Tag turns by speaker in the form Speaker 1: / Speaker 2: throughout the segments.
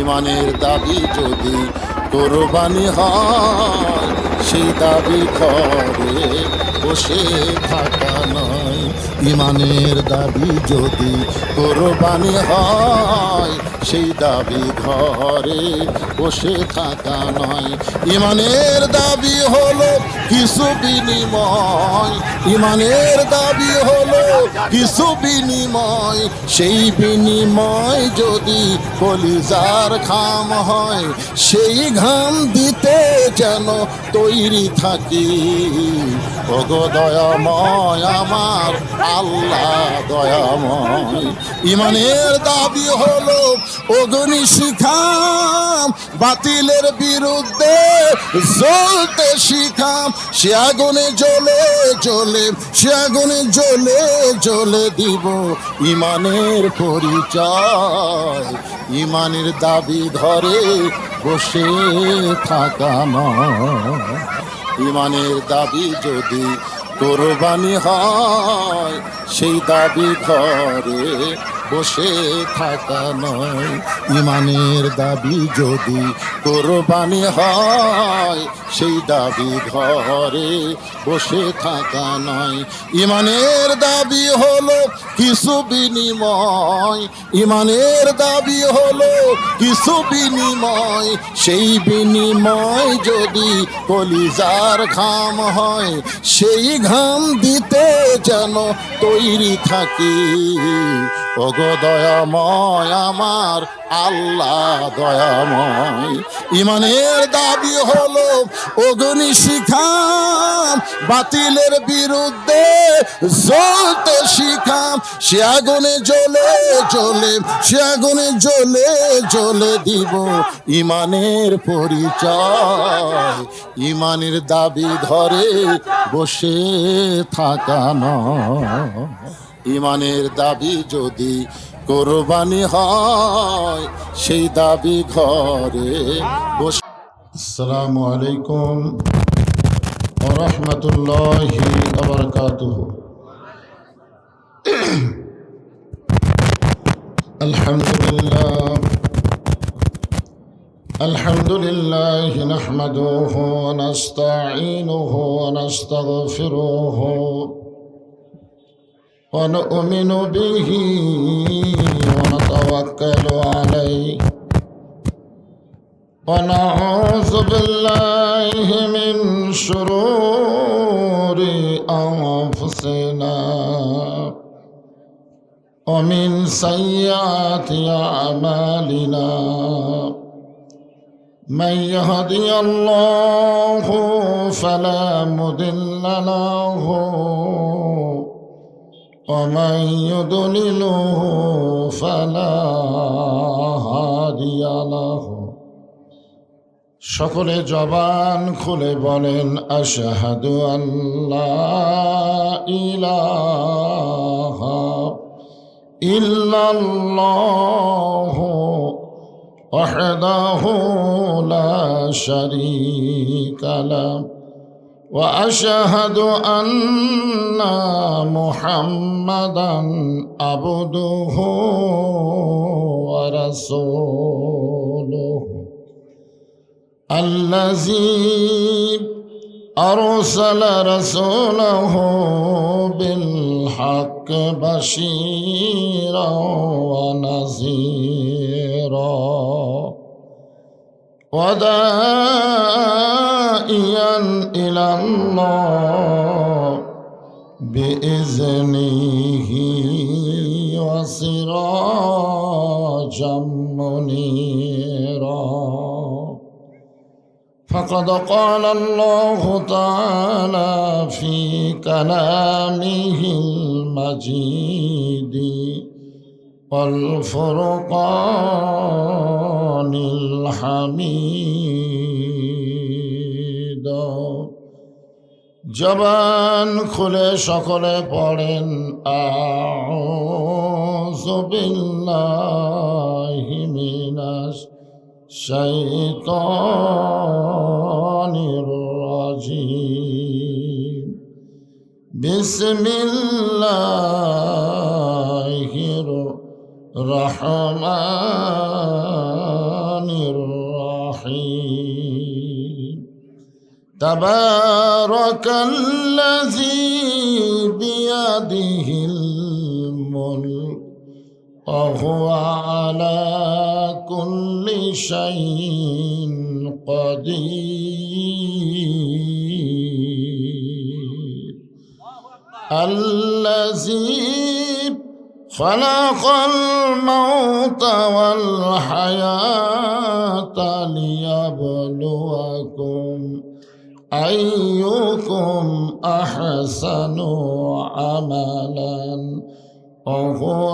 Speaker 1: ইমানের দাবি যদি কোরবানি হয়, সেই দাবি ঘরে বসে থাকা নয়। ইমানের দাবি যদি কোরবানি হয়, সেই দাবি ঘরে বসে থাকা নয়। ইমানের দাবি হলো কিছু বিনিময়, ইমানের দাবি হলো কিছু বিনিময়। সেই বিনিময় যদি কলিজার ঘাম হয়, সেই ঘাম দিতে যেন তৈরি থাকি। ওগো দয়াময় আমার আল্লাহ দয়াময়। ইমানের দাবি হলো অগ্নিশিখা, বাতিলের বিরুদ্ধে জ্বলতে শিখা। সে আগুনে জ্বলে জ্বলে, সে আগুনে জ্বলে জ্বলে দিব ইমানের পরিচয়। ইমানের দাবি ধরে বসে থাকা নয়। ইমানের দাবি যদি কোরবানি হয়, সেই দাবি ঘরে বসে থাকা নয়। ইমানের দাবি যদি কোরবানি হয়, সেই দাবি ঘরে বসে থাকা নয়। ইমানের দাবি হলো কিছু বিনিময়, ইমানের দাবি হলো কিছু বিনিময়। সেই বিনিময় যদি কলিজার ঘাম হয়, সেই ঘাম দিতে যেন তৈরি থাকি। ওগো দয়াময় আমার আল্লাহ দয়াময়। ইমানের দাবি হলো অগ্নিশিখা, বাতিলের বিরুদ্ধে জ্বলতে শিখা। সে আগুনে জ্বলে জ্বলে, সে আগুনে জ্বলে জ্বলে দিব ইমানের পরিচয়। ইমানের দাবি ধরে বসে থাকা নয়। ইমানের দাবি যদি কোরবানি হয়, সেই দাবি ঘরে বসে। আসসালামু আলাইকুম ওয়া রাহমাতুল্লাহি ওয়া বারাকাতুহু। আলহামদুলিল্লাহ, আলহামদুলিল্লাহি নাহমাদুহু ওয়া নাস্তাঈনুহু ওয়া নাস্তাগফিরুহু ونؤمن به ونتوكل عليه ونعوذ بالله من شرور أنفسنا ومن سيئات أعمالنا. من يهدي الله فلا مضل له ومن يضلله فلا هادي له. সকলে জবান খুলে বলেন আশহাদু আল্লা ইলাহা ইল্লাল্লাহু ওয়াহদাহু লা শারীকা লাহু وأشهد أن محمدا عبده ورسوله الذي أرسل رسوله بالحق بشيرا ونذيرا وداعيا إلى الله بإذنه وسراجا منيرا. فقد قال الله تعالى في كلامه المجيد والفرقان الحميد. জবান খুলে সকলে পড়েন আউযু বিল্লাহি মিনাশ শাইতানির রাজিম। বিসমিল্লাহির রহমানির তাবারাকাল্লাযী বিয়াদিহিল মুলক ওয়া হুয়া আলা কুল্লি শাইইন কাদির আল্লাযী খালাকাল মাউতা ওয়াল হায়াতা লিয়াবলুয়াকুম أيكم أحسن عملا وهو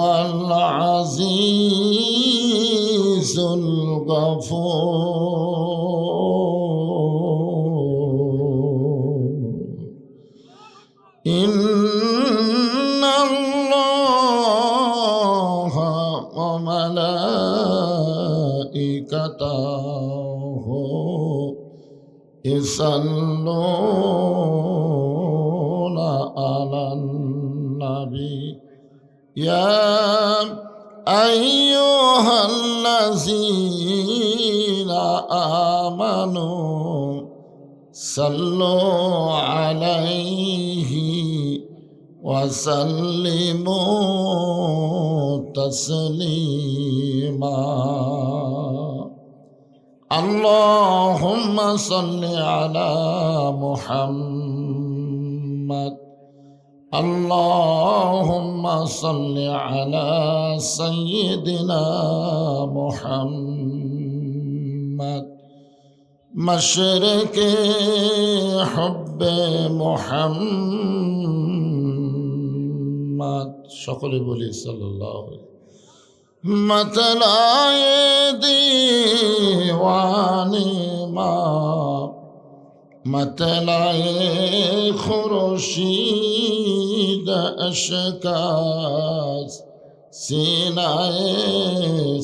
Speaker 1: العزيز الغفور إن الله وملائكته يصلون على النبي يا أيها الذين آمنوا صلوا عليه وسلموا تسليما اللهم صل على محمد اللهم صل على سيدنا محمد مشرق حب محمد সকলে বলি সাল্লাল্লাহু আলাইহি मतलाए दीवानी माँ मतलाए खुर्शीद अशकास सीनाए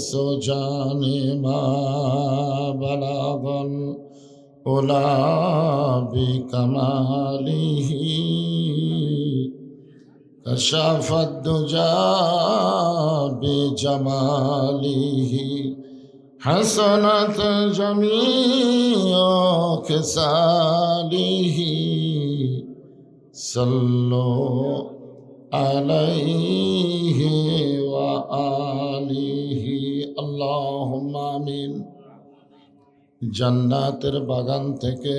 Speaker 1: सुजाने माँ बलागल उला बिकमालिही कशाफ दुजा बेजमालिह हसनत जमीओ खिसालिह सल्लो अलैहि व आलिहि अल्लाहुम्मा आमीन। জান্নাতের বাগান থেকে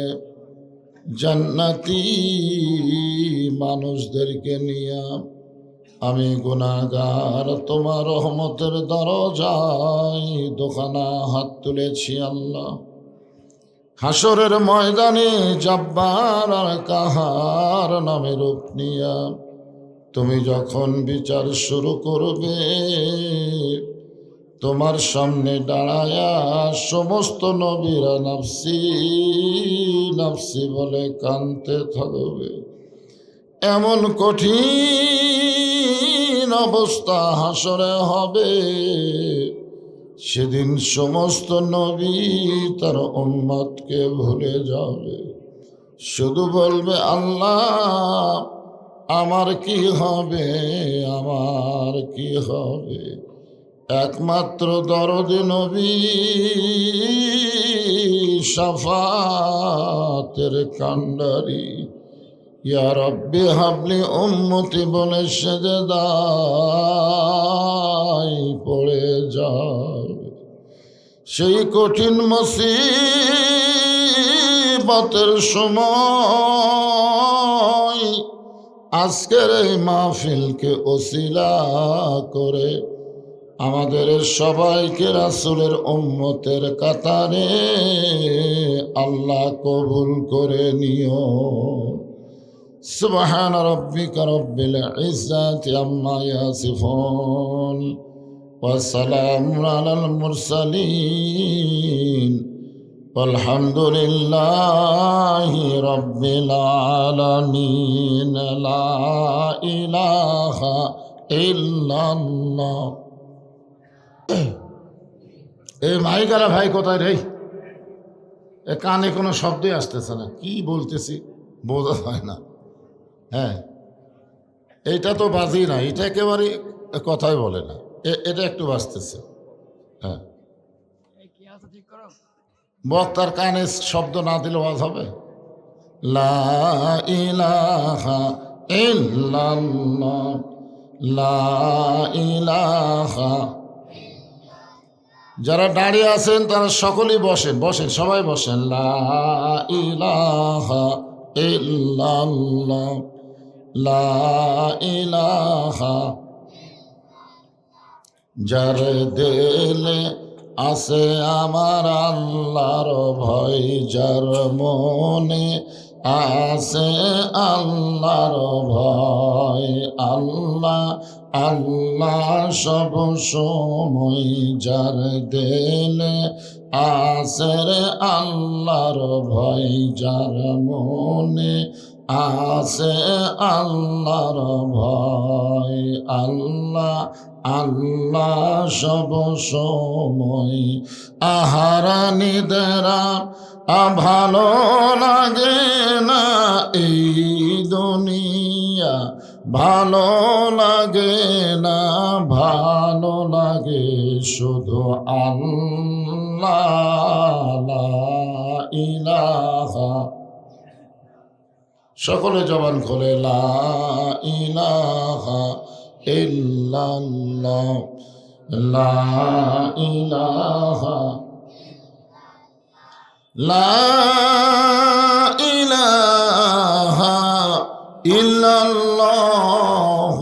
Speaker 1: জান্নাতি মানুষদেরকে নিয়ে আমি গুনাহগার তোমার রহমতের দরজায় দোকানা হাত তুলেছি আল্লাহ। হাসরের ময়দানে জব্বার আর কাহার নামে রূপ নিয়া তুমি যখন বিচার শুরু করবে তোমার সামনে দাঁড়ায়া সমস্ত নবীরা নাফসি নাফসি বলে কাঁদতে থাকবে। এমন কঠিন অবস্থা হাসরে হবে, সেদিন সমস্ত নবী তার উম্মতকে ভুলে যাবে, শুধু বলবে আল্লাহ আমার কি হবে, আমার কি হবে। একমাত্র দরদি নবী শাফাতের কান্ডারি ইয়া রব্বি হাবলি উম্মতি বলে সেজদায় পড়ে যাবে। সেই কঠিন মুসিবতের সময় আজকের এই মাহফিলকে ওসিলা করে আমাদের সবাইকে রাসূলের উম্মতের কাতারে আল্লাহ কবুল করে নিও। সুবহান রাব্বিকা রব্বিল ইজ্জাতি আম্মা ইয়াসিফুন ওয়া সালামুন আলাল মুরসালিন আলহামদুলিল্লাহি রাব্বিল আলামিন। লা ইলাহা ইল্লাল্লাহ। এই মাইকারা ভাই কোথায় রে? এ কানে কোনো শব্দই আসতেছে না, কি বলতেছি বোঝা হয় না। হ্যাঁ, এইটা তো বাজি না, এটা একেবারে কথাই বলে না, এটা একটু বাজতেছে। হ্যাঁ, বক্তার কানে শব্দ না দিলে ওয়াজ হবে? লা ইলাহা ইল্লাল্লাহ, লা ইলাহা। যারা দাঁড়িয়ে আছেন তারা সকলেই বসেন, বসেন, সবাই বসেন। লা ইলাহা ইল্লাল্লাহ, লা ইলাহা। যার দিলে আছে আমার আল্লাহর ভয়, যার মনে আছে আল্লাহর ভয়, আল্লাহ আল্লাহ সব সময়। যার দিলে আছে রে আল্লাহর ভয়, যার মনে আছে আল্লাহর ভয়, আল্লাহ আল্লাহ সব সময়। আহারা নিদেরা ভালো লাগে না এই দুনিয়া, ভালো লাগে না, ভালো লাগে শুধু আল্লাহ, লা ইলাহা। সকলে জবান খোলে, লা ইলাহা ইল্লাল্লাহ, লা ইলাহা, লা ইলাহা ইল্লাল্লাহ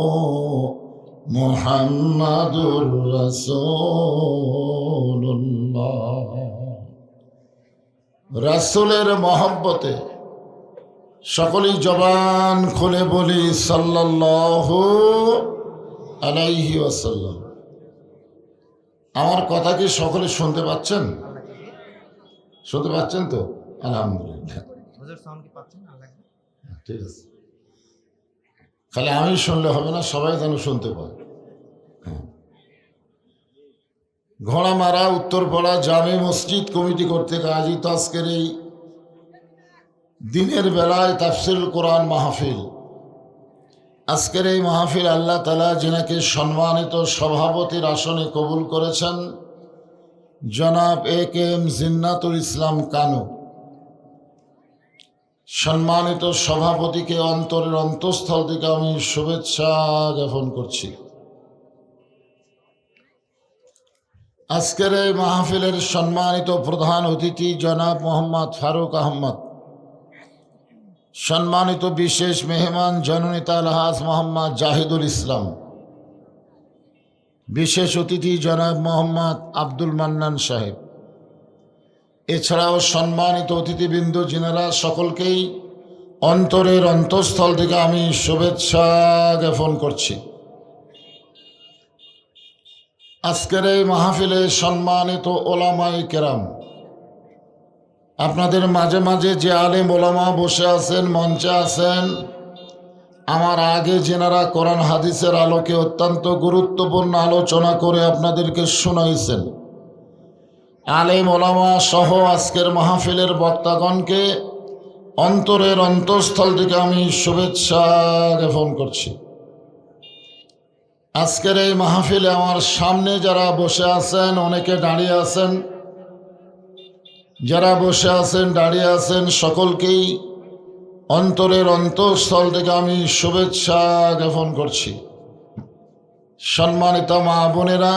Speaker 1: মুহাম্মাদুর রাসূলুল্লাহ। রাসূলের মহব্বতে সকলেই জবান খুলে বলি সাল্লাল্লাহু আলাইহি ওয়াসাল্লাম। আমার কথা কি সকলে শুনতে পাচ্ছেন? শুনতে পাচ্ছেন তো? আলহামদুলিল্লাহ, ঠিক আছে। খালি আমি শুনলে হবে না, সবাই যেন শুনতে পায়। ঘোড়ামারা উত্তরপাড়া জামে মসজিদ কমিটি কর্তৃক আয়োজিত আজকের এই দিনের বেলায় তাফসীরুল কোরআন মাহফিল। আজকের এই মাহফিল আল্লাহ তাআলা যিনাকে সম্মানিত সভাপতির আসনে কবুল করেছেন, জনাব এ.কে.এম. জিন্নাতুল ইসলাম কানু। সম্মানিত সভাপতিকে অন্তরের অন্তঃস্থল থেকে আমি শুভেচ্ছা জ্ঞাপন করছি। আজকের এই মাহফিলের সম্মানিত প্রধান অতিথি জনাব মোহাম্মদ ফারুক আহমদ, সম্মানিত বিশেষ মেহমান জননেতা আলহাজ মোহাম্মদ জাহিদুল ইসলাম, বিশেষ অতিথি জনাব মোহাম্মদ আব্দুল মান্নান সাহেব, এছাড়াও সম্মানিত অতিথিবৃন্দ যিনারা, সকলকেই অন্তরের অন্তঃস্থল থেকে আমি শুভেচ্ছা জ্ঞাপন করছি। আজকের এই মাহফিলে সম্মানিত ওলামায়ে কেরাম, আপনাদের মাঝে মাঝে যে আলেম ওলামা বসে আছেন, মঞ্চে আছেন, আমার আগে যেনারা কোরআন হাদিসের আলোকে অত্যন্ত গুরুত্বপূর্ণ আলোচনা করে আপনাদেরকে শোনাইছেন, আলেম ওলামা সহ আজকের মাহফিলের বক্তাগণকে অন্তরের অন্তঃস্থল থেকে আমি শুভেচ্ছা জ্ঞাপন করছি। আজকের এই মাহফিলে আমার সামনে যারা বসে আছেন, অনেকে দাঁড়িয়ে আছেন, যারা বসে আছেন, দাঁড়িয়ে আছেন, সকলকেই অন্তরের অন্তঃস্থল থেকে আমি শুভেচ্ছা জ্ঞাপন করছি। সম্মানিত মা বোনেরা,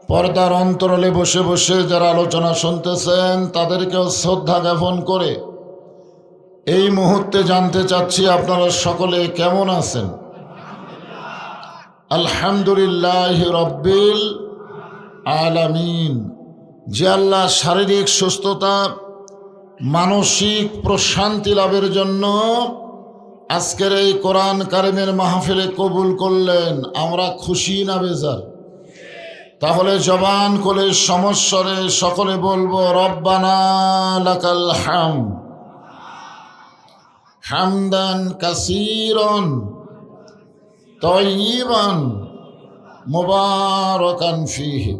Speaker 1: পর্দার অন্তরালে বসে বসে যারা আলোচনা শুনতেছেন, তাদেরকেও শ্রদ্ধা জ্ঞাপন করে এই মুহূর্তে জানতে চাচ্ছি আপনারা সকলে কেমন আছেন? আলহামদুলিল্লাহ রব্বিল আলামিন। যে আল্লাহ শারীরিক সুস্থতা, মানসিক প্রশান্তি লাভের জন্য আজকের এই কোরআন কারিমের মাহফিলে কবুল করলেন, আমরা খুশি না বেজার? তাহলে জবান খুলে সমস্বরে সকলে বলবো, রব্বানা লাকাল হামদ হামদান কাসীরান তাইয়িবান মুবারাকান ফীহি।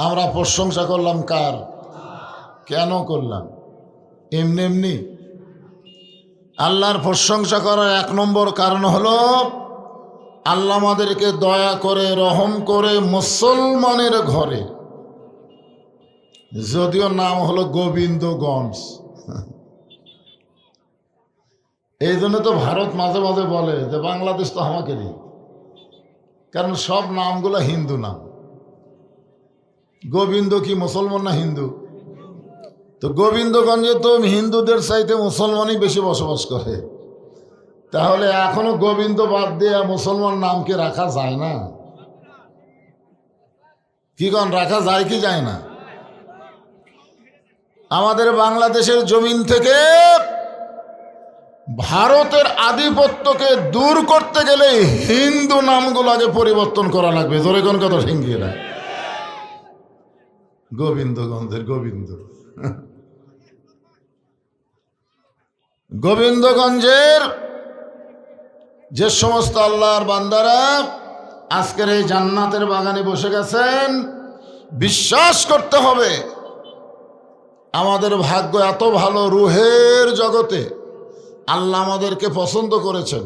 Speaker 1: আমরা প্রশংসা করলাম কার? কেন করলাম? এমনি এমনি? আল্লাহর প্রশংসা করার এক নম্বর কারণ হলো আল্লাহ আমাদেরকে দয়া করে, রহম করে মুসলমানের ঘরে, যদিও নাম হলো গোবিন্দগঞ্জ, এই জন্য তো ভারত মাঝে মাঝে বলে যে বাংলাদেশ তো আমাকেরই, কারণ সব নামগুলো হিন্দু নাম। গোবিন্দ কি মুসলমান না হিন্দু? তো গোবিন্দগঞ্জে তো হিন্দুদের চাইতে মুসলমানই বেশি বসবাস করে, তাহলে এখনো গোবিন্দ বাদ দিয়ে মুসলমান নামকে রাখা যায় না? কি কন, রাখা যায় কি যায় না? আমাদের বাংলাদেশের জমিন থেকে ভারতের আধিপত্যকে দূর করতে গেলে হিন্দু নামগুলো আগে পরিবর্তন করা লাগবে। জোরে কোন কথা ঠিকিয়ে না? গোবিন্দগঞ্জের গোবিন্দ, গোবিন্দগঞ্জের যে সমস্ত আল্লাহর বান্দারা আজকের এই জান্নাতের বাগানে বসে গেছেন, বিশ্বাস করতে হবে আমাদের ভাগ্য এত ভালো। রুহের জগতে আল্লাহ আমাদেরকে পছন্দ করেছেন,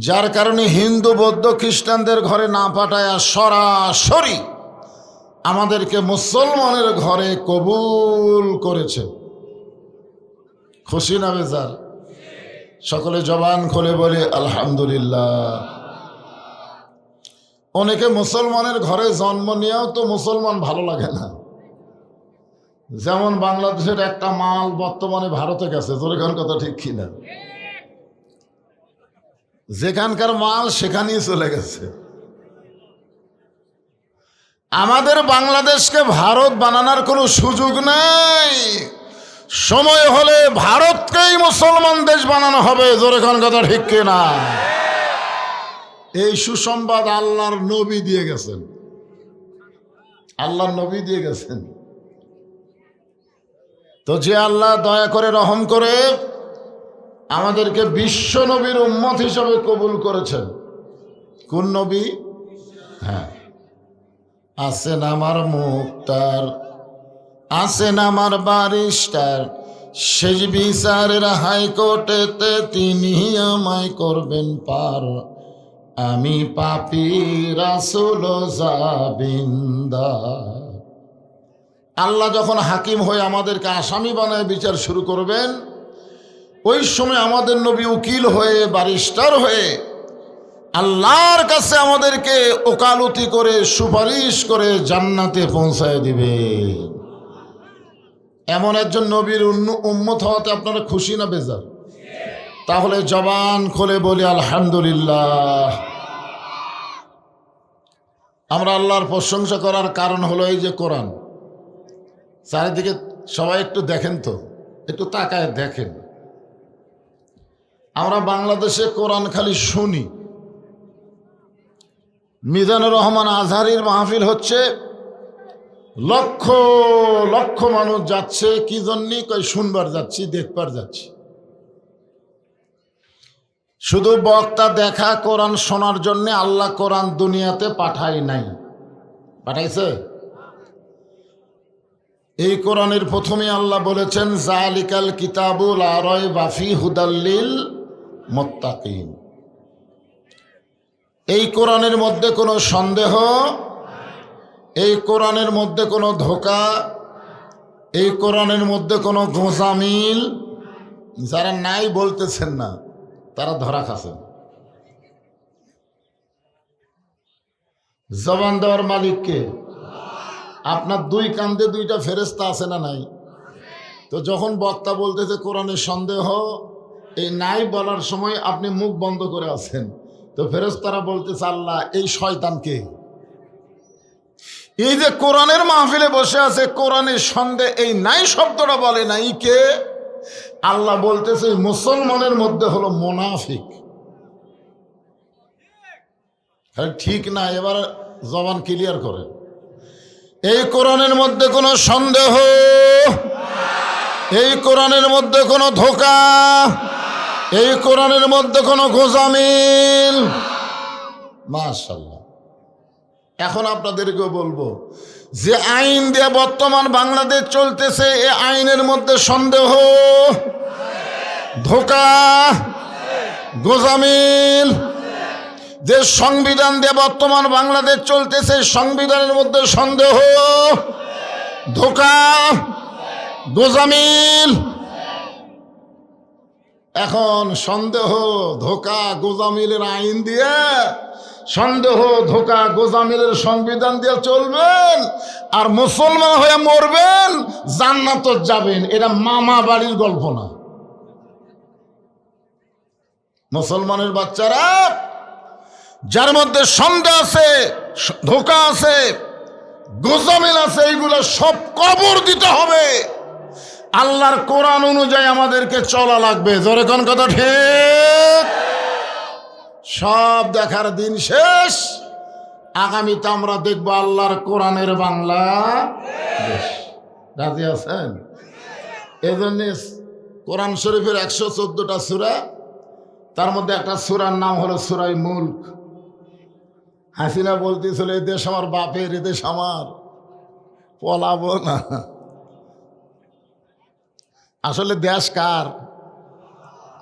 Speaker 1: যার কারণে হিন্দু বৌদ্ধ খ্রিস্টানদের ঘরে না পাঠায় সরাসরি আমাদেরকে মুসলমানের ঘরে কবুল করেছেন। খুশি না বেজার? সকলে জবান খুলে বলে আলহামদুলিল্লাহ। অনেকে মুসলমানের ঘরে জন্ম নিয়েও তো মুসলমান ভালো লাগে না। যেমন বাংলাদেশের একটা মাল বর্তমানে ভারতে গেছে, জোরে কোন কথা ঠিক কিনা? যেখানকার মাল সেখানেই চলে গেছে। আমাদের বাংলাদেশকে ভারত বানানোর কোনো সুযোগ নেই। সময় হলে ভারতকেই মুসলমান দেশ বানানো হবে। জোরে কোন কথা ঠিক কিনা? এই সুসংবাদ আল্লাহর নবী দিয়ে গেছেন, আল্লাহর নবী দিয়ে গেছেন। তো যে আল্লাহ দয়া করে রহম করে আমাদেরকে বিশ্ব নবীর উম্মত হিসাবে কবুল করেছেন। কোন নবী? হ্যাঁ, আছেন আমার মুক্তার, আছেন আমার বারিস্টার, শেষ বিচারের হাইকোর্টেতে তিনি আমায় করবেন পার। আমি পাপী রাসূল জাবিন্দার। আল্লাহ যখন হাকিম হয়ে আমাদেরকে আসামি বানায় বিচার শুরু করবেন, ওই সময় আমাদের নবী উকিল হয়ে ব্যারিস্টার হয়ে আল্লাহর কাছে আমাদেরকে ওকালতি করে সুপারিশ করে জান্নাতে পৌঁছায় দিবে। এমন একজন নবীর উম্মত হওয়াতে আপনারা খুশি না বেজার? তাহলে জবান খুলে বলি আলহামদুলিল্লাহ। আমরা আল্লাহর প্রশংসা করার কারণ হলো এই যে কোরআন। চারিদিকে সবাই একটু দেখেন তো, একটু তাকায় দেখেন। আমরা বাংলাদেশে কোরআন খালি শুনি। মিজানুর রহমান আজহারির মাহফিল হচ্ছে, লক্ষ লক্ষ মানুষ যাচ্ছে। কি জন্যে? কই শুনবার যাচ্ছি, দেখবার যাচ্ছি। শুধু বক্তা দেখা, কোরআন শোনার জন্য আল্লাহ কোরআন দুনিয়াতে পাঠায় নাই, পাঠাইছে? এই কোরআনের প্রথমে আল্লাহ বলেছেন জালিকাল কিতাবু লা রায়বা ফীহি হুদাল লিল মুত্তাকিন। এই কোরআনের মধ্যে কোনো সন্দেহ, এই কোরআনের মধ্যে কোনো ধোঁকা, এই কোরআনের মধ্যে কোনো গোঁজামিল। যারা নাই বলতেছেন না, তারা ধরা খাচ্ছেন। জবান দেওয়ার মালিককে? আপনার দুই কান্দে দুইটা ফেরেশতা আছে না নাই? তো যখন বক্তা বলতেছে কোরআনের সন্দেহ, এই নাই বলার সময় আপনি মুখ বন্ধ করে আছেন, তো ফেরেশতারা বলতেছে আল্লাহ এই শয়তানকে। এই যে কোরআনের মাহফিলে বসে আছে, কোরআনের সন্দেহ এই নাই শব্দটা বলে নাই কে? আল্লাহ বলতেছে মুসলমানের মধ্যে হলো মুনাফিক। ঠিক না? এবার জবান ক্লিয়ার করে। এই কোরআনের মধ্যে কোনো সন্দেহ, এই কোরআনের মধ্যে কোনো ধোঁকা, এই কোরআনের মধ্যে কোনো গোঁজামিল। মাশাআল্লাহ। এখন আপনাদেরকে বলবো, যে আইন দিয়ে বর্তমান বাংলাদেশ চলতেছে, এই আইনের মধ্যে সন্দেহ, ধোঁকা, গোঁজামিল। যে সংবিধান দিয়ে বর্তমান বাংলাদেশ চলতেছে, সংবিধানের মধ্যে সন্দেহ, ধোঁকা, গোঁজামিল। এখন সন্দেহ ধোঁকা গোজামিলের আইন দিয়ে, সন্দেহ ধোঁকা গোজামিলের সংবিধান দিয়ে চলবেন আর মুসলমান হয়ে মরবেন, জান্নাত যাবেন। এটা মামা বাড়ির গল্প না। মুসলমানের বাচ্চারা যার মধ্যে সন্দেহ আছে, ধোঁকা আছে, গোজামিল আছে, এইগুলো সব কবর দিতে হবে। আল্লাহর কোরআন অনুযায়ী আমাদেরকে চলা লাগবে। জোরে কোন কথা ঠিক? সব দেখার দিন শেষ। আগামীতে আমরা দেখবো আল্লাহর কোরআনের বাংলা দেশ। রাজি আছেন? এই জন্য কোরআন শরীফের 114টা সূরা, তার মধ্যে একটা সূরার নাম হলো সূরায়ে মুলক। হাসিনা বলতেছিল এই দেশ আমার বাপের, এ দেশ আমার, পলাবো না। আসলে দেশ কার?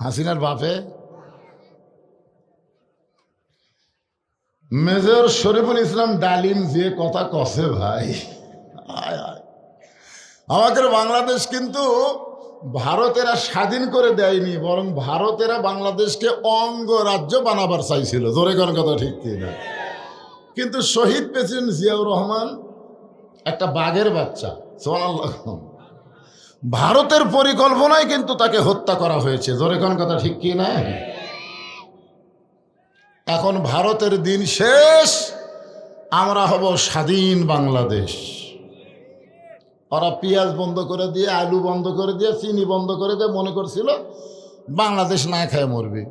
Speaker 1: হাসিনার বাপে। মেজর শরীফুল ইসলাম ডালিম যে কথা কছে ভাই, আমাদের বাংলাদেশ কিন্তু ভারতেরা স্বাধীন করে দেয়নি, বরং ভারতেরা বাংলাদেশকে অঙ্গরাজ্য বানাবার চাইছিল। জোরে কোন কথা ঠিক কিনা? কিন্তু শহীদ প্রেসিডেন্ট জিয়াউর রহমান একটা বাঘের বাচ্চা, সুবহানাল্লাহ, ভারতের পরিকল্পনায় কিন্তু তাকে হত্যা করা হয়েছে। জোরে কোন কথা ঠিক কিনা? এখন ভারতের দিন শেষ, আমরা হব স্বাধীন বাংলাদেশ। ওরা পেঁয়াজ বন্ধ করে দিয়ে, আলু বন্ধ করে দিয়ে, চিনি বন্ধ করে দিয়ে মনে করছিল বাংলাদেশ না খায় মরবে।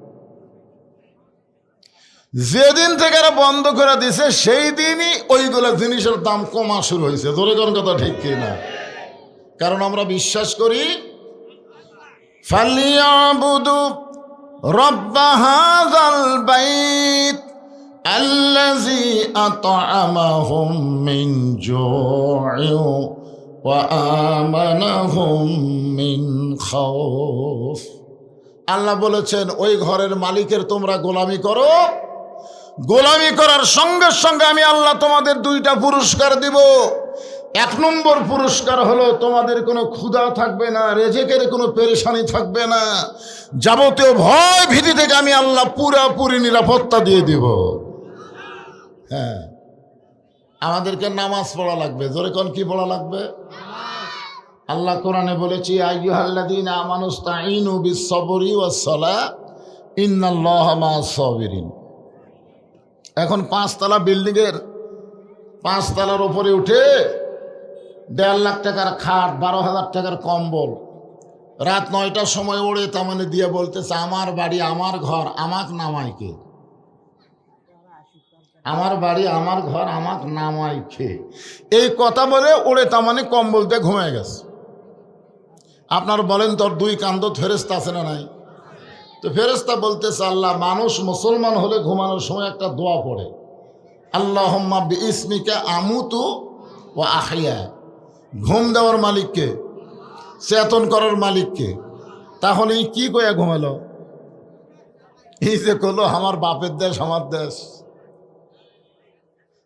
Speaker 1: যেদিন থেকে এরা বন্ধ করে দিছে সেই দিনই ওইগুলো জিনিসের দাম কমা শুরু হয়েছে। জোরে কোন কথা ঠিক কিনা? কারণ আমরা বিশ্বাস করি ফালিয়াবুদু রব্ব হাযাল বাইত আল্লাযী আত'আমাহুম মিন জু'ইন ওয়া আমানাহুম মিন খাউফ। আল্লাহ বলেছেন ওই ঘরের মালিকের তোমরা গোলামি করো, গোলামি করার সঙ্গে সঙ্গে আমি আল্লাহ তোমাদের 2টা পুরস্কার দিব। 1 নম্বর পুরস্কার হলো তোমাদের কোনো ক্ষুধা থাকবে না, রেজেকের কোনো পেরেশানি থাকবে না, যাবতীয় ভয় ভীতি থেকে আমি আল্লাহ পুরাপুরি নিরাপত্তা দিয়ে দিব। হ্যাঁ, আমাদেরকে নামাজ পড়া লাগবে। জোরে কোন কি পড়া লাগবে? আল্লাহ কোরআনে বলেছি আইয়ুহাল্লাযীনা আমানুস্তাঈনু বিস-সাবরি ওয়াস-সালাহ ইন্নাল্লাহা মা'আস-সাবিরিন। এখন 5তলা বিল্ডিংয়ের 5 তলার উপরে উঠে 1.5 লাখ টাকার খাট, 12,000 টাকার কম্বল, রাত 9টার সময় ওড়ে তামানে দিয়ে বলতেছে আমার বাড়ি আমার ঘর আমাক নামাই কে, আমার বাড়ি আমার ঘর আমাক নামাই কে। এই কথা বলে ওড়ে তামানে কম্বল দিয়ে ঘুমিয়ে গেছে। আপনার বলেন তোর 2 কান্দত ফেরেশতা আছে না নাই? তো ফেরেশতা বলতেছে আল্লাহ মানুষ মুসলমান হলে ঘুমানোর সময় একটা দোয়া পড়ে, আল্লাহুম্মা বিইসমিকা আমুতু ওয়া আহইয়া। ঘুম দেওয়ার মালিককে, চেতন করার মালিককে। তাহলে কি কইয়া ঘুমালো? এই যে করলো আমার বাপের দেশ আমার দেশ।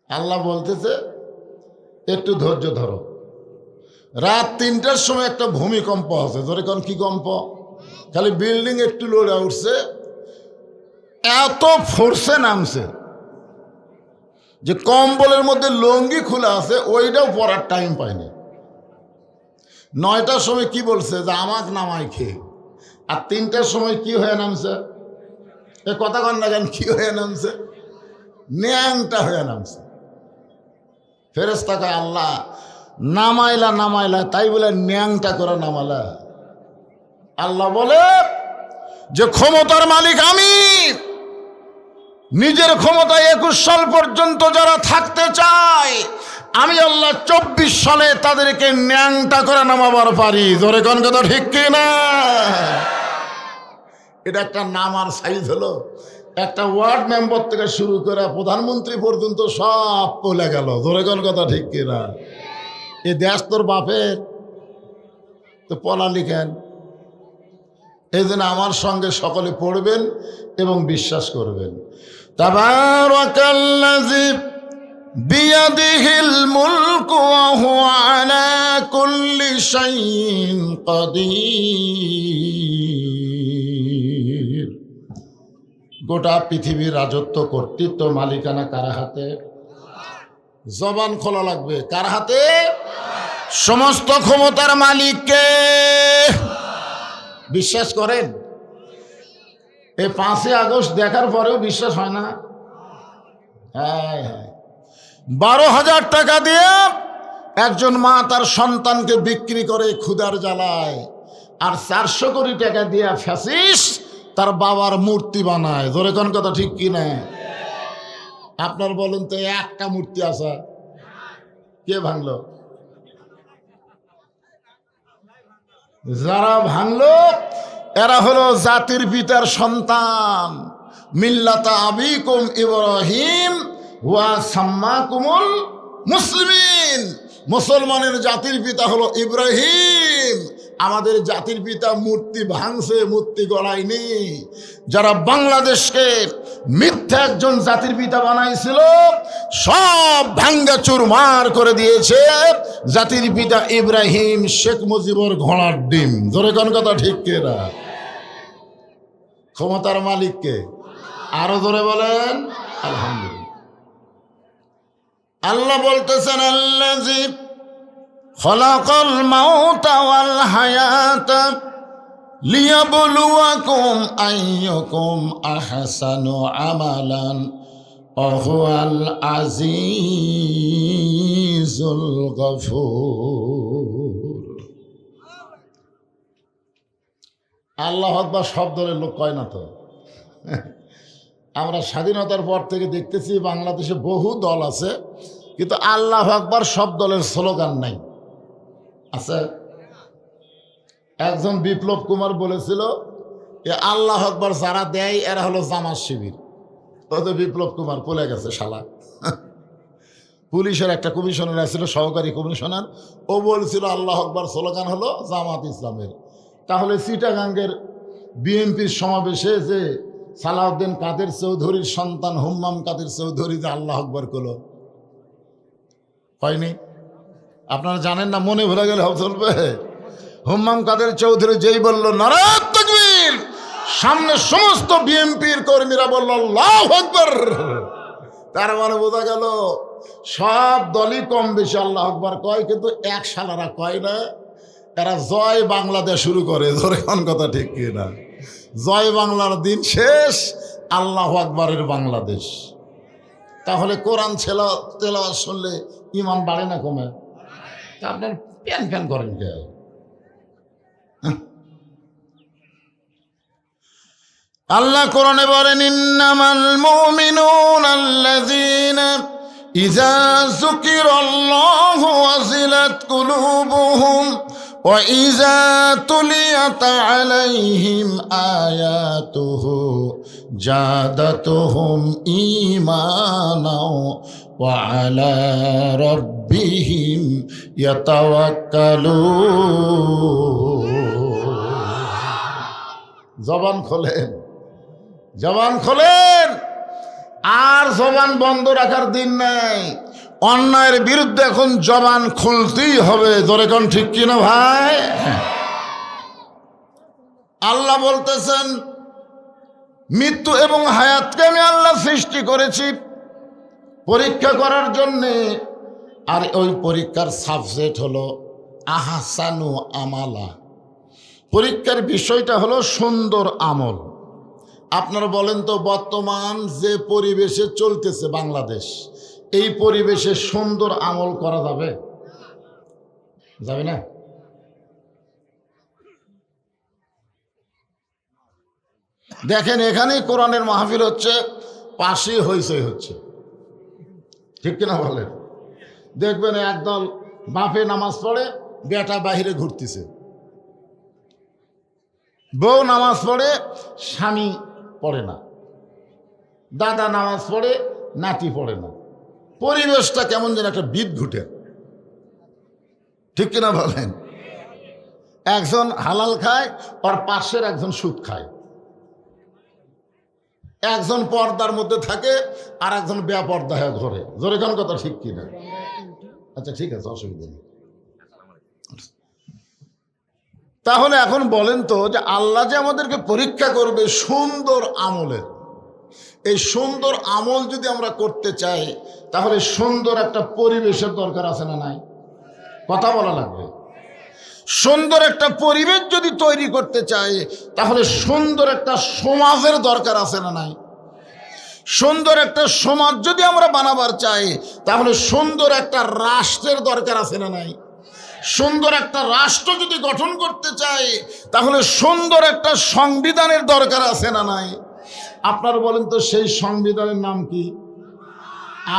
Speaker 1: আল্লাহ বলতেছে একটু ধৈর্য ধরো। রাত 3টার সময় একটা ভূমিকম্প আছে। ধরে কোন কি কম্প? খালি বিল্ডিং একটু লড়ে উঠছে, এত ফোর্সে নামছে যে কম্বলের মধ্যে লুঙ্গি খোলা আছে ওইটাও পরার টাইম পায়নি। 9টার সময় কি বলছে যে আমাক নামাই খেয়ে, আর 3টার সময় কি হয়ে নামছে? এ কথা কন না কেন, কি হয়ে নামছে? ন্যাংটা হয়ে নামছে। ফেরেশতা কয় আল্লাহ নামাইলা নামাইলা তাই বলে ন্যাংটা করে নামালা? আল্লাহ বলে যে ক্ষমতার মালিক আমি, নিজের ক্ষমতায় 21 সাল পর্যন্ত যারা থাকতে চায় আমি আল্লাহ 24 সালে তাদেরকে ন্যাংটা করে নামাবার পারি। জোরে কোন কথা ঠিক কিনা? এটা একটা নামার সাইজ হলো। একটা ওয়ার্ড মেম্বার থেকে শুরু করে প্রধানমন্ত্রী পর্যন্ত সব পলে গেল। জোরে কোন কথা ঠিক কিনা? এই দেশ তোর বাপের, তো পলা লিখেন। এই জন্য আমার সঙ্গে সকলে পড়বেন এবং বিশ্বাস করবেন। তাবারাকাল্লাযী বিয়াদিহিল মুলকু ওয়া হুয়া আলা কুল্লি শাইইন কাদির। গোটা পৃথিবীর রাজত্ব কর্তৃত্ব মালিকানা কার হাতে? জবান খোলা লাগবে। কার হাতে? সমস্ত ক্ষমতার মালিককে। বিশ্বাস করেন? এই 5ই আগস্ট দেখার পরেও বিশ্বাস হয় না? হ্যাঁ হ্যাঁ, 12,000 টাকা দিয়ে একজন মা তার সন্তানকে বিক্রি করে ক্ষুধার জ্বালায়, আর 400 কোটি টাকা দিয়ে ফ্যাসিস্ট তার বাবার মূর্তি বানায়। জোরে কোন কথা ঠিক কি না? আপনার বলুন তো, একটা মূর্তি আছে, কে ভাঙলো? যারা ভাঙলো এরা হলো জাতির পিতার সন্তান। মিল্লাতা আবিকুম ইব্রাহিম ওয়া সাম্মাকুমুল মুসলিমিন। মুসলমানের জাতির পিতা হলো ইব্রাহিম। আমাদের জাতির পিতা মূর্তি ভাঙছে, মূর্তি গড়ায়নি। যারা বাংলাদেশকে মিথ্যা একজন জাতির পিতা বানাইছিল সব ভাঙ্গা চুরমার করে দিয়েছে জাতির পিতা ইব্রাহিম, শেখ মুজিবুর ঘোড়ার ডিম। জোরে কোন কথা ঠিক কিনা? ক্ষমতার মালিককে আরো জোরে বলেন আলহামদুলিল্লাহ। আল্লাহ বলতেছেন, আল্লাযী খলাকাল মাউতা ওয়াল হায়াতা লিয়াবলুয়াকুম আইয়ুকুম আহসানু আমালান ওয়া হুয়াল আজিজুল গফুর। আল্লাহু আকবার শব্দের লোক কয় না তো। আমরা স্বাধীনতার পর থেকে দেখতেছি বাংলাদেশে বহু দল আছে, কিন্তু আল্লাহু আকবার সব দলের স্লোগান নাই। আছে একজন বিপ্লব কুমার বলেছিল, এ আল্লাহু আকবার যারা দেয় এরা হলো জামাত শিবির। ও তো বিপ্লব কুমার পলে গেছে শালা। পুলিশের একটা কমিশনার আছিল, সহকারী কমিশনার, ও বলছিল আল্লাহু আকবার স্লোগান হলো জামাত ইসলামের। তাহলে চিটাগাঙ্গের বিএনপির সমাবেশে যে সালাউদ্দিন কাদের চৌধুরীর সন্তান হুম্মাম কাদের চৌধুরী যে আল্লাহু আকবার করলো, হয়নি? আপনারা জানেন না? মনে ভুলে গেলে চলবে? হুম্মাম কাদের চৌধুরী যেই বলল নারায়ে তাকবীর, সামনে সমস্ত বিএনপির কর্মীরা বলল আল্লাহু আকবার। তার মানে বোঝা গেল সব দলই কম বেশি আল্লাহু আকবার কয়, কিন্তু এক শালারা কয় না। এরা জয় বাংলাদেশ শুরু করে। ধরে কোন কথা ঠিক কি না? জয় বাংলার দিন শেষ, আল্লাহু আকবারের বাংলাদেশ। তাহলে কোরআন তেলাওয়াত শুনলে ঈমান বাড়ে না কমে? তা আপনার প্যান প্যান করেন কে? আল্লাহ কোরআনে বলেন, ইন্নামাল মুমিনুনা আল্লাযীনা ইযা যুকিরাল্লাহু ওয়াজিলাত কুলুবুহুম ওয়া ইযা তুলিয়াত আলাইহিম আয়াতুহু জাদাতুহুম ঈমানাও ওয়া আলা রাব্বিহিম ইয়াতাওয়াক্কালুন। জবান খোলেন, জবান খোলেন। আর জবান বন্ধ রাখার দিন নাই। অন্যায়ের বিরুদ্ধে এখন জবান খুলতেই হবে। জোরে কোন ঠিক কিনা ভাই? আল্লাহ বলতেছেন, মৃত্যু এবং হায়াতকে আমি আল্লাহ সৃষ্টি করেছি পরীক্ষা করার জন্যে। আর ওই পরীক্ষার সাবজেক্ট হলো আহসানু আমালা। পরীক্ষার বিষয়টা হলো সুন্দর আমল। আপনারা বলেন তো, বর্তমান যে পরিবেশে চলতেছে বাংলাদেশ, এই পরিবেশে সুন্দর আমল করা যাবে? যাবে না? দেখেন, এখানেই কোরআনের মাহফিল হচ্ছে, পাশেই হইচই হচ্ছে, ঠিক কিনা বলেন? দেখবেন একদল বাপে নামাজ পড়ে, বেটা বাহিরে ঘুরতেছে, বউ নামাজ পড়ে, স্বামী পড়ে না, দাদা নামাজ পড়ে, নাতি পড়ে না। পরিবেশটা কেমন যেন একটা বিদঘুটে, ঠিক কিনা বলেন? একজন হালাল খায়, আর পাশের একজন সুদ খায়। একজন পর্দার মধ্যে থাকে, আর একজন বেপর্দা হয়ে ঘরে। জোরে কোন কথা ঠিক কিনা? আচ্ছা ঠিক আছে, অসুবিধা নেই। তাহলে এখন বলেন তো, যে আল্লাহ যে আমাদেরকে পরীক্ষা করবে সুন্দর আমলের, এই সুন্দর আমল যদি আমরা করতে চাই তাহলে সুন্দর একটা পরিবেশের দরকার আছে না নাই? কথা বলা লাগবে। সুন্দর একটা পরিবেশ যদি তৈরি করতে চাই তাহলে সুন্দর একটা সমাজের দরকার আছে না নাই? সুন্দর একটা সমাজ যদি আমরা বানাবার চাই তাহলে সুন্দর একটা রাষ্ট্রের দরকার আছে না নাই? সুন্দর একটা রাষ্ট্র যদি গঠন করতে চাই তাহলে সুন্দর একটা সংবিধানের দরকার আছে না নাই? আপনারা বলেন তো সেই সংবিধানের নাম কি?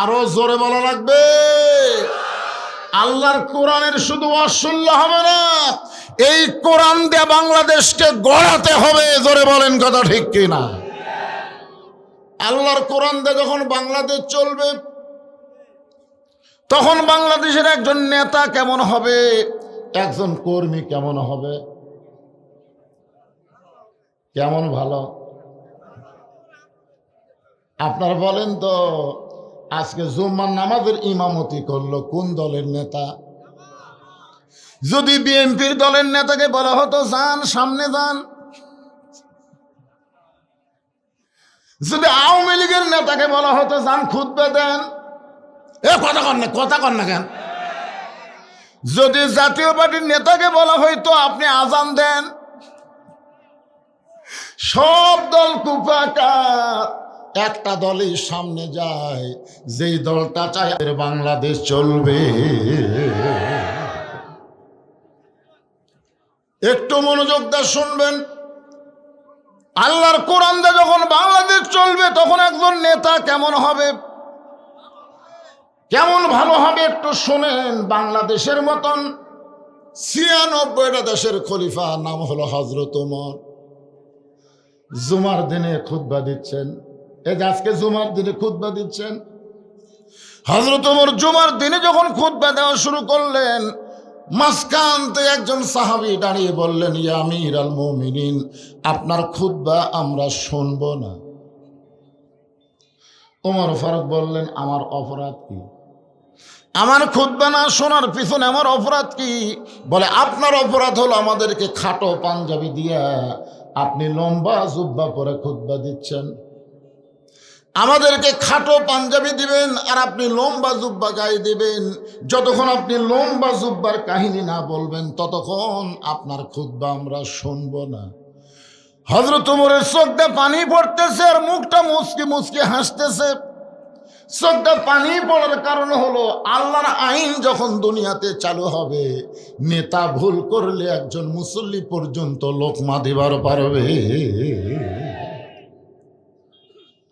Speaker 1: আরো জোরে বলা লাগবে। আল্লাহর কোরআনের শুধু অশুনলে হবে না, এই কোরআন দিয়ে বাংলাদেশকে গড়াতে হবে। জোরে বলেন কথা ঠিক কিনা? আল্লাহর কোরআন দিয়ে যখন বাংলাদেশ চলবে তখন বাংলাদেশের একজন নেতা কেমন হবে, একজন কর্মী কেমন হবে? কেমন ভালো? আপনারা বলেন তো, আজকে জুম্মার নামাজের ইমামতি করলো কোন দলের নেতা? যদি বিএনপির দলের নেতাকে বলা হতো যান সামনে যান, যদি আওয়ামী লীগের নেতাকে বলা হতো যান খুতবা দেন, কথা কন না কেন? যদি জাতীয় পার্টির নেতাকে বলা হইতো আপনি আজান দেন, সব দল কুপাকার, একটা দলই সামনে যায়, যেই দলটা চায় বাংলাদেশ চলবে। একটু মনোযোগ দিয়ে শুনবেন। আল্লাহর কোরআন দিয়ে যখন বাংলাদেশ চলবে তখন একজন নেতা কেমন হবে, কেমন ভালো হবে একটু শোনেন। বাংলাদেশের মতন ৯৬টা দেশের খলিফা, নাম হলো হযরত ওমর, জুমার দিনে খুতবা দিচ্ছেন। এই যে আজকে জুমার দিনে খুতবা দিচ্ছেন, হযরত ওমর জুমার দিনে যখন খুতবা দেওয়া শুরু করলেন, মাঝখান থেকে একজন সাহাবী দাঁড়িয়ে বললেন, ইয়া আমিরুল মুমিনিন, আপনার খুতবা আমরা শুনব না। ওমর ফারুক বললেন, আমার অপরাধ কি? আমার খুতবা না শোনার পিছনে আমার অপরাধ কি? বলে, আপনার অপরাধ হলো আমাদেরকে খাটো পাঞ্জাবি দিয়া আপনি লম্বা জুব্বা পরে খুতবা দিচ্ছেন। আমাদেরকে খাটো পাঞ্জাবি দিবেন আর আপনি লম্বা জুব্বা গায়ে দিবেন। যতক্ষণ আপনি লম্বা জুব্বার কাহিনী না বলবেন ততক্ষণ আপনার খুতবা আমরা শুনব না। হযরত ওমরের চোখটা পানি পড়তেছে আর মুখটা মুচকি মুচকি হাসতেছে। চোখটা পানি পড়ার কারণ হলো, আল্লাহর আইন যখন দুনিয়াতে চালু হবে, নেতা ভুল করলে একজন মুসল্লি পর্যন্ত লোকমা দিবার পারবে।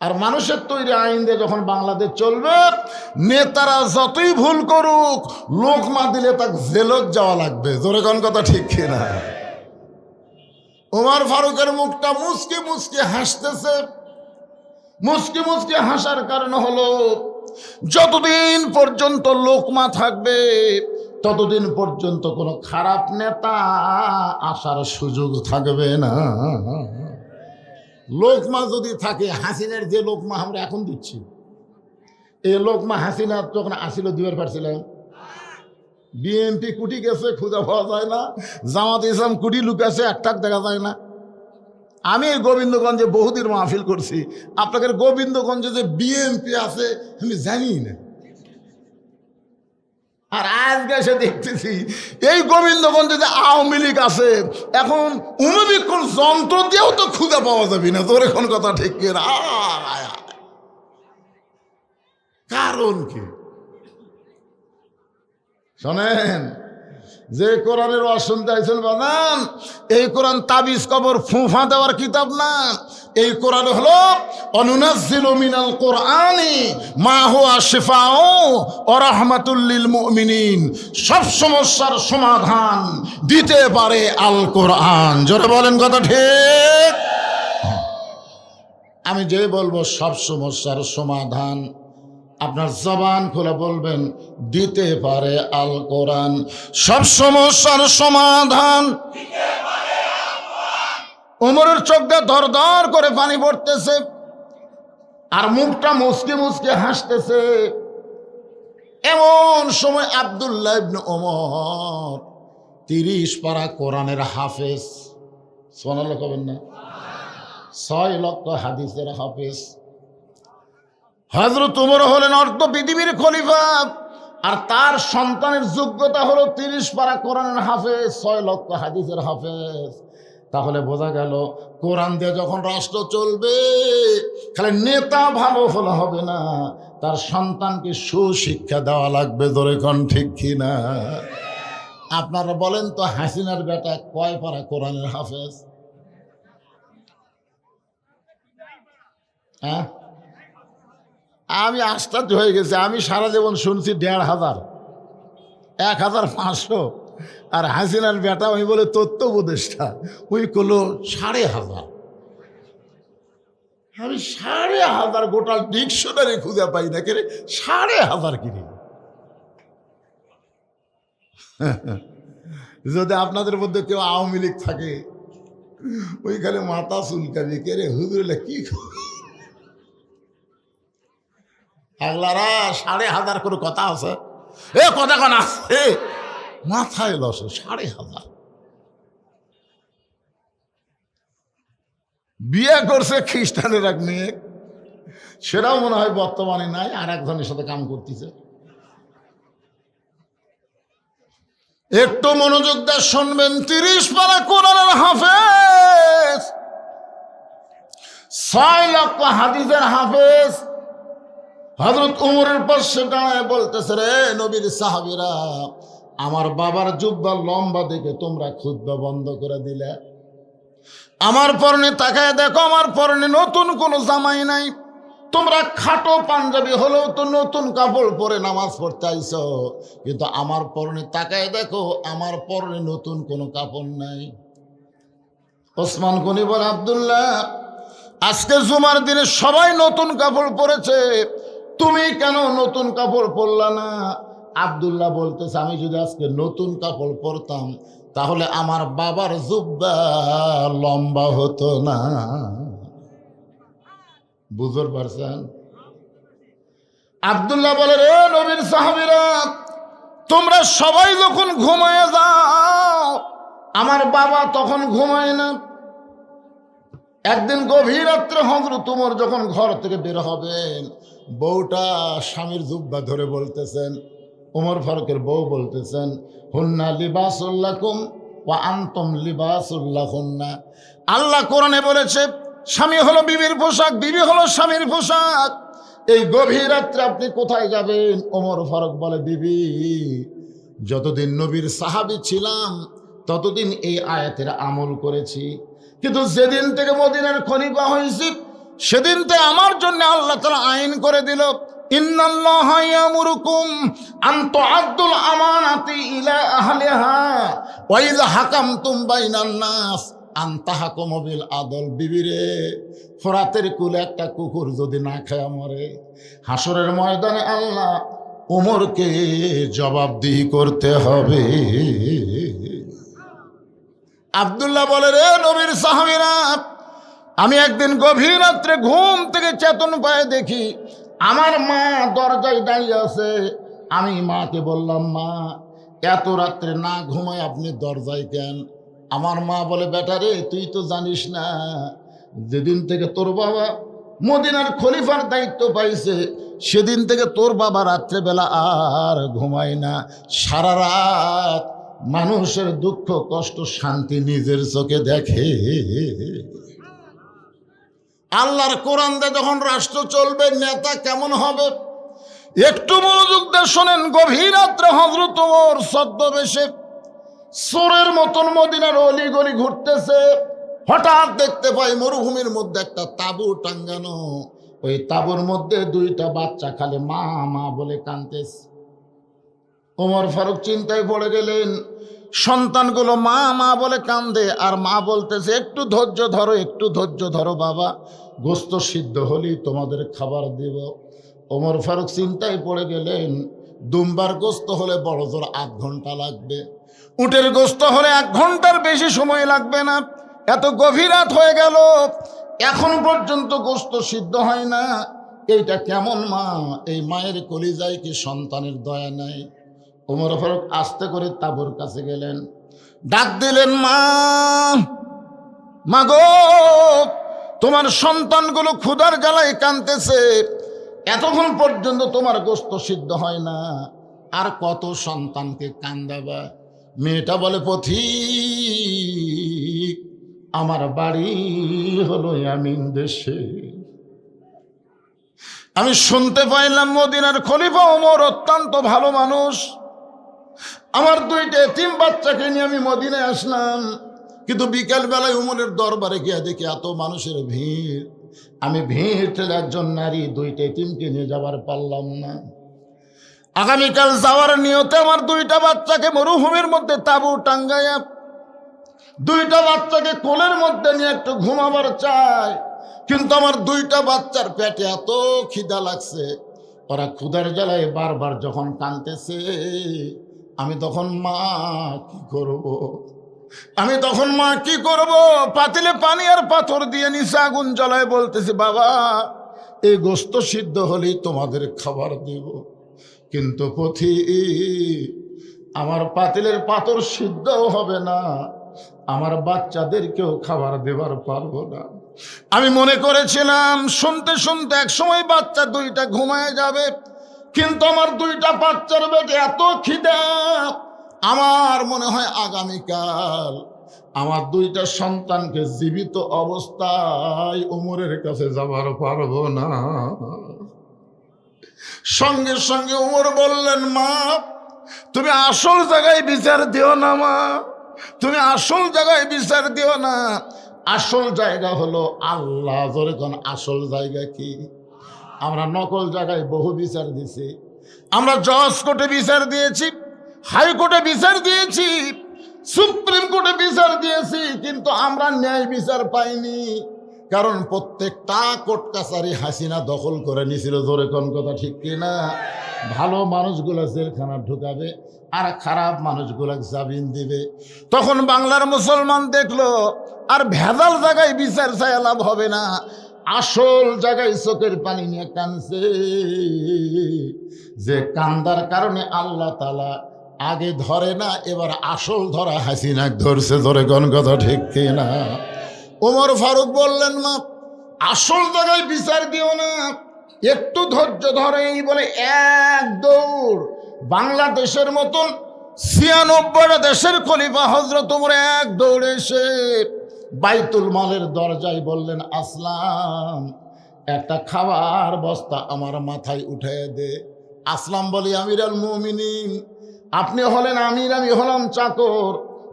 Speaker 1: আর মানুষের তৈরি আইন দিয়ে যখন বাংলাদেশ চলবে, নেতারা যতই ভুল করুক, লোকমা দিলে তাকে জেলত যাওয়া লাগবে। জোরে কোন কথা ঠিক কিনা? ওমর ফারুকের মুখটা মুচকি মুচকি হাসতেছে। মুচকি মুচকি হাসার কারণ হলো, যতদিন পর্যন্ত লোকমা থাকবে ততদিন পর্যন্ত কোনো খারাপ নেতা আসার সুযোগ থাকবে না। লোকমা যদি থাকে, হাসিনার যে লোকমা আমরা এখন দিচ্ছি, এই লোকমা হাসিনা যখন আসিল দিবার পারছিলাম। বিএনপি কুটি গেছে, খুঁজে পাওয়া যায় না। জামাত ইসলাম কুটি লুকাছে, একটাক দেখা যায় না। আমি গোবিন্দগঞ্জে বহুদিন মাহফিল করছি, আপনাদের গোবিন্দগঞ্জে যে বিএনপি আছে আমি জানি না। আর আজকে এসে দেখতেছি এই গোবিন্দগঞ্জে যে আওয়ামী লীগ আছে, এখন অনুবীক্ষণ যন্ত্র দিয়েও তো খুঁজে পাওয়া যাবে না। তোর এখন কথা ঠিক কিনা? কারণ কি শোনেন, যে কোরআনের অশুনতে আইছেন বানান, এই কোরআন তাবিজ কবর ফুঁফা দেওয়ার কিতাব না। এই কোরআন হলো অনুনাজ্জিলু মিনাল কোরআনি মা হুয়া শিফাউ ওয়া রাহমাতুল লিল মুমিনিন। সব সমস্যার সমাধান দিতে পারে আল কোরআন। জোরে বলেন কথা ঠিক? আমি যে বলবো সব সমস্যার সমাধান, আপনার জবান খুলে বলবেন দিতে পারে আল কোরআন। সব সমস্যার সমাধান। ওমরের চোখটা দর দর করে পানি পড়তেছে আর মুখটা মুচকে মুচকে হাসতেছে। এমন সময় আব্দুল্লাহ ইবনে ওমর 30 পারা কোরআনের হাফেজ, সুবহানাল্লাহ কবেন না, 6 লক্ষ হাদিসের হাফেজ, হযরত উমর হলেন অর্ধ পৃথিবীর খলিফা, আর তার সন্তানের যোগ্যতা হলো 30 পারা কোরআনের হাফেজ, 6 লক্ষ হাদিসের হাফেজ। তাহলে বোঝা গেল কোরআন দিয়ে যখন রাষ্ট্র চলবে, খালি নেতা ভালো হলে হবে না, তার সন্তানকে সুশিক্ষা দেওয়া লাগবে। ধরে কোন ঠিক কিনা? আপনারা বলেন তো, হাসিনার বেটা কয় পারা কোরআনের হাফেজ? হ্যাঁ, আমি আশ্চর্য হয়ে গেছি। আমি সারা জীবন শুনছি 1,500, 1,500, আর হাসিনার বেটা ওই বলে তথ্য উপদেষ্টা, ওই করলো 1,500। আমি 1,500 গোটা ডিকশনারি খুঁজে পাই না, কে 1,500 কিনে। যদি আপনাদের মধ্যে কেউ আওয়ামী লীগ থাকে, ওইখানে মাথা চুলকাবি, কে রে হুজুরলা কি আগলারা 1,500 করে কথা আছে, এ কথা কোন আছে, মাথায় লস। 1,500 বিয়ে করছে খ্রিস্টানের এক মেয়ে, সেটাও মনে হয় বর্তমানে নাই, আর একজনের সাথে কাম করতেছে। একটু মনোযোগ দিয়ে শুনবেন, 30 পারা কোরআনের হাফেজ, 6 লক্ষ হাদিসের হাফেজ। হযরত উমরের পাশে দাঁড়ায় বলতেছে, রে নবীর সাহাবীরা, আমার বাবার জুব্বা লম্বা দেখে তোমরা খুতবা বন্ধ করে দিলে। আমার পরনে তাকায় দেখো, আমার পরনে নতুন কোনো জামাই নাই। তোমরা খাটো পাঞ্জাবি হলেও তো নতুন কাপড় পরে নামাজ পড়তে আইছো, কিন্তু আমার পরনে তাকায় দেখো, আমার পরনে নতুন কোনো কাপড় নাই। ওসমান গনি বলে, আব্দুল্লাহ, আজকে জুমার দিনে সবাই নতুন কাপড় পরেছে, তুমি কেন নতুন কাপড় পরলা না? আব্দুল্লাহ বলতেছে, আমি যদি আজকে নতুন কাপড় পরতাম তাহলে আমার বাবার জুব্বা লম্বা হতো না। বুঝতে পারছেন? আব্দুল্লাহ বলে, রে নবীর সাহাবীরা, তোমরা সবাই যখন ঘুমায় যাও, আমার বাবা তখন ঘুমায় না। একদিন গভীর রাত্রে হযরত ওমর যখন ঘর থেকে বের হবেন, বউটা স্বামীর জুব্বা ধরে বলতেছেন, ওমর ফারুকের বউ বলতেছেন, হুন্না লিবাসুল লাকুম ওয়া আনতুম লিবাসুল লাহুন্না। আল্লাহ কোরআনে বলেছে, স্বামী হলো বিবির পোশাক, বিবি হলো স্বামীর পোশাক। এই গভীর রাত্রে আপনি কোথায় যাবেন? ওমর ফারুক বলে, বিবি, যতদিন নবীর সাহাবী ছিলাম ততদিন এই আয়াতের আমল করেছি, কিন্তু যেদিন থেকে মদিনার খলিফা হয়েছি সেদিন থেকে আমার জন্য আল্লাহ তাআলা আইন করে দিল, ইন্নাল্লাহা ইয়ামুরুকুম আন তুআদ্দুল আমানাতি ইলা আহলিহা ওয়া ইযা হাকামতুম বাইনান নাস আন তাহকুমু বিল আদল। বিবিরে, ফোরাতের কুলে একটা কুকুর যদি না খায় মরে, হাসরের ময়দানে আল্লাহ ওমরকে জবাবদিহি করতে হবে। আব্দুল্লাহ বলে, রে নবীর সাহাবীরা, আমি একদিন গভীর রাত্রে ঘুম থেকে চেতন পায়ে দেখি আমার মা দরজায় দাঁড়িয়ে আছে। আমি মাকে বললাম, মা, এত রাত্রে না ঘুমায় আপনি দরজায় কেন? আমার মা বলে, বেটা রে, তুই তো জানিস না, যেদিন থেকে তোর বাবা মদিনার খলিফার দায়িত্ব পাইছে সেদিন থেকে তোর বাবা রাত্রেবেলা আর ঘুমায় না, সারা রাত মানুষের দুঃখ কষ্ট শান্তি নিজের চোখে দেখে। আল্লাহর কোরআন দিয়ে যখন রাষ্ট্র চলবে, নেতা কেমন হবে? একটু মনোযোগ দিয়ে শোনেন। গভীর রাত্রে হযরত ওমর ছদ্মবেশে চোরের মতন মদিনার অলি গলি ঘুরতেছে। হঠাৎ দেখতে পাই মরুভূমির মধ্যে একটা তাঁবু টাঙ্গানো, ওই তাঁবুর মধ্যে 2টা বাচ্চা খালি মা মা বলে কাঁদতেছে। ওমর ফারুক চিন্তায় পড়ে গেলেন, সন্তানগুলো মা মা বলে কান্দে, আর মা বলতেছে, একটু ধৈর্য ধরো, একটু ধৈর্য ধরো বাবা, গোস্ত সিদ্ধ হলেই তোমাদের খাবার দেব। ওমর ফারুক চিন্তায় পড়ে গেলেন, দুম্বার গোস্ত হলে বড় জোর 8 ঘন্টা লাগবে, উটের গোস্ত হলে 1 ঘন্টার বেশি সময় লাগবে না। এত গভীর রাত হয়ে গেল, এখন পর্যন্ত গোস্ত সিদ্ধ হয় না। এইটা কেমন মা? এই মায়ের কলিজায় কি সন্তানের দয়া নাই? ওমর ফারুক আস্তে করে তাঁবুর কাছে গেলেন, ডাক দিলেন, মা, মা গো, তোমার সন্তানগুলো ক্ষুধার জ্বালায় কাঁদতেছে, এতক্ষণ পর্যন্ত তোমার গোস্ত সিদ্ধ হয় না, আর কত সন্তানকে কান্দাবা? মেয়েটা বলে, পথিক, আমার বাড়ি হলো ইয়ামিন দেশে। আমি শুনতে পাইলাম মদিনার খলিফা ওমর অত্যন্ত ভালো মানুষ। আমার দুইটা এতিম বাচ্চাকে নিয়ে আমি মদিনায় আসলাম, কিন্তু বিকেল বেলায় উমরের দরবারে গিয়ে দেখি এত মানুষের ভিড়। আমি ভিড় ঠেলে একজন নারী দুইটা এতিমকে নিয়ে যাবার পারলাম না। আগামীকাল যাওয়ার নিয়তে আমার দুইটা বাচ্চাকে মরুভূমির মধ্যে তাঁবু টাঙ্গাইয়া দুইটা বাচ্চাকে কোলের মধ্যে নিয়ে একটু ঘুমাবার চাই, কিন্তু আমার দুইটা বাচ্চার পেটে এত খিদা লাগছে, ওরা ক্ষুধার জ্বালায় বারবার যখন কাঁদতেছে, আমি তখন মা কি করব? পাতিলে পানি আর পাথর দিয়ে নিচে আগুন জ্বালায় বলতেছি, বাবা, এই গোস্ত সিদ্ধ হলেই তোমাদের খাবার দেব, কিন্তু আমার পাতিলের পাথর সিদ্ধও হবে না, আমার বাচ্চাদেরকেও খাবার দেবার পারবো না। আমি মনে করেছিলাম শুনতে শুনতে এক সময় বাচ্চা দুইটা ঘুমায় যাবে, কিন্তু আমার দুইটা বাচ্চার পেটে এত খিদা, আমার মনে হয় আগামীকাল আমার দুইটা সন্তানকে জীবিত অবস্থায় ওমরের কাছে যাবার পারবো না। সঙ্গে সঙ্গে ওমর বললেন, মা, তুমি আসল জায়গায় বিচার দিও না, মা, তুমি আসল জায়গায় বিচার দিও না। আসল জায়গা হলো আল্লাহ। জোরে কোন আসল জায়গা কি? আমরা নকল জায়গায় বহু বিচার দিছি। আমরা জজ কোর্টে বিচার দিয়েছি, হাইকোর্টে বিচার দিয়েছি, সুপ্রিম কোর্টে বিচার দিয়েছি, কিন্তু আমরা ন্যায় বিচার পাইনি। কারণ প্রত্যেকটা কোর্ট কাছারি হাসিনা দখল করে নিয়েছিল। জোরে কোন কথা ঠিক কিনা? ভালো মানুষগুলো জেলখানা ঢুকাবে আর খারাপ মানুষগুলো জামিন দিবে। তখন বাংলার মুসলমান দেখলো আর ভেজাল জায়গায় বিচার চাই লাভ হবে না, আসল জায়গায় চোখের পানি নিয়ে কানছে, যে কান্দার কারণে আল্লাহ তাআলা আগে ধরে না, এবার আসল ধরা হাসিনা ধরছে। ধরে কোন কথা ঠিক কিনা? ওমর ফারুক বললেন, মা, আসল জায়গায় বিচার দিও না, একটু ধৈর্য ধরে। এই বলে এক দৌড় বাংলাদেশের মতন ৯৬টা দেশের খলিফা হযরত ওমর এক দৌড়ে এসে বাইতুল মালের দরজায় বললেন, আসলাম, একটা খাবার বস্তা আমার মাথায় উঠে দে। আসলাম বলি, আমির আল মুমিনিন, আপনি হলেন আমির, আমি হলাম চাকর,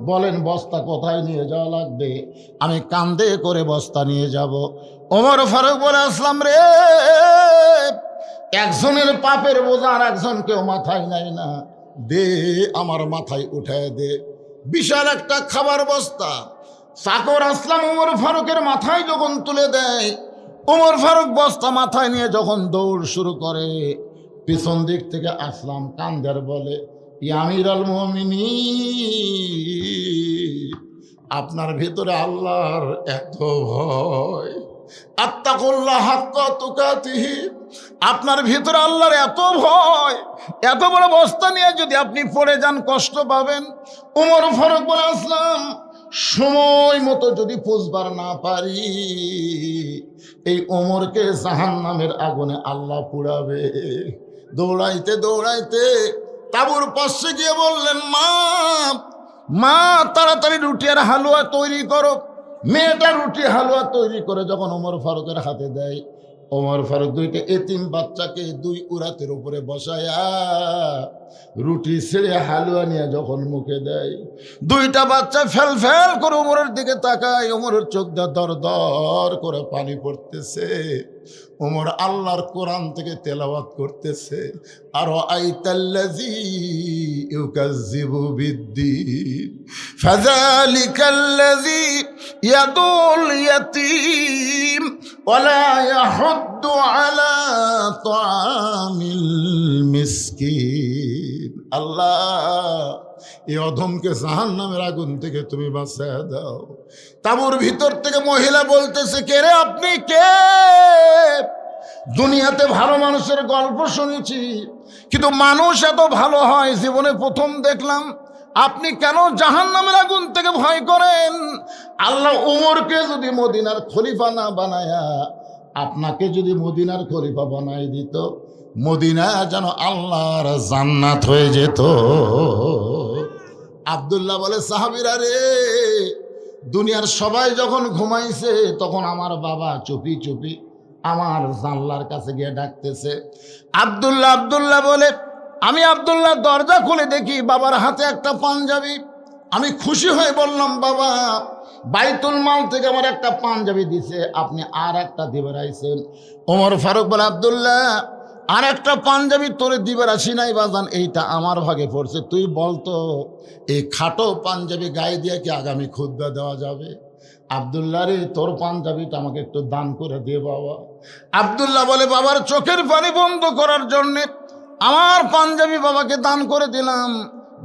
Speaker 1: বলেন বস্তা কোথায় নিয়ে যাওয়া লাগবে, আমি কান্দে করে বস্তা নিয়ে যাব। ওমর ফারুক বলে, আসলাম রে, একজনের পাপের বোঝা আর একজন কেউ মাথায় নেয় না, দে, আমার মাথায় উঠায় দে। বিশাল একটা খাবার বস্তা চাকর আসলাম ওমর ফারুকের মাথায় যখন তুলে দেয়, ওমর ফারুক বস্তা মাথায় নিয়ে যখন দৌড় শুরু করে, পিছন দিক থেকে আসলাম কান্দার বলে, আমির আল মুমিনিন, আপনার ভিতরে আল্লাহর এত ভয়, আত্তাকুল্লাহ হাক্কা তুকাতিহি, আপনার ভিতরে আল্লাহর এত ভয়, এত বড় বস্তা নিয়ে যদি আপনি পড়ে যান কষ্ট পাবেন। ওমর ফারুক বলে, আসলাম, সময় মতো যদি পুষবার না পারি, এই ওমরকে জাহান্নামের আগুনে আল্লাহ পুড়াবে। দৌড়াইতে দৌড়াইতে তাঁবুর পাশে গিয়ে বললেন, মা, মা, তাড়াতাড়ি রুটি আর হালুয়া তৈরি করো। মেয়েটা রুটি হালুয়া তৈরি করে যখন ওমর ফারুকের হাতে দেয়, ওমর ফারুক দুইটা এতিম বাচ্চাকে দুই উরাতের উপরে বসায়া রুটি ছেড়ে হালুয়া নিয়ে যখন মুখে দেয়, দুইটা বাচ্চা ফেল ফেল করে ওমরের দিকে তাকায়। ওমরের চোখ দিয়ে দর দর করে পানি পড়তেছে। ওমর আল্লাহর কোরআন থেকে তেলাওয়াত করতেছে, আর আইতাল্লাযী ইউকাযযিবু বিদ্দীন ফাযালিকাল্লাযী ইয়াদুল ইয়াতীম ওয়ালা ইয়াহুদ্দু আলা তাআমিল মিসকিন। আল্লাহ, এই অধমকে জাহান্নামের আগুন থেকে তুমি বাঁচায়া দাও। তাঁবুর ভিতর থেকে মহিলা বলতেছে, কে রে আপনি, কে? দুনিয়াতে ভালো মানুষের গল্প শুনেছি, কিন্তু মানুষ এত ভালো হয় জীবনে প্রথম দেখলাম। আপনি কেন জাহান্নামের আগুন থেকে ভয় করেন? আল্লাহ ওমরকে যদি মদিনার খলিফা না বানায়া আপনাকে যদি মদিনার খলিফা বানাই দিত, মদিনা যেন আল্লাহর জান্নাত হয়ে যেত। আব্দুল্লাহ বলে, সাহাবীরা রে, দুনিয়ার সবাই যখন ঘুমাইছে তখন আমার বাবা চুপি চুপি আমার জানলার কাছে গিয়ে ডাকতেছে, আব্দুল্লাহ আব্দুল্লাহ বলে। আমি আব্দুল্লাহ দরজা খুলে দেখি বাবার হাতে একটা পাঞ্জাবি। আমি খুশি হয়ে বললাম, বাবা, বাইতুল মাল থেকে আমার একটা পাঞ্জাবি দিছে, আপনি আর একটা দিবার আইছেন। ওমর ফারুক বলে, আব্দুল্লাহ, আর একটা পাঞ্জাবি তোরে দিবার আসি নাই বাজান, এইটা আমার ভাগে পড়ছে। তুই বলতো এই খাটো পাঞ্জাবি গায়ে দিয়ে কি আগামী খুতবা দেওয়া যাবে? আব্দুল্লাহ রে, তোর পাঞ্জাবিটা আমাকে একটু দান করে দে বাবা। আব্দুল্লাহ বলে, বাবার চোখের পানি বন্ধ করার জন্যে আমার পাঞ্জাবি বাবাকে দান করে দিলাম।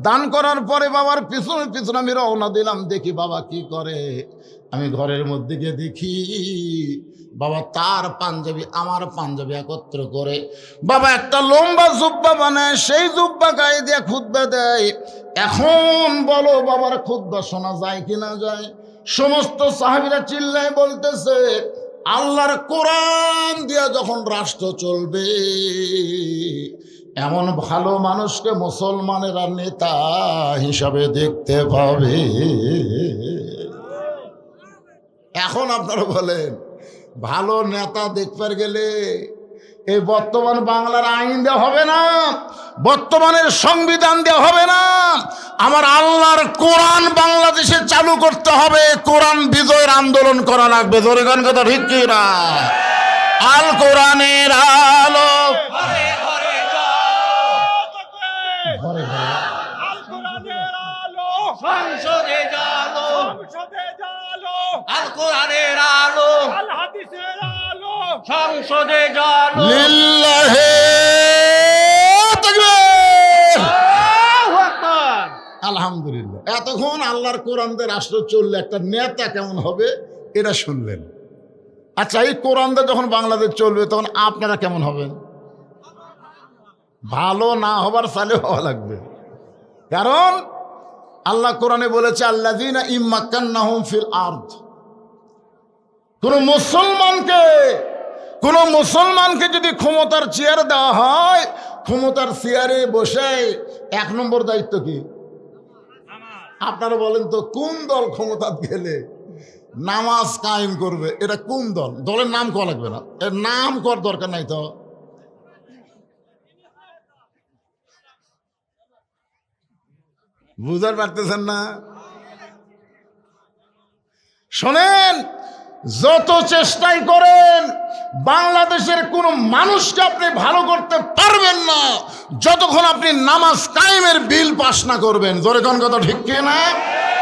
Speaker 1: দান করার পরে বাবার পিছনে পিছনে আমি রওনা দিলাম, দেখি বাবা কি করে। আমি ঘরের মধ্যে গিয়ে দেখি বাবা তার পাঞ্জাবি আমার পাঞ্জাবি একত্র করে বাবা একটা লম্বা জুব্বা বানায়, সেই জুব্বা গায়ে দিয়ে খুতবা দেয়। এখন বলো বাবার খুতবা শোনা যায় কি না যায়? সমস্ত সাহাবীরা চিল্লায় বলতেছে, আল্লাহর কোরআন দিয়া যখন রাষ্ট্র চলবে, এমন ভালো মানুষকে মুসলমানেরা নেতা হিসাবে দেখতে পাবে। এখন আপনারা বলেন, ভালো নেতা দেখতে গেলে এই বর্তমান বাংলার আইন দেওয়া হবে না, বর্তমানের সংবিধান দেওয়া হবে না, আমার আল্লাহর কোরআন বাংলাদেশে চালু করতে হবে। কোরআন বিজয়ের আন্দোলন করা লাগবে। জোরে গান কথা ঠিক কি না? আল কোরআনের আলো
Speaker 2: সংসদে জালো, আল কোরআনের আলো, আল হাদিসের আলো, সংসদে জালো।
Speaker 1: লিল্লাহি তাকবীর,
Speaker 2: আল্লাহু আকবার।
Speaker 1: আলহামদুলিল্লাহ। এতক্ষণ আল্লাহর কোরআন দিয়ে রাষ্ট্র চললে একটা নেতা কেমন হবে এটা শুনলেন। আচ্ছা, এই কোরআন দিয়ে যখন বাংলাদেশ চলবে তখন আপনারা কেমন হবেন? ভালো না হবার সালে হওয়া লাগবে। কারণ আল্লাহ কোরআনে বলেছে, আল্লাযীনা ইম্মাক্কান্নাহুম ফিল আরদ। কোন মুসলমানকে যদি ক্ষমতার চেয়ার দেওয়া হয়, ক্ষমতার চেয়ারে বসে এক নম্বর দায়িত্ব কি? আপনারা বলেন তো, কোন দল ক্ষমতা গেলে নামাজ কায়েম করবে? এটা কোন দল? দলের নাম করা লাগবে না, এর নাম করার দরকার নাই তো। বুঝতে পারতেছেন না? শোনেন, যত চেষ্টাই করেন বাংলাদেশের কোন মানুষকে আপনি ভালো করতে পারবেন না যতক্ষণ আপনি নামাজ কায়েমের বিল পাস না করবেন। জোরে কোন কথা ঠিক কি না?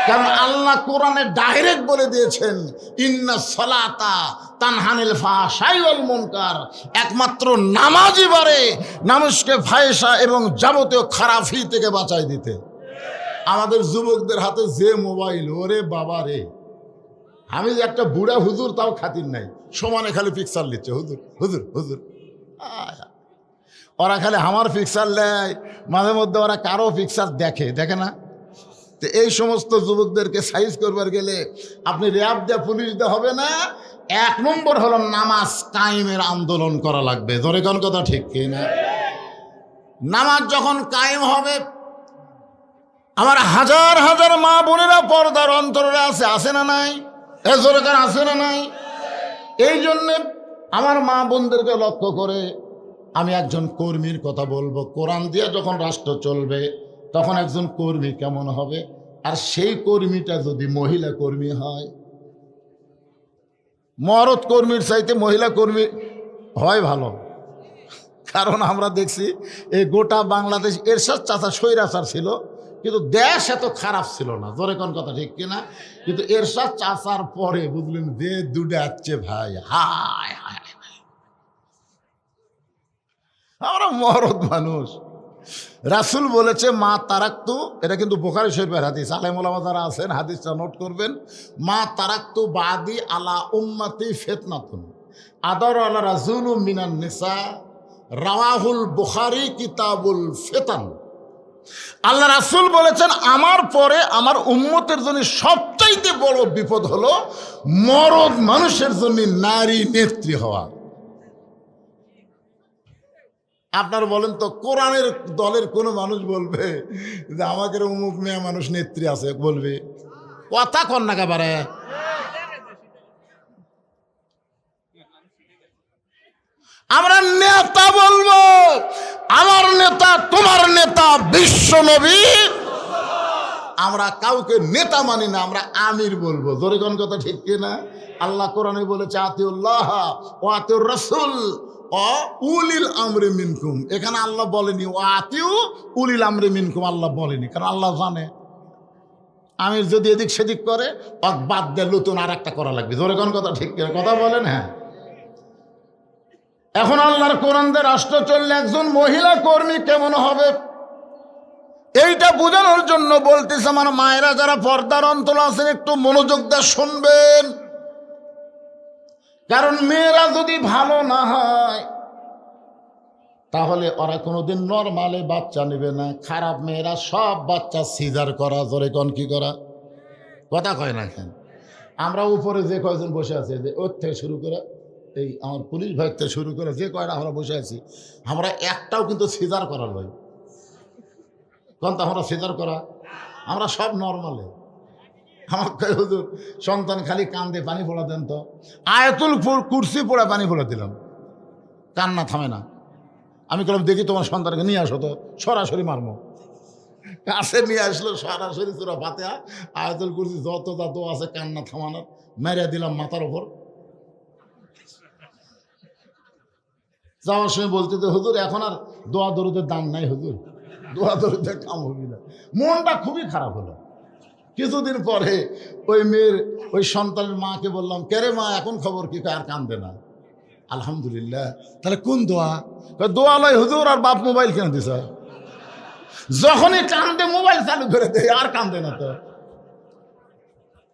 Speaker 1: কারণ আল্লাহ কোরআনে ডাইরেক্ট বলে দিয়েছেন, ইন্না সালাতা তানহানিল ফাহশাই ওয়াল মুনকার। একমাত্র নামাজই পারে মানুষকে ফাহিশা এবং যাবতীয় খারাপি থেকে বাঁচাই দিতে। আমাদের যুবকদের হাতে যে মোবাইল, ওরে বাবা রে, আমি যে একটা বুড়া হুজুর তাও খাতির নাই, সমানে খালি পিকচার নিচ্ছে, হুজুর হুজুর হুজুর। ওরা খালি আমার পিকচার নেয়, মাঝে মধ্যে ওরা কারো পিকচার দেখে না। তো এই সমস্ত যুবকদেরকে সাইজ করবার গেলে আপনি র্যাব দিয়ে পুলিশ দিয়ে হবে না। এক নম্বর হলো নামাজ কায়েমের আন্দোলন করা লাগবে। ধরে কোন কথা ঠিক কি না? নামাজ যখন কায়েম হবে, আমার হাজার হাজার মা বোনেরা পর্দার অন্তরে আছে না নাই? জোরকার আছে না নাই? এই জন্যে আমার মা বোনদেরকে লক্ষ্য করে আমি একজন কর্মীর কথা বলবো। কোরআন দিয়ে যখন রাষ্ট্র চলবে তখন একজন কর্মী কেমন হবে, আর সেই কর্মীটা যদি মহিলা কর্মী হয়, মরদ কর্মীর চাইতে মহিলা কর্মী হয় ভালো। কারণ আমরা দেখছি এই গোটা বাংলাদেশ এরশাদ চাচা স্বৈরাচার ছিল, কিন্তু দেশ এত খারাপ ছিল না। জোরে কোন কথা ঠিক কিনা? কিন্তু এরশাদ চাচার পরে বুঝলেন যে দুটা আসছে ভাই, হায় হায়, আমরা মরদ মানুষ। রাসূল বলেছে, মা তারাক্তু, এটা কিন্তু বুখারী শরীফের হাদিস, আলেম ওলামা যারা আছেন হাদিসটা নোট করবেন। মা তারাক্তু বাদি আলা উম্মতি ফিতনাতুন আদার আলা রাজুলু মিনান নিসা, রাওয়াহুল বুখারী কিতাবুল ফিতান। আল্লাহ রাসূল বলেছেন, আমার পরে আমার উম্মতের জন্য সবচাইতে বড় বিপদ হলো মরদ মানুষের জন্য নারী নেত্রী হওয়া। আপনার বলেন তো কোরআনের দলের কোনো মানুষ বলবে যে আমাদের অমুক মেয়ে মানুষ নেত্রী আছে, বলবে? কথা কন না একেবারে। আমরা নেতা বলবো, আমার নেতা তোমার নেতা বিশ্ব নবী। আমরা কাউকে নেতা মানি না, আমরা আমির বলবো। জোরে কোন কথা ঠিক কিনা? আল্লাহ কোরআনে বলেছে আতিউল্লাহ ওয়া আতিউর রাসূল ও উলিল আমরি মিনকুম। এখানে আল্লাহ বলেনি ও আতিউ উলিল আমরি মিনকুম, আল্লাহ বলেনি, কারণ আল্লাহ জানে আমির যদি এদিক সেদিক করে বাদ দিয়ে নতুন আর একটা করা লাগবে। জোরে কোন কথা ঠিক কিনা? কথা বলেন। হ্যাঁ, এখন আল্লাহর কোরআন দিয়ে রাষ্ট্র চললে একজন মহিলা কর্মী কেমন হবে এইটা বোঝানোর জন্য বলতেছে আমার মায়েরা যারা পর্দার অন্তর আছেন একটু মনোযোগ দিয়ে শুনবেন। কারণ মেয়েরা যদি ভালো না হয় তাহলে ওরা কোনোদিন নরমালে বাচ্চা নেবে না। খারাপ মেয়েরা সব বাচ্চা সিজার করা। জোরে কোন কি করা? কথা কয় না কেন? আমরা উপরে যে কয়জন বসে আছে, যে ওর থেকে শুরু করে এই আমার পুলিশ ভাই থেকে শুরু করে যে কয়টা আমরা বসে আছি, আমরা একটাও কিন্তু সিজার করার ভাই। কোন তো আমরা সিজার করা, আমরা সব নর্মালে। আমার হুজুর সন্তান খালি কান্দে, পানি পড়া দেন তো। আয়াতুল কুরসি পড়ে পানি পড়ে দিলাম, কান্না থামে না। আমি বললাম দেখি তোমার সন্তানকে নিয়ে আসো তো, সরাসরি মারমো। কাছে নিয়ে আসলো, সরাসরি তোরা ফাতিহা আয়াতুল কুরসি যত যত আছে কান্না থামানোর মেরে দিলাম মাথার ওপর। যাওয়ার সময় বলতে তো হুজুর এখন আর দোয়া দরুদের দাম নাই হুজুর, দোয়া দরুদের কাম হবি না। মনটা খুবই খারাপ হলো। কিছুদিন পরে ওই মেয়ের ওই সন্তানের মাকে বললাম, কেরে মা এখন খবর কি? আর কান্দে না। আলহামদুলিল্লাহ। তাহলে কোন দোয়া? দোয়া লয় হুজুর, আর বাপ মোবাইল কেন দিছ? যখনই কান্দে মোবাইল চালু করে দেয়, আর কান্দে না তো।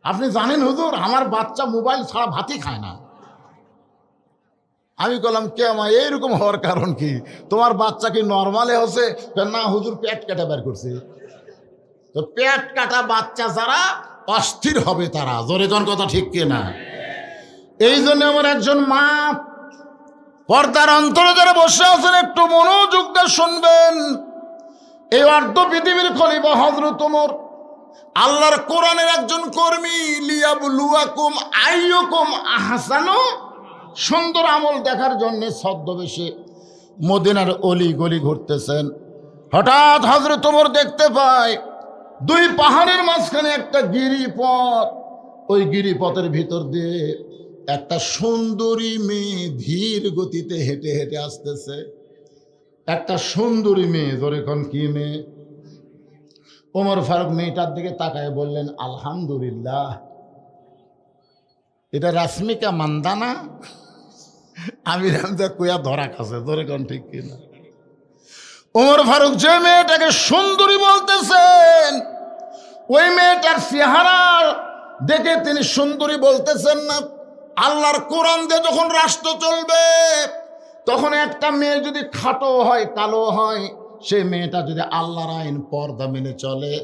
Speaker 1: আপনি জানেন হুজুর আমার বাচ্চা মোবাইল ছাড়া ভাতই খায় না। আমি বললাম কে মা এইরকম হওয়ার কারণ কি? তোমার বাচ্চা কি নর্মালে হচ্ছে? না হুজুর পেট কাটা বের করছে। তো পেট কাটা বাচ্চা যারা অস্থির হবে তারা। জোরে কোন কথা ঠিক কিনা? এই জন্য আমার একজন মা পর্দার অন্তরে যারা বসে আছেন একটু মনোযোগ দিয়ে শুনবেন। এই অর্ধ পৃথিবীর খলিফা হযরত ওমর আল্লাহর কোরআনের একজন কর্মী। লিয়াবলুয়াকুম আইয়ুকুম আহসানু, সুন্দর আমল দেখার জন্য ছদ্মবেশে মদিনার অলি গলি ঘুরতেছেন। হঠাৎ হযরত ওমর দেখতে পায় দুই পাহাড়ের মাঝখানে একটা গিরিপথ। ওই গিরিপথের ভিতর দিয়ে একটা সুন্দরী মেয়ে ধীর গতিতে হেঁটে হেঁটে আসতেছে। একটা সুন্দরী মেয়ে। ধরে কোন কি মেয়ে? ওমর ফারুক মেয়েটার দিকে তাকায় বললেন, আলহামদুলিল্লাহ, এটা রাশ্মিকা মান্দানা। আমি রামজা কুয়া ধরা খাসে। ধরে কোন ঠিক কিনা? ওমর ফারুক যে মেয়েটাকে সুন্দরী বলতেছেন ওই মেয়েটার চেহারা দেখে তিনি সুন্দরী বলতেছেন না। আল্লাহর কোরআন দিয়ে যখন রাষ্ট্র চলবে তখন একটা মেয়ে যদি খাটো হয়, কালো হয়, সেই মেয়েটা যদি আল্লাহর আইন পর্দা মেনে চলে,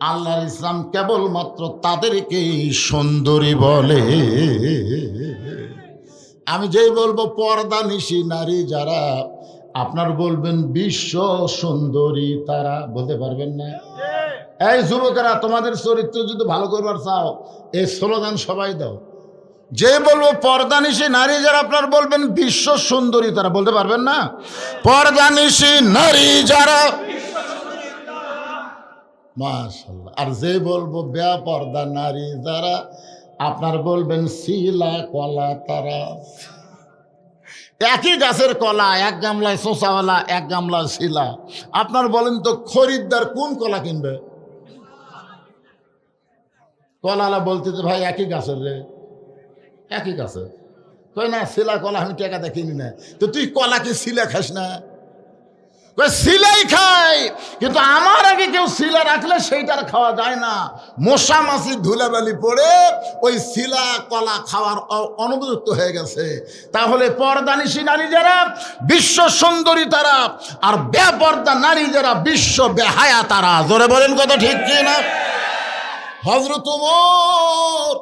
Speaker 1: আল্লাহর ইসলাম কেবলমাত্র তাদেরকেই সুন্দরী বলে। আমি যেই বলবো পর্দা নিশি নারী যারা, আপনার বলবেন বিশ্ব সুন্দরী তারা। বলতে পারবেন না? এই যুবকেরা, তোমাদের চরিত্র যদি ভালো করবার চাও এই স্লোগান সবাই দাও। যে বলবো পর্দানিশী নারী যারা, আপনার বলবেন বিশ্ব সুন্দরী তারা। বলতে পারবেন না? পর্দানিশী নারী যারা, মাশাআল্লাহ। আর যে বলবো বেপর্দা নারী যারা, আপনার বলবেন শিলা কলা তারা। একই গাছের কলা, এক গামলায় শোষাওয়ালা, এক গামলায় শিলা। আপনার বলেন তো খরিদ্দার কোন কলা কিনবে? কলালা বলতে যে ভাই একই গাছের রে, একই গাছের। কই না শিলা কলা আমি টাকাতে কিনি না। তো তুই কলা কি শিলা খাস না? শিলাই খাই, কিন্তু আমার আগে কেউ শিলা রাখলে সেইটার খাওয়া যায় না। মশা মাছি ধুলাবালি পড়ে ওই শিলা কলা খাওয়ার অনুপযুক্ত হয়ে গেছে। তাহলে পর্দানিশী নারী যারা বিশ্ব সুন্দরী তারা, আর বেপর্দা নারী যারা বিশ্ব বেহায়া তারা। জোরে বলেন কথা ঠিক কি না? হযরত ওমর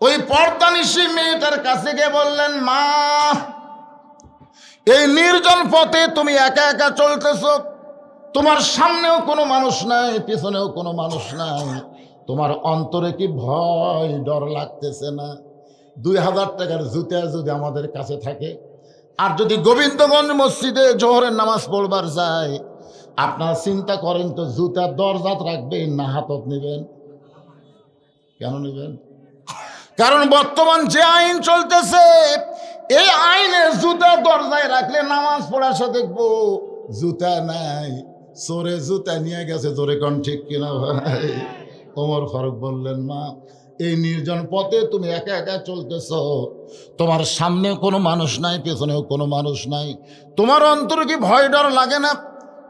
Speaker 1: ওই পর্দানিশী মেয়েটার কাছে গিয়ে বললেন, মা এই নির্জন পথে তুমি একা একা চলতেছ, তোমার সামনেও কোনো মানুষ নাই, পিছনেও কোনো মানুষ নাই, তোমার অন্তরে কি ভয় ডর লাগতেছে না? 2000 টাকার জুতা যদি আমাদের কাছে থাকে, আর যদি গোবিন্দগঞ্জ মসজিদে জোহরের নামাজ পড়বার যায়, আপনারা চিন্তা করেন তো জুতার দরজাত রাখবেন না হাতত নেবেন? কেন নেবেন? কারণ বর্তমান যে আইন চলতেছে, এই আইনে জুতা দরজায় রাখলে নামাজ পড়ার সাথে দেখবো জুতা নাই, চোরে জুতা নিয়ে গেছে। জোরে কোন ঠিক কিনা ভাই? ওমর ফারুক বললেন, মা এই নির্জন পথে তুমি একা একা চলতেছ, তোমার সামনে কোনো মানুষ নাই, পেছনেও কোনো মানুষ নাই, তোমার অন্তরে কি ভয় ডর লাগে না?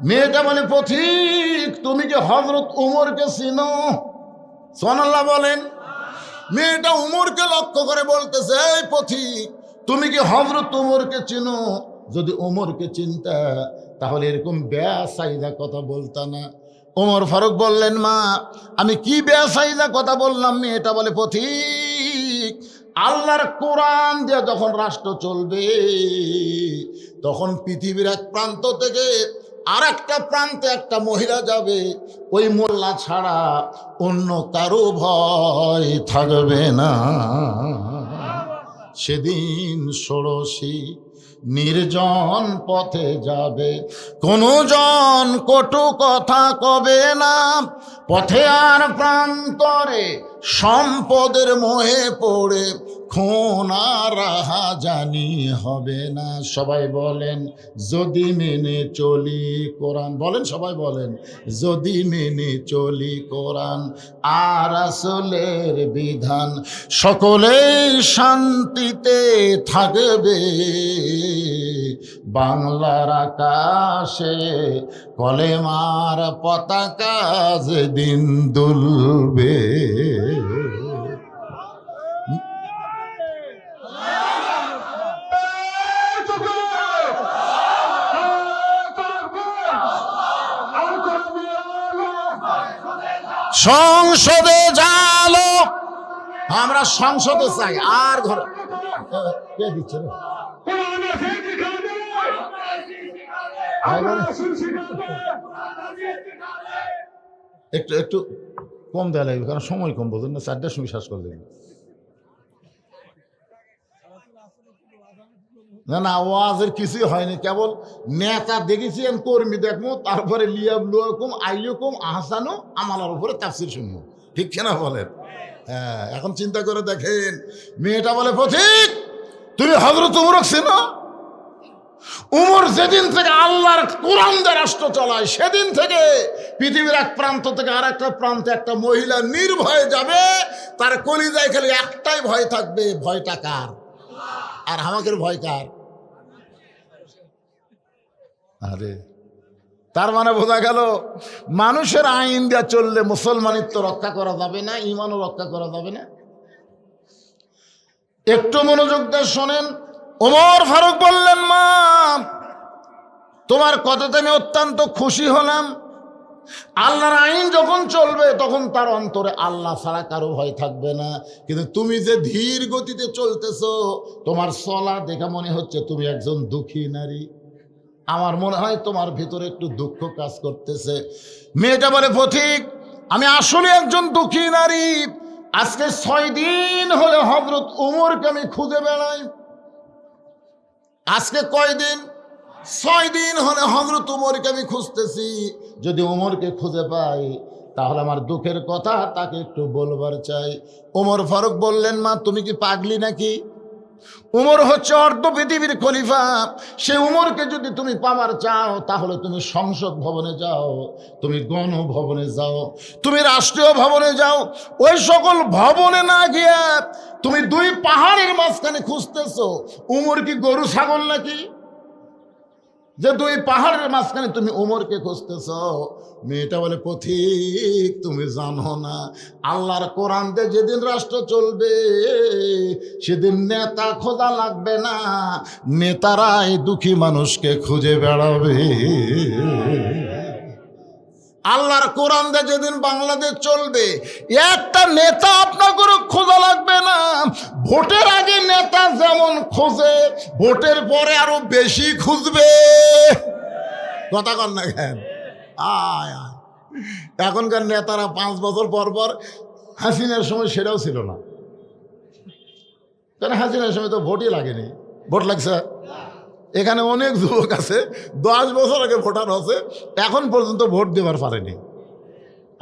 Speaker 1: মেয়েটা বলে, পথিক তুমি কি হযরত উমরকে চিনো? সুবহানাল্লাহ বলেন। মেয়েটা উমরকে লক্ষ্য করে বলতেছে, এই পথিক তুমি কি হযরত উমরকে চিনো? যদি উমরকে চিনতা তাহলে এরকম বেয়াসাইদা কথা বলতা না। ওমর ফারুক বললেন, মা আমি কি বেয়াসাইদা কথা বললাম? মেয়েটা বলে, পথিক আল্লাহর কোরআন দিয়ে যখন রাষ্ট্র চলবে, তখন পৃথিবীর এক প্রান্ত থেকে আর একটা প্রান্তে একটা মহিলা যাবে, ওই মোল্লা ছাড়া অন্য কারো ভয় থাকবে না। সেদিন ষোড়শী নির্জন পথে যাবে, কোনো জন কটু কথা কবে না, পথে আর প্রান্তরে সম্পদের মোহে পড়ে খুন আর রাহাজানি হবে না। সবাই বলেন যদি মেনে চলি কোরআন। বলেন সবাই বলেন, যদি মেনে চলি কোরআন আর রাসূলের বিধান, সকলেই শান্তিতে থাকবে। বাংলার আকাশে কলেমার পতাকা যেদিন দুলবে। সংসদে জালো, আমরা সংসদে চাই। আর ঘরে কে দিচ্ছে রে? একটু একটু কম দেওয়া লাগবে, কারণ সময় কম, বোঝেন না? 4টার সময় শ্বাস করে দেবে। না না, ওয়াজের কিছুই হয়নি, কেবল নেতা দেখেছি, কর্মী দেখবো, তারপরে লিয়াবলুয়াকুম আইয়ুকুম আহসানু আমালার উপরে তাফসীর শুনবো। ঠিক কিনা বলেন? হ্যাঁ, এখন চিন্তা করে দেখেন, মেয়েটা বলে, পথিক তুমি হযরত উমরকে চেনো? উমর যেদিন থেকে আল্লাহর কোরআন দিয়ে রাষ্ট্র চালায়, সেদিন থেকে পৃথিবীর এক প্রান্ত থেকে আর একটা প্রান্তে একটা মহিলা নির্ভয়ে যাবে, তার কলিজায় খালি একটাই ভয় থাকবে, ভয়টা কার? আর আমাদের ভয় কার? আরে তার মানে বোঝা গেল, মানুষের আইন দিয়ে চললে মুসলমানিত্ব রক্ষা করা যাবে না, ঈমানও রক্ষা করা যাবে না। একটু মনোযোগ দিয়ে শোনেন। ওমর ফারুক বললেন, মা তোমার কথাতে আমি অত্যন্ত খুশি হলাম। আল্লাহর আইন যখন চলবে তখন তার অন্তরে আল্লাহ ছাড়া কারো ভয় থাকবে না। কিন্তু তুমি যে ধীর গতিতে চলতেছো, তোমার চলা দেখে মনে হচ্ছে তুমি একজন দুঃখী নারী। আমার মনে হয় তোমার ভিতরে একটু দুঃখ কাজ করতেছে। মেয়েটা বলে, পথিক আমি আসলে একজন দুঃখী নারী। আজকে 6 দিন হলে হযরত উমরকে আমি খুঁজে বেড়াই। আজকে কয়দিন? 6 দিন হলে হযরত উমরকে আমি খুঁজতেছি। যদি উমরকে খুঁজে পাই তাহলে আমার দুঃখের কথা তাকে একটু বলবার চাই। ওমর ফারুক বললেন, মা তুমি কি পাগলি নাকি? উমর হচ্ছে অর্ধ পৃথিবীর খলিফা। সে উমরকে যদি তুমি পাওয়ার চাও তাহলে তুমি সংসদ ভবনে যাও, তুমি গণভবনে যাও, তুমি রাষ্ট্রীয় ভবনে যাও। ওই সকল ভবনে না গিয়ে তুমি 2 পাহাড়ের মাঝখানে খুঁজতেছো। উমর কি গরু ছাগল নাকি যে 2 পাহাড়ের মাঝখানে তুমি উমরকে খুঁজতেছ? মেয়েটা বলে, পথিক তুমি জানো না, আল্লাহর কোরআন দিয়ে যেদিন রাষ্ট্র চলবে সেদিন নেতা খোঁজা লাগবে না, নেতারাই দুঃখী মানুষকে খুঁজে বেড়াবে। আল্লাহর কোরআন দিয়ে যেদিন বাংলাদেশ চলবে, একটা নেতা আপনাকে খোঁজা লাগবে না। ভোটের আগে নেতা যেমন খোঁজে, ভোটের পরে আরো বেশি খুঁজবে। কথা কন না কেন? আয় আয়, এখনকার নেতারা 5 বছর পর পর, হাসিনার সময় সেটাও ছিল না, কারণ হাসিনার সময় তো ভোটই লাগেনি। ভোট লাগছে এখানে অনেক যুবক আছে 10 বছর আগে ভোটার হচ্ছে, এখন পর্যন্ত ভোট দেবার পারেনি।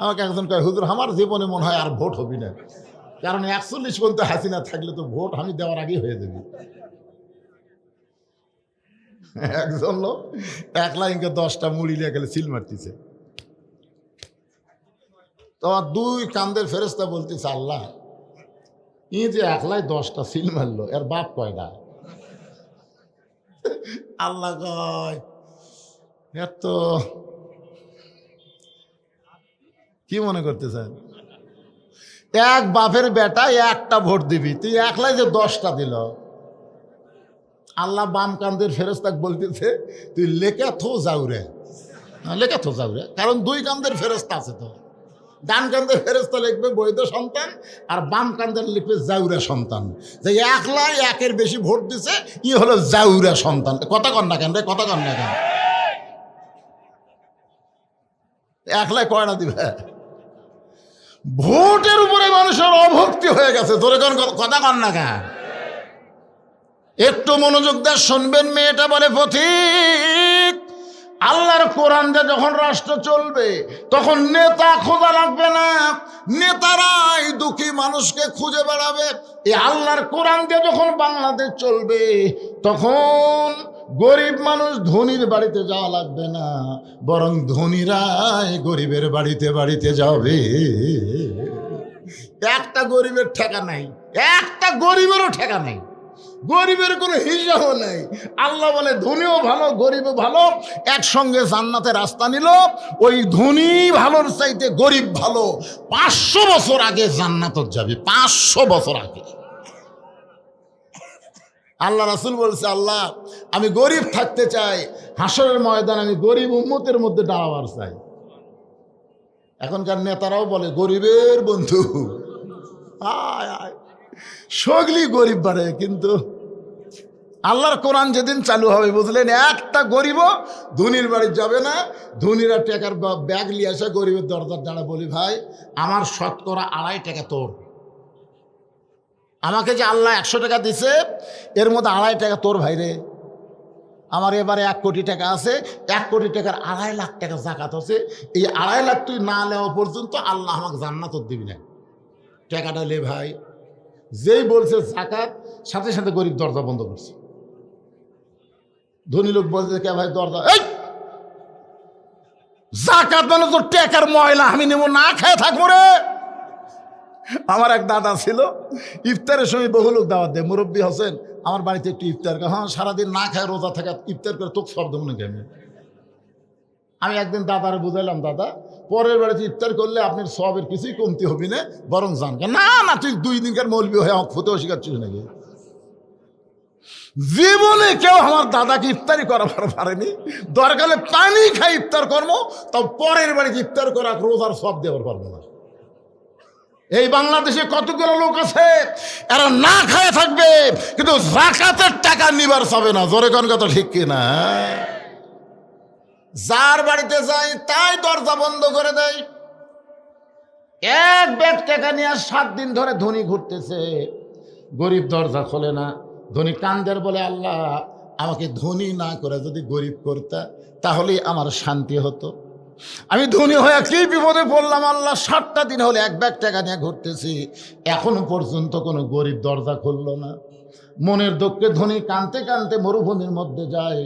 Speaker 1: আমাকে একজন কয়, হুজুর আমার জীবনে মনে হয় আর ভোট হবি না, কারণ 41 পর্যন্ত হাসিনা থাকলে তো ভোট আমি দেওয়ার আগেই হয়ে যাবে। একজন লোক 1 লাইনকে 10টা মুড়ি নিয়ে গেলে সিল মারতেছে। তোমার 2 কান্দের ফেরেশতা বলতেছে, আল্লাহ ই যে 1 লাই 10টা সিল মারলো, এর বাপ কয়টা? আল্লাহ কয়, এত কি মনে করতেছেন? এক বাপের বেটা একটা ভোট দিবি, তুই 1 লাই যে 10টা দিল। আল্লাহ বাম কান্দের ফেরেশতাকে বলতেছে, তুই লেখা থো যাউরে, লেখা থো যাউরে, কারণ 2 কান্দের ফেরেশতা আছে। তো ডান কান্দের ফেরেশতা লিখবে বৈধ সন্তান, আর বাম কান্দের লিখবে জাউরা সন্তান। যে 1 লাই 1-এর বেশি ভোট দিছে, ই হলো জাউরা সন্তান। কথা কন না কেন রে? কথা কন না কেন? 1 লাই কয়টা দিবে? ভোটের উপরে মানুষের অভক্তি হয়ে গেছে। ধরে কোন কথা কন না কেন? একটু মনোযোগ দিয়ে শুনবেন। মেয়েটা বলে, পথিক, আল্লাহর কোরআন দিয়ে যখন রাষ্ট্র চলবে, তখন নেতা খোঁজা লাগবে না, নেতারাই দুঃখী মানুষকে খুঁজে বেড়াবে। এই আল্লাহর কোরআন দিয়ে যখন বাংলাদেশ চলবে, তখন গরিব মানুষ ধনীর বাড়িতে যাওয়া লাগবে না, বরং ধনীরাই গরিবের বাড়িতে বাড়িতে যাবে। একটা গরিবের ঠেকা নাই, একটা গরিবেরও ঠেকা নাই, গরিবের কোনো হিসাবও নেই। আল্লাহ বলে ধনীও ভালো গরিবও ভালো, একসঙ্গে জান্নাতে রাস্তা নিল। ওই ধনী ভালোর চাইতে গরিব ভালো। 500 বছর আগে জান্নাতত যাবে, 500 বছর আগে। আল্লাহ রাসূল বলছে, আল্লাহ আমি গরিব থাকতে চাই, হাসরের ময়দানে আমি গরিব উম্মতের মধ্যে দাঁড়াবার চাই। এখনকার নেতারাও বলে গরিবের বন্ধু, আয় আয়, সগলি গরিব বাড়ে। কিন্তু আল্লাহর কোরআন যেদিন চালু হবে, বুঝলেন, একটা গরিবও ধনীর বাড়ি যাবে না। ধনীরা টাকার ব্যাগ নিয়ে আসে গরিবের দরজার দাঁড়া, বলি ভাই আমার 2.5 টাকা তোর, আমাকে যে আল্লাহ 100 টাকা দিছে, এর মধ্যে 2.5 টাকা তোর ভাইরে। আমার এবারে 1 কোটি টাকা আছে, 1 কোটি টাকার 2.5 লাখ টাকা জাকাত আছে। এই 2.5 লাখ তুই না নেওয়া পর্যন্ত আল্লাহ আমাকে জান্নাত দিবি না। টাকাটা লে ভাই। যেই বলছে জাকাত, সাথে সাথে গরিব দরজা বন্ধ করছে। ধনী লোক বলছে, কে ভাই দরজা, এই জাকাত মানে তোর টাকার ময়লা, আমি নেব, না খেয়ে থাকবো রে। আমার এক দাদা ছিল, ইফতারের সময় বহু লোক দাওয়াত দেয়, মুরব্বী হোসেন আমার বাড়িতে একটু ইফতার করে। হ্যাঁ, সারাদিন না খায় রোজা থাকা, ইফতার করে তোকে সব দেবো নাকি আমি একদিন দাদারে বুঝাইলাম, দাদা পরের বাড়িতে ইফতার করলে আপনার সবের কিছুই কমতি হবি না, বরং জান। না না, তুই 2 দিনকার মৌলবি হয়ে আমাকে ফতেও শিখাচ্ছিস নাকি? জীবনে কেউ আমার দাদাকে ইফতারি করা পারেনি। দরকারে পানি খাই ইফতার কর্ম, তাও পরের বাড়িতে ইফতার করা রোজার সব দেওয়ার পারবো না। এই বাংলাদেশে কতগুলো লোক আছে, এরা না খায় থাকবে, কিন্তু জাকাতের টাকা নিবার চাবে না। জোরে কোন কথা ঠিক কিনা? যার বাড়িতে যাই তাই দরজা বন্ধ করে দেয়। 1 ব্যাগ টাকা নিয়ে 7 দিন ধরে ধনী ঘুরতেছে, গরিব দরজা খোলে না। ধনী কান্দের বলে, আল্লাহ আমাকে ধনী না করে যদি গরিব করতা, তাহলেই আমার শান্তি হতো। আমি ধনী হয়ে কি বিপদে পড়লাম আল্লাহ। 7টা দিন হলে 1 ব্যাগ টাকা নিয়ে ঘুরতেছি, এখনো পর্যন্ত কোনো গরিব দরজা খুললো না। মনের দুঃখে ধনী কানতে কানতে মরুভূমির মধ্যে যায়।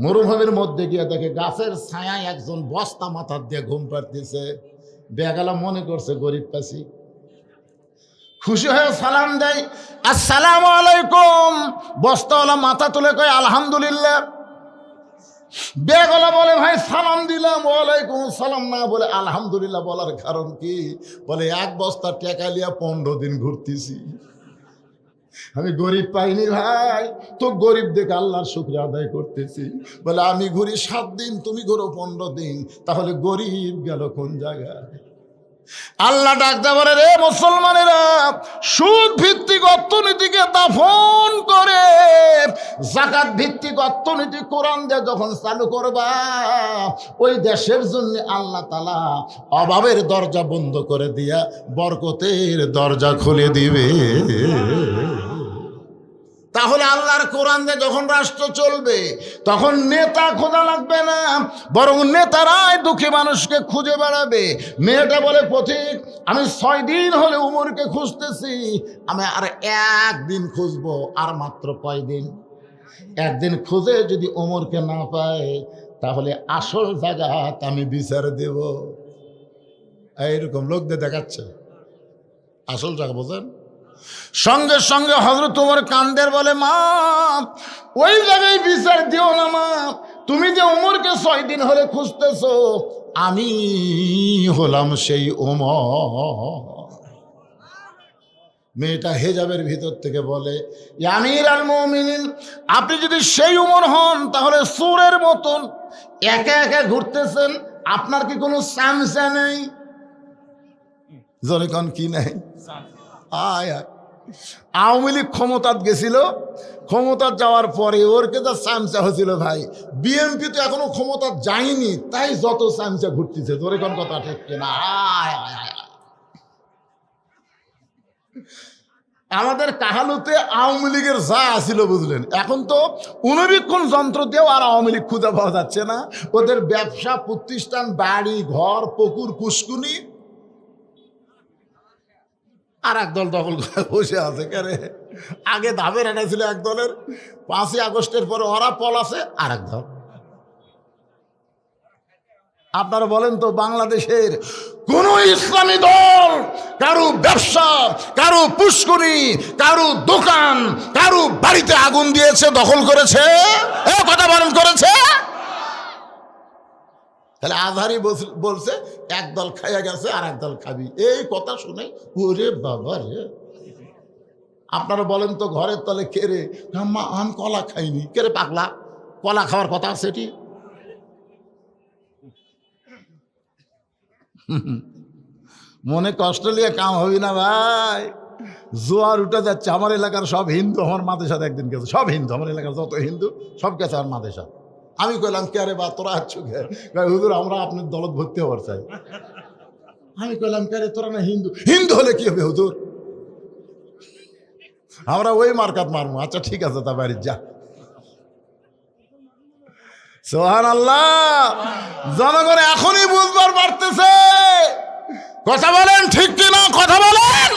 Speaker 1: মরুভূমির মধ্যে গিয়ে দেখে গাছের ছায়ায় একজন বস্তা মাথার দিয়ে ঘুম পাড়তেছে। বেগালা মনে করছে গরিব পাশি, খুশি হয়ে সালাম দেয়, আসসালামু আলাইকুম। বস্তাওয়ালা মাথা তুলে কয়, আলহামদুলিল্লাহ। বেগলা বলে, ভাই সালাম দিলাম। ওয়ালাইকুম সালাম না বলে আলহামদুলিল্লাহ বলার কারণ কি? বলে 1 বস্তা টাকা লিয়া 15 দিন ঘুরতেছি। আমি গরিব পাইনি ভাই, তো গরিব দেখে আল্লাহর শুকরিয়া আদায় করতেছি। বলে আমি ঘুরি 7 দিন, তুমি ঘুরো 15 দিন, তাহলে গরিব গেল কোন জায়গায়? আল্লাহ ডাকতে পারে, রে মুসলমানেরা, সুদ ভিত্তিক অর্থনীতিকে দাফন করে যাকাত ভিত্তিক অর্থনীতি কোরআন দিয়ে যখন চালু করবা, ওই দেশের জন্য আল্লাহ তাআলা অভাবের দরজা বন্ধ করে দিয়া বরকতের দরজা খুলে দিবে। তাহলে আল্লাহর কোরআন দিয়ে যখন রাষ্ট্র চলবে, তখন নেতা খোঁজা লাগবে না, বরং নেতারাই দুঃখী মানুষকে খুঁজে বেড়াবে। মেয়েটা বলে, পথিক, আমি 6 দিন হলে উমরকে খুঁজতেছি, আমি আর 1 দিন খুঁজবো। আর মাত্র কয় দিন? 1 দিন খুঁজে যদি উমরকে না পায়, তাহলে আসল জায়গাত আমি বিচার দেব। এইরকম লোকদের দেখাচ্ছে আসল জায়গা, বোঝেন? সঙ্গে সঙ্গে হযরত ওমর কান্দের, বলে, মা, ওই জায়গায় বিচার দিও না মা, তুমি যে ওমরকে 6 দিন হলে খুঁজতেছো, আমি হলাম সেই ওমর। মেয়েটা হেজাবের ভিতর থেকে বলে, ইয়া আমিরুল মুমিনিন, আপনি যদি সেই ওমর হন, তাহলে চোরের মতন একা একা ঘুরতেছেন, আপনার কি কোনো চামচা নেই? জোরে কোন কি নেই? আয় আয়। আওয়ামী লীগ ক্ষমতাত গেছিল, ক্ষমতাত যাওয়ার পরে ওর যা চামচা হয়েছিল ভাই, বিএনপি তো এখনো ক্ষমতা যায়নি, তাই যত চামচা ঘুরতেছে। তোর কোন কথা ঠিক কিনা? আয় আয় আয়। আমাদের কাহালুতে আওয়ামী লীগের যা আসিল বুঝলেন, এখন তো অনুবীক্ষণ যন্ত্র দিয়েও আর আওয়ামী লীগ খুঁজে পাওয়া যাচ্ছে না। ওদের ব্যবসা প্রতিষ্ঠান, বাড়ি ঘর, পুকুর পুষ্কুনি আর একদল দখল করে বসে আছে। কেরে আগে ধাপের এটা ছিল এক দলের, 5ই আগস্টের পরে ওরা পল আছে আর এক দল। আপনারা বলেন তো, বাংলাদেশের কোন ইসলামী দল কারো ব্যবসা, কারো পুষ্করি, কারো দোকান, কারো বাড়িতে আগুন দিয়েছে, দখল করেছে? কথা বলেন, করেছে? তাহলে আজহারি বলছে একদল খাইয়া গেছে আর একদল খাবি। এই কথা শুনে ওরে বাবা রে। আপনারা বলেন তো, ঘরের তলে কে রে? মা, আমি কলা খাইনি। কে রে পাগলা, কলা খাওয়ার কথা সেটি? মনে কষ্ট নিয়ে কাম হবি না ভাই। জোয়ার উঠে যাচ্ছে। আমার এলাকার সব হিন্দু আমার মাদের সাথে একদিন গেছে, সব হিন্দু, আমার এলাকার যত হিন্দু সব গেছে আমার মাদের সাথে। আমি কইলাম, কে রে বা তোরা আছো কে? হুজুর, আমরা আপনার দলত ভর্তি হবার চাই। আমি কইলাম, কে রে তোরা না হিন্দু? হিন্দু হলে কি হবে হুজুর, আমরা ওই মার্কাত মারবো। আচ্ছা ঠিক আছে, তা বাড়ি যা। সুবহানাল্লাহ। জনগণ এখনই বুঝবার পারতেছে। কথা বলেন ঠিক কিনা? কথা বলেন,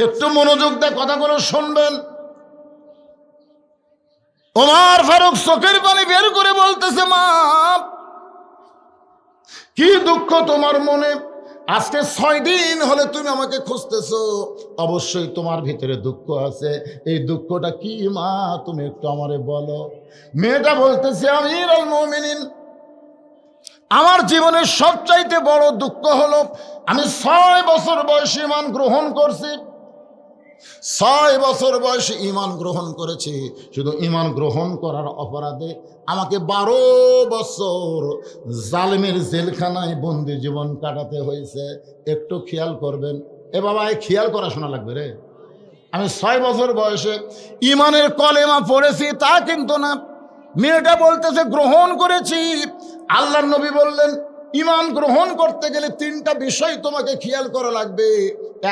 Speaker 1: একটু মনোযোগ দিয়ে কথাগুলো শুনবেন। ওমর ফারুক চোখের পানি বের করে বলতেছে, মা, কি দুঃখ তোমার মনে? আজকে 6 দিন হলে তুমি আমাকে খুঁজতেছো, অবশ্যই তোমার ভিতরে দুঃখ আছে। এই দুঃখটা কি মা, তুমি একটু আমারে বলো। মেয়েটা বলতেছে, আমিরুল মুমিনিন, আমার জীবনের সবচাইতে বড় দুঃখ হলো আমি 6 বছর বয়সে ঈমান গ্রহণ করছি। 6 বছর বয়সে ঈমান গ্রহণ করেছি। শুধু ঈমান গ্রহণ করার অপরাধে আমাকে 12 বছর জালেমের জেলখানায় বন্দি জীবন কাটাতে হয়েছে। একটু খেয়াল করবেন। এ বাবা, এই খেয়াল করা শোনা লাগবে রে। আমি 6 বছর বয়সে ঈমানের কলেমা পড়েছি তা কিন্তু না। মেয়েটা বলতেছে গ্রহণ করেছি। আল্লাহর নবী বললেন, ঈমান গ্রহণ করতে গেলে 3টা বিষয় তোমাকে খেয়াল করা লাগবে।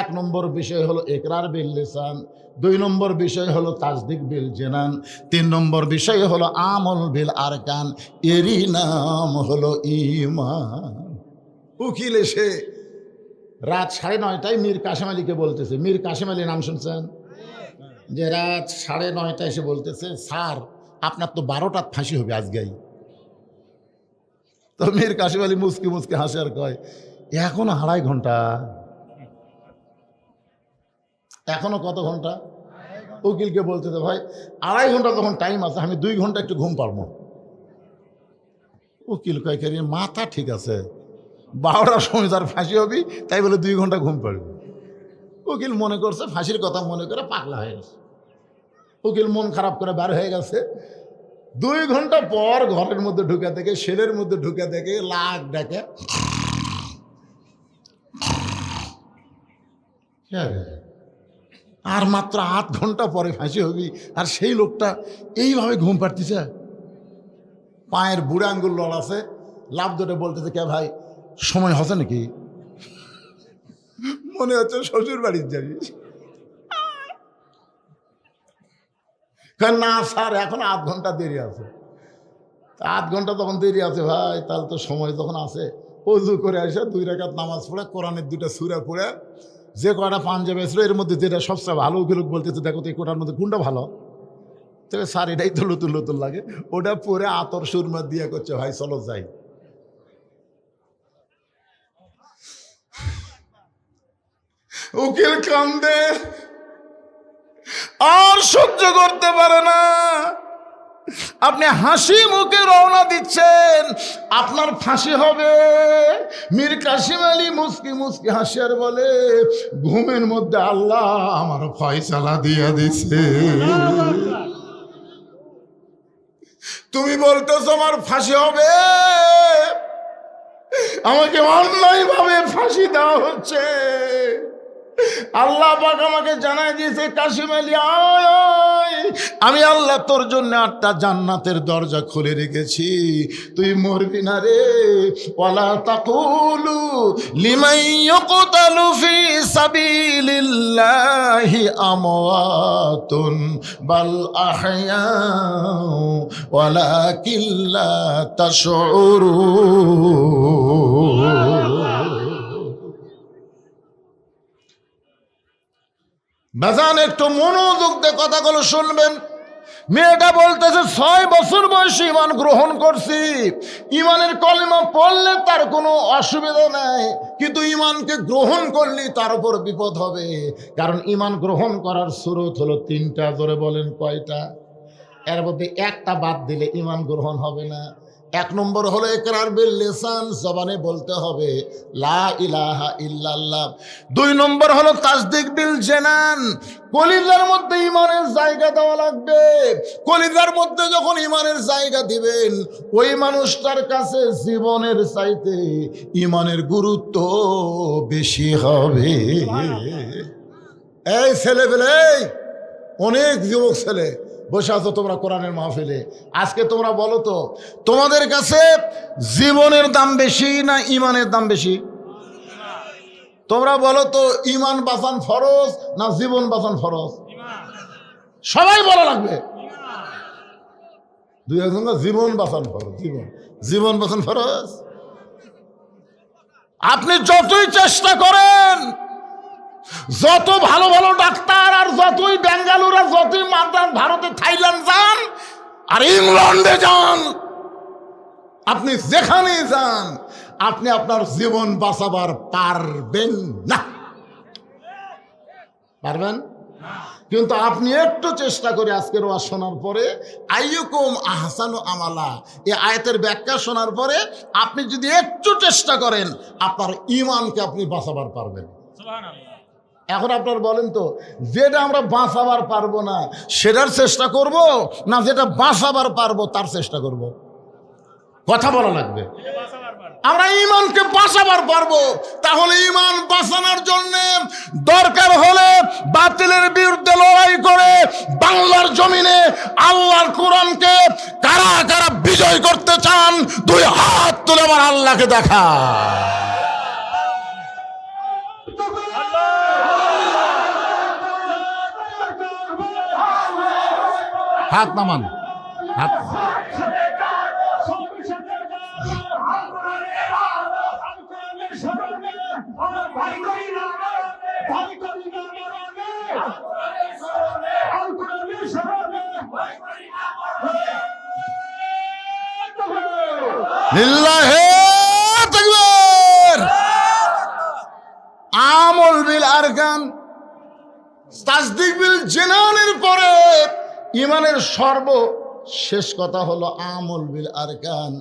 Speaker 1: 1 নম্বর বিষয় হলো ইকরার বিল লিসান, 2 নম্বর বিষয় হলো তাসদিক বিল জিনান, 3 নম্বর বিষয় হলো আমল বিল আরকান। এরই নাম হলো ঈমান। উকিল এসে রাত 9:30টায় মীর কাসেম আলীকে বলতেছে, মীর কাসেম আলী নাম শুনছেন? যে রাত 9:30টায় এসে বলতেছে, স্যার আপনার তো 12টার ফাঁসি হবে আজকেই। তো মীর কাসেম আলী মুসকি মুসকি হাসে আর কয়, এখনো 2.5 ঘন্টা। এখনো কত ঘন্টা? উকিলকে বলতেছে, ভাই 2.5 ঘন্টা তখন টাইম আছে, আমি 2 ঘন্টা একটু ঘুম পারবো। উকিল কয়, কে মাথা ঠিক আছে, 12টার সময় তার ফাঁসি হবি, তাই বলে 2 ঘন্টা ঘুম পারবি? উকিল মনে করছে ফাঁসির কথা মনে করে পাগলা হয়ে গেছে। উকিল মন খারাপ করে বের হয়ে গেছে। 2 ঘন্টা পর ঘরের মধ্যে ঢুকে দেখে, সেলের মধ্যে ঢুকে দেখে লাখ ডাকে, আর মাত্র 8 ঘন্টা পরে ফাঁসি হবি, আর সেই লোকটা এইভাবে ঘুম পাড়তেছে, পায়ের বুড়া আঙ্গুল লড়াছে, লাভ ধরে বলতেছে, কে ভাই সময় হচ্ছে নাকি? মনে হচ্ছে শ্বশুর বাড়ির যাবি। না স্যার, এখন 8 ঘন্টা দেরি আছে। 8 ঘন্টা তখন দেরি আছে ভাই, তাহলে তো সময় তখন আছে। অজু করে এসে 2 রাকাত নামাজ পড়ে, কোরআনের 2টা সূরা পড়ে, যে কটা পাঞ্জাবি ছিল এর মধ্যে যেটা সবচেয়ে ভালো, উকিল বলতেছে দেখো তো এই কোটার মধ্যে কোনটা ভালো। তবে স্যার এটাই তো নতুন নতুন লাগে। ওটা পরে আতর সুরমা দিয়ে করছে, ভাই চলো যাই। উকিল কান্দে, আর সহ্য করতে পারে না। আপনি হাসি মুখে রওনা দিচ্ছেন, আপনার ফাঁসি হবে। মীর কাসিম আলী মুস্কি মুস্কি হাসিয়ার বলে, ঘুমের মধ্যে আল্লাহ আমার ফয়সালা দিয়ে দিছে। তুমি বলতেছো আমার ফাঁসি হবে, আমাকে অন্যায় ভাবে ফাঁসি দেওয়া হচ্ছে। আল্লাহ পাক আমাকে জানাই দিয়েছে, কাসিম আলী আয়, আমি আল্লাহ তোর জন্য 8টা জান্নাতের দরজা খুলে রেখেছি, তুই মরবি না রে। ওয়ালা তাকুলু লিমান ইউকতালু ফি সাবিলিল্লাহি আমওয়াতুন বাল আহইয়া ওয়ালাকিন লা তাশউরুন। বাজান একটু মনোযোগ দিয়ে কথাগুলো শুনবেন। মেয়েটা বলতেছে 6 বছর বয়সে ঈমান গ্রহণ করছি, ঈমানের কলিমা পড়লে তার কোনো অসুবিধা নাই, কিন্তু ঈমানকে গ্রহণ করলে তার উপর বিপদ হবে। কারণ ঈমান গ্রহণ করার সুরত হলো 3টা। জোরে বলেন কয়টা? এর মধ্যে একটা বাদ দিলে ঈমান গ্রহণ হবে না। 1 নম্বর হলো ইকরার বিল লিসান, জবানে বলতে হবে লা ইলাহা ইল্লাল্লাহ। 2 নম্বর হলো তাসদিক বিল জানান, কলিজার মধ্যে ঈমানের জায়গা দেওয়া লাগবে। কলিজার মধ্যে যখন ঈমানের জায়গা দিবেন, ওই মানুষটার কাছে জীবনের চাইতে ঈমানের গুরুত্ব বেশি হবে। এই ছেলেপেলে, অনেক যুবক ছেলে বসে আছো তোমরা কোরআনের মাহফিলে, আজকে তোমরা বলো তো, তোমাদের কাছে জীবনের দাম বেশি না ঈমানের দাম বেশি? তোমরা বলো তো, ঈমান বাঁচান ফরজ না জীবন বাঁচান ফরজ? সবাই বলা লাগবে। 2 একজন জীবন বাঁচান ফরজ, জীবন বাঁচান ফরজ। আপনি যতই চেষ্টা করেন, যত ভালো ভালো ডাক্তার, আর যতই বেঙ্গালুর, আর যতই মাদ্রাস, ভারতে থাইল্যান্ড যান আর ইংল্যান্ডে যান, আপনি যেখানেই যান, আপনি আপনার জীবন বাঁচাবার পারবেন না। পারবেন? কিন্তু আপনি একটু চেষ্টা করে আজকের ওয়াজ শোনার পরে, আইয়ুকুম আহসানু আমালা, এই আয়াতের ব্যাখ্যা শোনার পরে আপনি যদি একটু চেষ্টা করেন, আপনার ঈমানকে আপনি বাঁচাবার পারবেন। সুবহানাল্লাহ। এখন আপনার বলেন তো, যেটা আমরা বাঁচাবার পারবো না সেটার চেষ্টা করব, না যেটা বাঁচাবার পারবো তার চেষ্টা করব? কথা বলা লাগবে। আমরা ঈমানকে বাঁচাবার পারবো, তাহলে ঈমান বাঁচানোর জন্য দরকার হলে বাতিলের বিরুদ্ধে লড়াই করে বাংলার জমিনে আল্লাহর কোরআনকে কারা কারা বিজয় করতে চান, 2 হাত তুলে আমার আল্লাহকে দেখা। হাত নামান, হাত। লিল্লাহি তাকবীর। আমল বিল আরকান, তাসদিক বিল জিনানের পরে ঈমানের সর্বশেষ কথা হলো আমল বিল আরকান।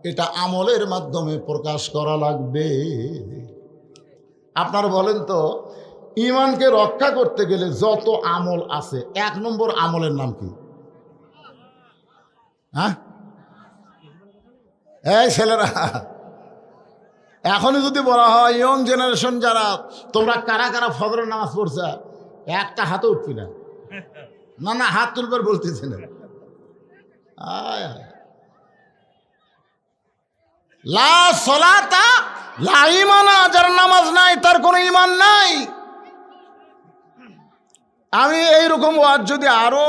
Speaker 1: এটা আমলের মাধ্যমে প্রকাশ করা লাগবে। আপনারা বলেন তো, ইমানকে রক্ষা করতে গেলে যত আমল আছে, 1 নম্বর আমলের নাম কি? হ্যাঁ, এই ছেলেরা, এখনই যদি বলা হয় ইয়ং জেনারেশন যারা, তোমরা কারা কারা ফজরের নামাজ পড়ছা, একটা হাতে উঠবি না। না না, হাত তুলবার বলতেছি না। লা সলাতা লা ঈমানা, যার নামাজ নাই তার কোনো ঈমান নাই। আমি এইরকম ওয়াজ যদি আরো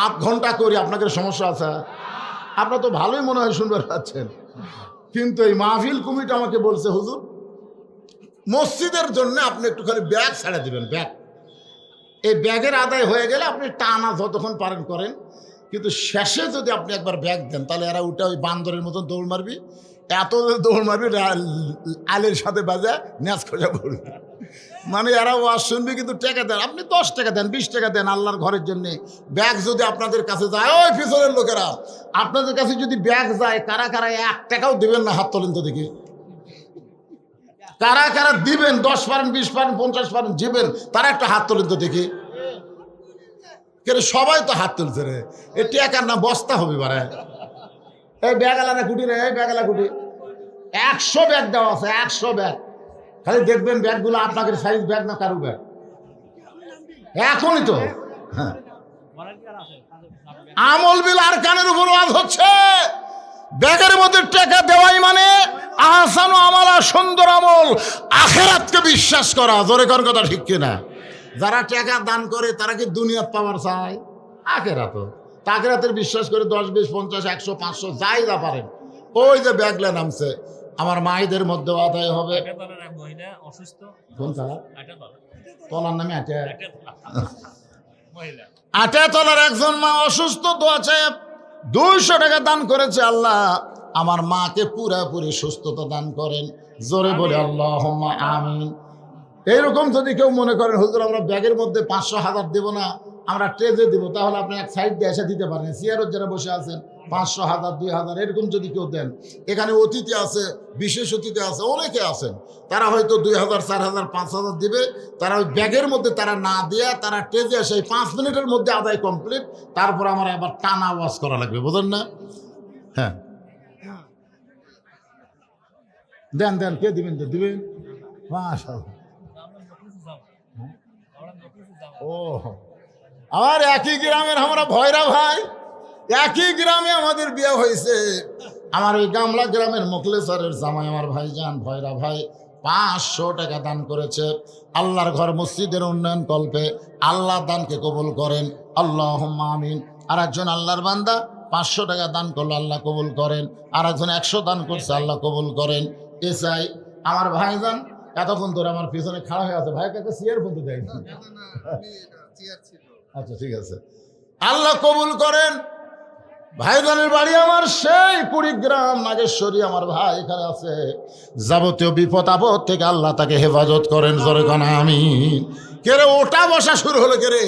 Speaker 1: 8 ঘন্টা করি, আপনাদের সমস্যা আছে? আপনার তো ভালোই মনে হয় শুনবার পাচ্ছেন, কিন্তু এই মাহফিল কমিটি আমাকে বলছে, হুজুর মসজিদের জন্য আপনি একটুখানি ব্যাগ ছেড়ে দিবেন, ব্যাগ। এই ব্যাগের আদায় হয়ে গেলে আপনি টানা যতক্ষণ পারেন করেন, কিন্তু শেষে যদি আপনি একবার ব্যাগ দেন তাহলে এরা উঠে ওই বান্দরের মতন দৌড় মারবি, এত দৌড় মারবি আলের সাথে বাজা ন্যাচ খোঁজা পড়বি। মানে এরা ওয়াজ শুনবি কিন্তু টাকা দেন, আপনি 10 টাকা দেন, 20 টাকা দেন আল্লাহর ঘরের জন্য। ব্যাগ যদি আপনাদের কাছে যায়, ওই পিছনের লোকেরা আপনাদের কাছে যদি ব্যাগ যায়, কারা কারা 1 টাকাও দিবেন না? হাত তোলেন তো দেখি। কারা কারা দিবেন? 10 পারেন, 20 পারেন, 50 পারেন দিবেন, তারা একটা হাত তোলেন তো দেখি। সবাই তো হাত তুলছে রে, এ টাকার না বস্তা হবে বারে। এই ব্যাগালারা কুটি রে, এই ব্যাগালা কুটি 100 ব্যাগ দেওয়া আছে, 100 ব্যাগ। খালি দেখবেন ব্যাগগুলো আপনাদের সাইজ ব্যাগ না কারু ব্যাগ। এখনই তো হ্যাঁ, আমল বিল আর কানের উপর ওয়াজ হচ্ছে। ব্যাগের মধ্যে টাকা দেওয়াই মানে আহসানু আমালা, সুন্দর আমল, আখিরাতকে বিশ্বাস করা। জোরে কোন কথা ঠিক কিনা? যারা টাকা দান করে তারা কি দুনিয়াত পাওয়ার চায়? আখিরাত। আখিরাতের বিশ্বাস করে 10, 20, 50, 100, 500 যাই যা পারেন। ওই যে ব্যাগলা নামছে, আমার মায়েদের মধ্যে আদায় হবে। তলার নামে আটা তলার একজন মা অসুস্থ, দোয়া চায় 200 টাকা দান করেছে। আল্লাহ আমার মাকে পুরাপুরি সুস্থতা দান করেন। জোরে বলে আল্লাহুম্মা আমিন। এইরকম যদি কেউ মনে করেন হুজুর আমরা ব্যাগের মধ্যে 500, 1000 দেব না, আমরা ট্রেজে দিব, তাহলে আপনি এক সাইড দিয়ে এসে দিতে পারেন। সিয়ারত যারা বসে আছেন 500, 1000, 2000 এরকম যদি কেউ দেন, এখানে অতিথি আছে, বিশেষ অতিথি আছে, অনেকে আছেন, তারা হয়তো 2000, 4000, 5000 দিবে। তারা ওই ব্যাগের মধ্যে তারা না দিয়ে তারা ট্রেজে এসে 5 মিনিটের মধ্যে আদায় কমপ্লিট। তারপর আমার আবার টানা ওয়াজ করা লাগবে, বুঝলেন না? হ্যাঁ, দেন দেন, কে দিবেন? তো দিবেন। মাশাআল্লাহ। ও আমার একই গ্রামের আমরা ভয়রা ভাই, একই গ্রামে আমাদের বিয়ে হয়েছে। আমার ওই গামলা গ্রামের মোখলেসরের জামাই আমার ভাইজান ভয়রা ভাই 500 টাকা দান করেছে আল্লাহর ঘর মসজিদের উন্নয়ন কল্পে। আল্লাহ দানকে কবুল করেন, আল্লাহুম্মা আমিন। আর একজন আল্লাহর বান্দা 500 টাকা দান করলো, আল্লাহ কবুল করেন। আর একজন 100 দান করছে, আল্লাহ কবুল করেন। এ চাই আমার ভাইজান এতক্ষণ ধরে আমার পিছনে খাড়া হয়ে আছে, ভাইয়ের কাছে চেয়ার বলতে দেয়। আচ্ছা ঠিক আছে, আল্লাহ কবুল করেন। ভাইজানের বাড়ি আমার সেই কুড়িগ্রাম নাগেশ্বরী। আমার ভাই এখানে আছে, যাবতীয় বিপদ আপদ থেকে আল্লাহ তাকে হেফাজত করেন। জোরে কোন আমিন। কেরে ওটা বসা শুরু হলো কেরে,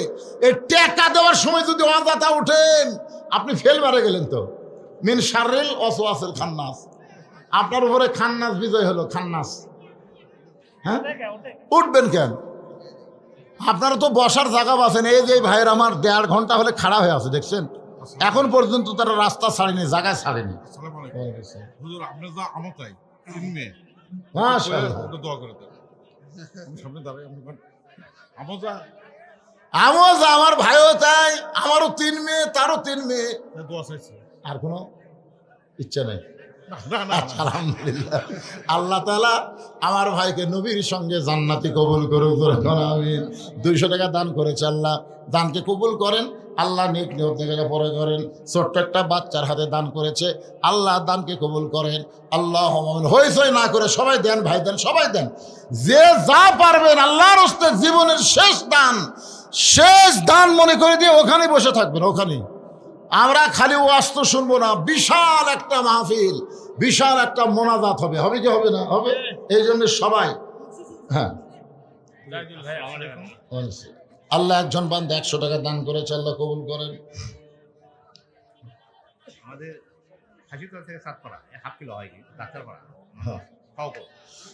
Speaker 1: এই টাকা দেওয়ার সময় যদি অজাতা উঠেন আপনি ফেল মারে গেলেন তো। মিন শাররিল ওয়াসওয়াসিল খান্নাস, আপনার উপরে খান্নাস বিজয় হলো। খান্নাস, হ্যাঁ উঠবেন কেন? আপনারা তো বসার জায়গা পাচ্ছেন। এই যে ভাইয়ের আমার 1.5 ঘন্টা হলে খাড়া হয়ে আছে, দেখছেন? এখন পর্যন্ত তারা রাস্তা ছাড়েনি, জায়গায় ছাড়েনি। আমজা আমার ভাইও তাই, আমারও 3 মেয়ে, তারও 3 মেয়ে। আর কোনো ইচ্ছা নেই। আলহামদুলিল্লাহ, আল্লাহ তাআলা আমার ভাইকে নবীর সঙ্গে জান্নাতি কবুল করুক। আমিন। 200 টাকা দান করেছে, আল্লাহ দানকে কবুল করেন। আল্লাহ নেক নিয়ত থেকে পরে করেন। ছোট্ট একটা বাচ্চার হাতে দান করেছে, আল্লাহ দানকে কবুল করেন। আল্লাহ হইচই না করে সবাই দেন, ভাই দেন, সবাই দেন, যে যা পারবেন। আল্লাহর হস্তে জীবনের শেষ দান মনে করে দিয়ে ওখানে বসে থাকবেন। ওখানে আমরা খালি ওয়াজ তো শুনবো না, বিশাল একটা মাহফিল, বিশাল একটা মোনাজাত হবে। হবে কি হবে না? হবে। এই জন্য সবাই হ্যাঁ। আল্লাহ একজন বান্দা 100 টাকা দান করেছে, আল্লাহ কবুল করেন।
Speaker 2: আমাদের হাসিতলা থেকে 7 পাড়া 1/2 কিলো হয় কি ডাক্তারপাড়া,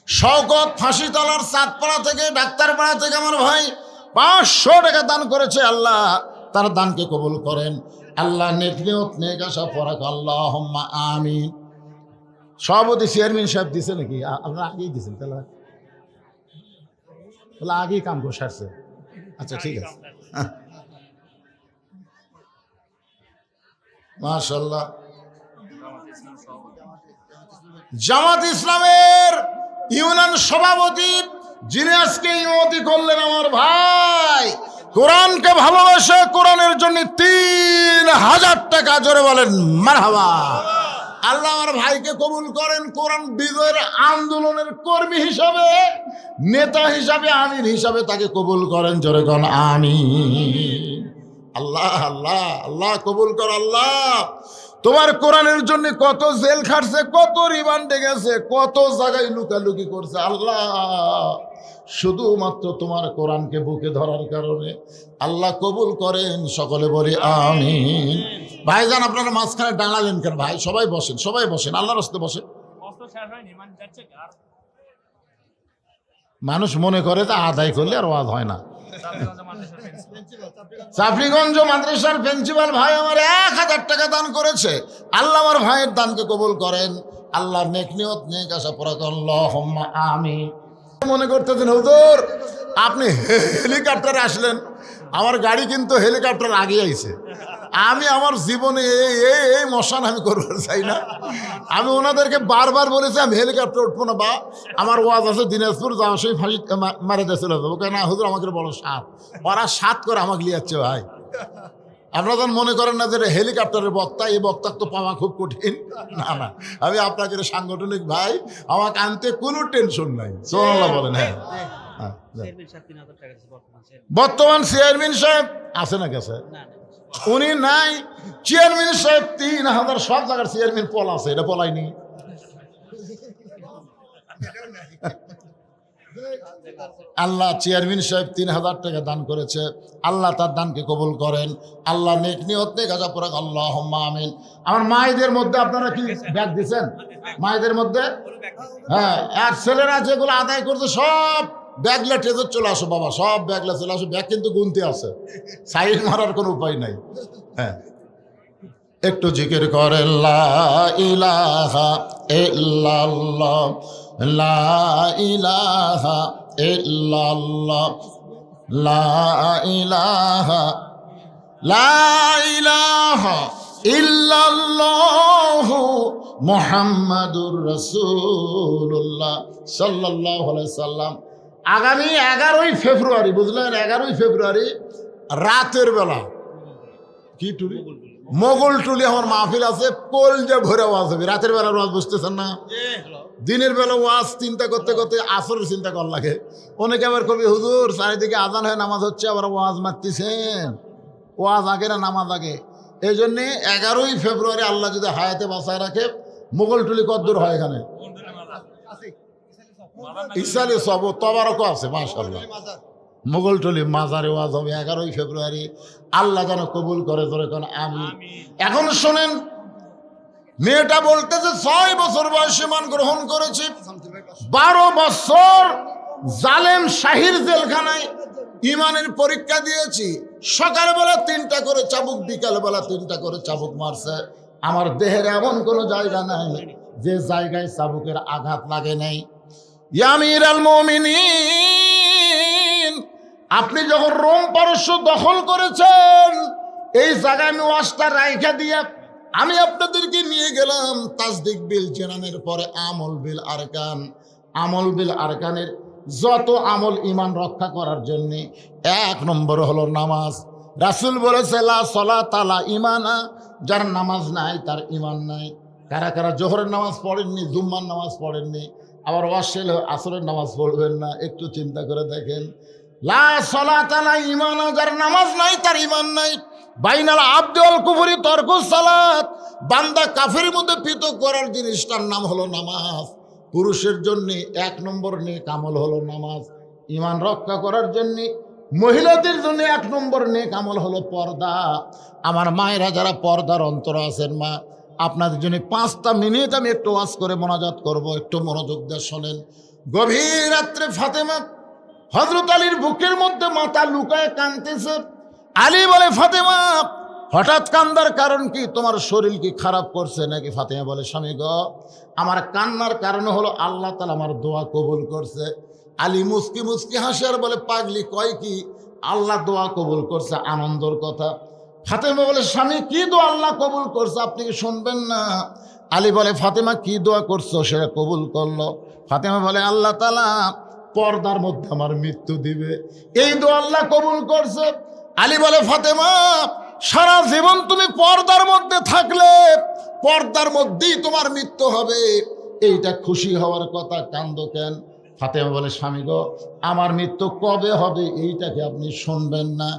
Speaker 1: শওকত ফাঁসিতলার চাঁদপাড়া থেকে ডাক্তারপাড়া থেকে আমার ভাই 500 টাকা দান করেছে। আল্লাহ তার দানকে কবুল করেন। আল্লাহ নেক নিয়ত নেক আশা পরাক আল্লাহুম্মা আমিন। সভাপতি চেয়ারম্যান সাহেব দিছে নাকি? আপনারা আগেই দিয়েছেন তাহলে আগেই কাম করে সারছে। আচ্ছা ঠিক আছে, মাশাআল্লাহ। জামাত ইসলামের ইউনিয়ন সভাপতি যিনি আজকে ইমামতি করলেন আমার ভাই, কোরআনকে ভালোবাসে, কোরআনের জন্য 3000 টাকা, জোরে বলেন মারহাবা। আল্লাহ আমার ভাইকে কবুল করেন, কোরআন বিজয়ের আন্দোলনের কর্মী হিসাবে, নেতা হিসাবে, আমির হিসাবে তাকে কবুল করেন, জোরে কোন আমিন। আল্লাহ আল্লাহ আল্লাহ কবুল কর। আল্লাহ তোমার কোরআনের জন্য কত জেল খাটছে, কত রিমান্ডে গেছে, কত জায়গায় লুকালুকি করছে। আল্লাহ শুধুমাত্র তোমার কোরআনকে বুকে ধরার কারণে আল্লাহ কবুল করেন, সকলে বলি আমিন। ভাইজান আপনারা মাঝখানে ডাঙালেন কেন ভাই? সবাই বসেন, সবাই বসেন, আল্লাহর রাস্তে বসেন। মানুষ মনে করে তা আদায় করলে আর ওয়াজ হয় না। চাপড়িগঞ্জ মাদ্রাসার প্রিন্সিপাল ভাই আমার 1000 টাকা দান করেছে। আল্লাহ আমার ভাইয়ের দানকে কবুল করেন। আল্লাহ নেক নিয়ত নেক আশা পরাক আল্লাহুম্মা আমিন। মনে করতেছেন হুজুর আপনি হেলিকপ্টারে আসলেন, আমার গাড়ি কিন্তু হেলিকপ্টার আগে আইছে। আমি আমার জীবনে এই মশান আমি করবার চাই না। আমি ওনাদেরকে বারবার বলেছি আমি হেলিকপ্টার উঠবো না, বা আমার ওয়াজ আছে দিনাজপুর যাওয়ার সময় ফাঁসি মারে দিয়ে চলে যাবো। কেন হুজুর আমাকে বড় সাত, ওরা সাত করে আমাকে লিয়াচ্ছে ভাই। আপনারা যখন মনে করেন না যে হেলিকপ্টারের বক্তা, এই বক্তা তো পাওয়া খুব কঠিন, না না, আমি আপনাকে সাংগঠনিক ভাই, আমাকে আনতে কোনো টেনশন নাই। সোনাল্লাহ বলেন। হ্যাঁ বর্তমান চেয়ারম্যান সাহেব আছে না গেছে? উনি নাই। চেয়ারম্যান সাহেব 3000, সব জায়গার চেয়ারম্যান পল আছে, এটা পলাইনি। আল্লাহ চেয়ারম্যান সাহেব 3000 টাকা দান করেছে। আল্লাহ তার দানকে কবুল করেন। আল্লাহ নেক নিয়ত নেক আশা পরাক আল্লাহুম্মা আমিন। আমার মায়েদের মধ্যে আপনারা কি ব্যাগ দিচ্ছেন? মায়েদের মধ্যে হ্যাঁ, আর ছেলেরা যেগুলো আদায় করছে সব ব্যাগলা টেজর চলে আসো বাবা, সব ব্যাগলা চলে আসো। ব্যাগ কিন্তু গুনতে আছে, সাইড মারার কোনো উপায় নাই। হ্যাঁ একটু জিকির করে লা ইলাহা ইল্লাল্লাহ, লা ইলাহা ইল্লাল্লাহ, লা ইলাহা, লা ইলাহা ইল্লাল্লাহু মুহাম্মাদুর রাসূলুল্লাহ সাল্লাল্লাহু আলাইহি সাল্লাম। আগামী 11ই ফেব্রুয়ারি, বুঝলেন, 11ই ফেব্রুয়ারি রাতের বেলা কি টুলি, মোগল টুলি আমার মাহফিল আছে, কলজা ভরে ওয়াজ হবে। রাতের বেলা ওয়াজ বুঝতেছেন না? দিনের বেলা ওয়াজ চিন্তা করতে করতে আসরের চিন্তা কর লাগে। অনেকে আবার কবি হুজুর চারিদিকে আজান হয়ে নামাজ হচ্ছে, আবার ওয়াজ মারতেছেন। ওয়াজ আগে না নামাজ আগে? এই জন্যে 11ই ফেব্রুয়ারি আল্লাহ যদি হায়াতে বাঁচায় রাখে, মোগল টুলি কদ্দূর হয় এখানে? ইসালে সব তবারকও আছে মাশাআল্লাহ। মোগলটলি মাজারে ওয়াজ হবে 11ই ফেব্রুয়ারি। আল্লাহ যেন কবুল করে, ধরে কোন আমিন। এখন শোনেন, মেয়েটা বলতেছে 6 বছর বয়সে মান গ্রহণ করেছি, 12 বছর জালেম শাহির জেলখানায় ইমানের পরীক্ষা দিয়েছি। সকালবেলা 3টা করে চাবুক, বিকালবেলা 3টা করে চাবুক মারছে। আমার দেহের এমন কোনো জায়গা নাই যে জায়গায় চাবুকের আঘাত লাগে নাই। ইয়া আমিরুল মুমিনিন, আপনি যখন রোম পারস্য দখল করেছেন, এই জায়গায় আমি ওয়াজটা রাইখা দিয়ে আমি আপনাদেরকে নিয়ে গেলাম তাসদিক বিল জানানের পরে আমল বিল আরকান। আমল বিল আরকানের যত আমল ইমান রক্ষা করার জন্য 1 নম্বর হলো নামাজ। রাসূল বলেছে লা সালাতা লা ঈমানা, যার নামাজ নাই তার ঈমান নাই। কারা কারা জোহরের নামাজ পড়েননি, জুম্মার নামাজ পড়েননি, আবার ওয়াশিল আসরের নামাজ পড়বেন না? একটু চিন্তা করে দেখেন। লা সালাতা লা ঈমানা, যার নামাজ নাই তার ঈমান নাই। বাইনাল আবদি ওয়াল কুফরি তরকুস সালাত, বান্দা কাফেরের মধ্যে পৃথক করার জিনিসটার নাম হলো নামাজ। পুরুষের জন্য 1 নম্বর নেক আমল হলো নামাজ। ঈমান রক্ষা করার জন্য মহিলাদের জন্য 1 নম্বর নেক আমল হলো পর্দা। আমার মায়েরা যারা পর্দার অন্তর আছেন, মা আপনাদের জন্য 5টা মিনিট আমি একটু ওয়াজ করে মোনাজাত করব, একটু মনোযোগ দিয়ে শোনেন। গভীর রাত্রে ফাতেমা হযরত আলীর বুকের মধ্যে মাথা লুকায় কাঁদতেছে। আলী বলে, ফাতেমা হঠাৎ কান্দার কারণ কি? তোমার শরীর কি খারাপ করছে নাকি? ফাতেমা বলে, স্বামী গো, আমার কান্নার কারণ হলো আল্লাহ তাআলা আমার দোয়া কবুল করছে। আলী মুস্কি মুস্কি হাসে আর বলে, পাগলি কয় কি? আল্লাহ দোয়া কবুল করছে, আনন্দের কথা। ফাতেমা বলে, স্বামী কি দোয়া আল্লাহ কবুল করছে, আপনি কি শুনবেন না? আলী বলে, ফাতেমা কি দোয়া করছো সেটা কবুল করলো। ফাতেমা বলে, আল্লাহ তাআলা পর্দার মধ্যে আমার মৃত্যু দিবে, এই দোয়া আল্লাহ কবুল করছে। আলী বলে, ফাতেমা সারা জীবন তুমি পর্দার মধ্যে থাকলে পর্দার মধ্যেই তোমার মৃত্যু হবে, এইটা খুশি হওয়ার কথা, কান্দো কেন? ফাতেমা বলে, স্বামী গো, আমার মৃত্যু কবে হবে এইটাকে আপনি শুনবেন না?